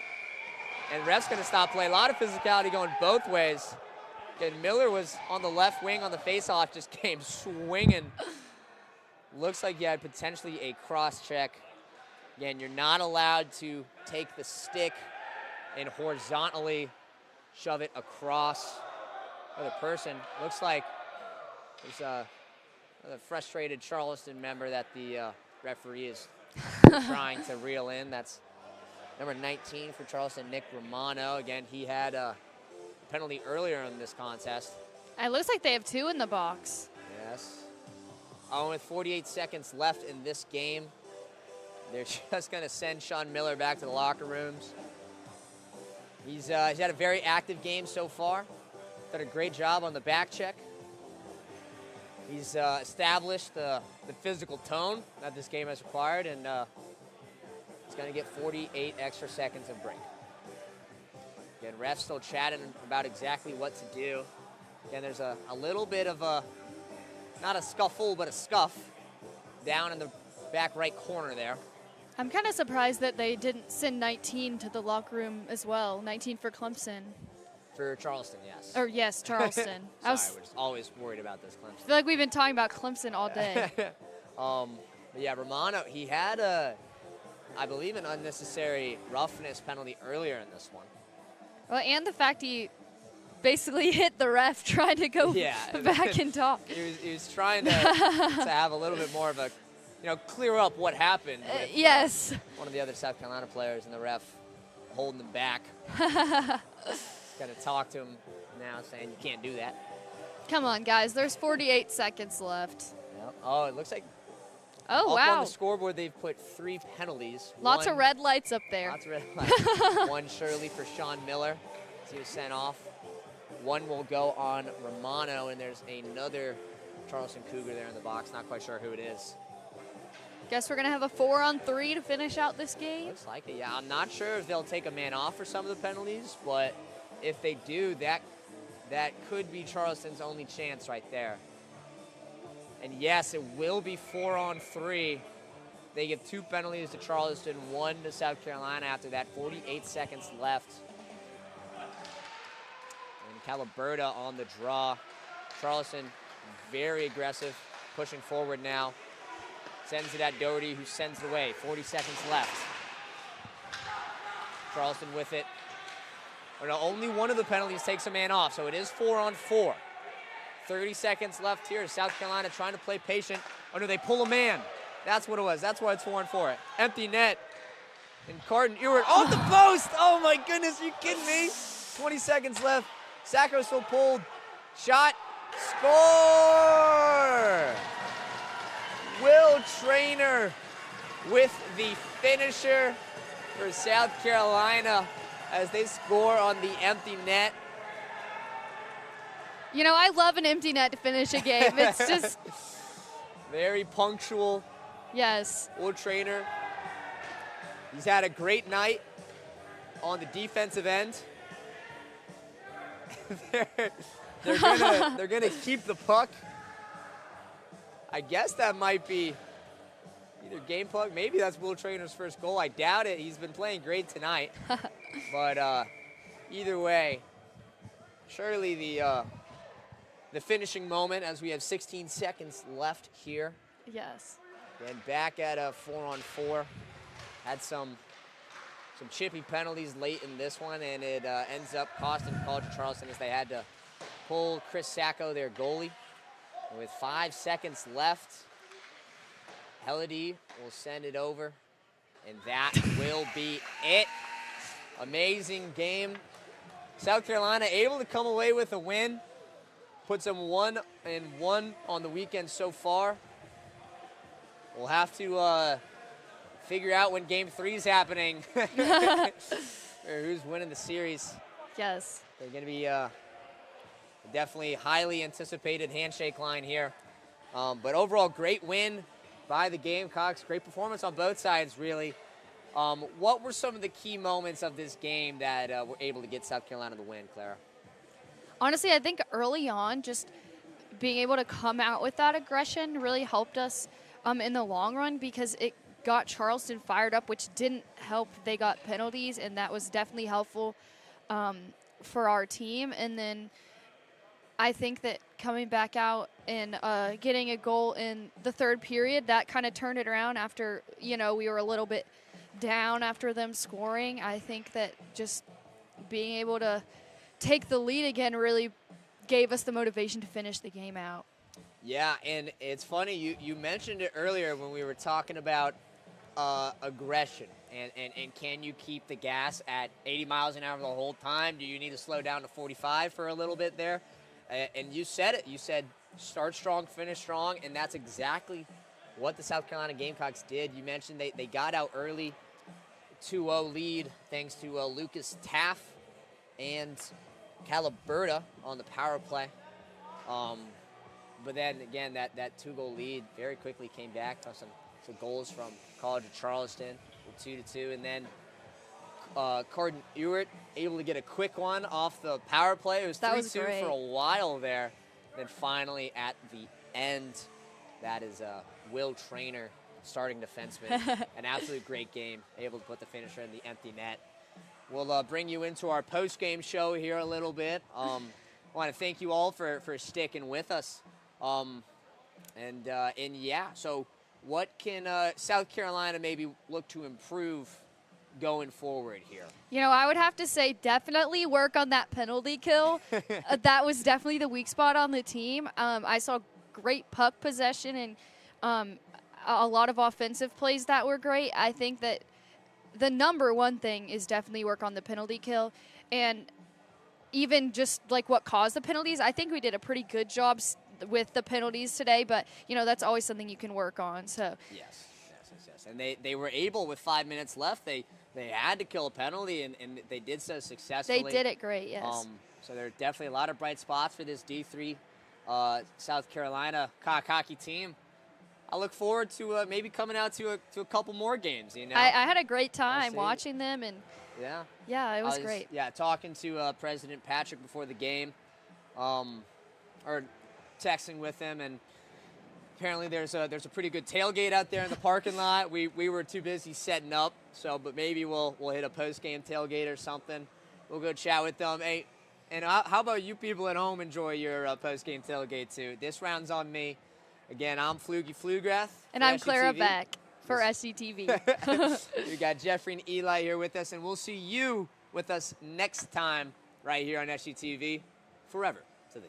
S1: And ref's going to stop play. A lot of physicality going both ways. And Miller was on the left wing on the face-off, just came swinging. Looks like he had potentially a cross-check. Again, you're not allowed to take the stick and horizontally shove it across the person. Looks like there's The frustrated Charleston member that the referee is trying to reel in. That's number 19 for Charleston, Nick Romano. Again, he had a penalty earlier in this contest.
S2: It looks like they have 2 in the box.
S1: Yes. With 48 seconds left in this game, they're just going to send Sean Miller back to the locker rooms. He's had a very active game so far. Done a great job on the back check. He's established the physical tone that this game has required, and he's going to get 48 extra seconds of break. Again, refs still chatting about exactly what to do. Again, there's a little bit of a, not a scuffle, but a scuff down in the back right corner there.
S2: I'm kind of surprised that they didn't send 19 to the locker room as well. 19 for Clemson.
S1: For Charleston, yes.
S2: Or yes, Charleston.
S1: Sorry, we're just always worried about this Clemson.
S2: I feel like we've been talking about Clemson all day.
S1: But yeah, Romano, he had I believe, an unnecessary roughness penalty earlier in this one.
S2: Well, and the fact he basically hit the ref trying to go back and talk.
S1: He was trying to have a little bit more of a, clear up what happened with
S2: yes.
S1: One of the other South Carolina players, and the ref holding him back. Got to talk to him now, saying you can't do that.
S2: Come on, guys. There's 48 seconds left.
S1: Yep. Oh, it looks like
S2: Oh,
S1: up
S2: wow.
S1: on the scoreboard, they've put 3 penalties.
S2: Lots of red lights up there.
S1: Lots of red lights. One surely for Sean Miller, as he was sent off. One will go on Romano, and there's another Charleston Cougar there in the box. Not quite sure who it is.
S2: Guess we're going to have a 4-on-3 to finish out this game.
S1: Looks like it, yeah. I'm not sure if they'll take a man off for some of the penalties, but if they do, that could be Charleston's only chance right there. And yes, it will be 4-on-3. They give 2 penalties to Charleston, 1 to South Carolina after that. 48 seconds left. And Caliberta on the draw. Charleston very aggressive, pushing forward now. Sends it at Doherty, who sends it away. 40 seconds left. Charleston with it. Oh, no, only one of the penalties takes a man off, so it is 4-on-4. 30 seconds left here. South Carolina trying to play patient. Oh, no, they pull a man. That's what it was. That's why it's 4-on-4. Empty net. And Carden Ewart off the post. Oh, my goodness. Are you kidding me? 20 seconds left. Sacco still pulled. Shot. Score! Will Traynor with the finisher for South Carolina as they score on the empty net.
S2: I love an empty net to finish a game. It's just
S1: very punctual.
S2: Yes.
S1: Will Traynor. He's had a great night on the defensive end. they're gonna keep the puck. I guess that might be either game puck. Maybe that's Will Traynor's first goal. I doubt it. He's been playing great tonight. But either way, surely the finishing moment as we have 16 seconds left here.
S2: Yes.
S1: And back at a 4-on-4. Had some chippy penalties late in this one, and it ends up costing College of Charleston as they had to pull Chris Sacco, their goalie. And with 5 seconds left, Helady will send it over, and that will be it. Amazing game. South Carolina able to come away with a win. Puts them 1-1 on the weekend so far. We'll have to figure out when Game 3 is happening, or who's winning the series.
S2: Yes.
S1: They're going to be definitely highly anticipated handshake line here. But overall, great win by the Gamecocks. Great performance on both sides, really. What were some of the key moments of this game that were able to get South Carolina the win, Clara?
S2: Honestly, I think early on, just being able to come out with that aggression really helped us in the long run, because it got Charleston fired up, which didn't help. They got penalties, and that was definitely helpful for our team. And then I think that coming back out and getting a goal in the third period, that kind of turned it around after, we were a little bit down after them scoring. I think that just being able to take the lead again really gave us the motivation to finish the game out.
S1: Yeah, and it's funny, you mentioned it earlier when we were talking about aggression and can you keep the gas at 80 miles an hour the whole time? Do you need to slow down to 45 for a little bit there? And you said it. You said start strong, finish strong, and that's exactly what the South Carolina Gamecocks did. You mentioned they got out early, 2-0 lead thanks to Lucas Taff and Caliberta on the power play. But then again, that 2-goal lead very quickly came back to some goals from College of Charleston, 2-2, and then Carden Ewert able to get a quick one off the power play. It was 3-2 for a while there. Then finally at the end, that is Will Traynor, starting defenseman. An absolute great game, able to put the finisher in the empty net. We'll bring you into our post-game show here a little bit. I want to thank you all for sticking with us. And yeah, so what can South Carolina maybe look to improve going forward here?
S2: You know, I would have to say definitely work on that penalty kill. That was definitely the weak spot on the team. I saw great puck possession and a lot of offensive plays that were great. I think that the number one thing is definitely work on the penalty kill. And even just like what caused the penalties, I think we did a pretty good job with the penalties today, but you know, that's always something you can work on. So
S1: yes. And they were able, with 5 minutes left, they had to kill a penalty, and they did so successfully.
S2: They did it great, yes.
S1: So there are definitely a lot of bright spots for this D3 South Carolina Cock hockey team. I look forward to maybe coming out to a couple more games. You know,
S2: I had a great time watching them, and yeah, it was great.
S1: Yeah, talking to President Patrick before the game, or texting with him, and apparently there's a pretty good tailgate out there in the parking lot. We were too busy setting up, but maybe we'll hit a post game tailgate or something. We'll go chat with them. Hey, and how about you people at home enjoy your post game tailgate too? This round's on me. Again, I'm Pflugi Pflugrath.
S2: And I'm Clara Beck for SCTV.
S1: We got Jeffrey and Eli here with us, and we'll see you with us next time right here on SCTV. Forever to thee.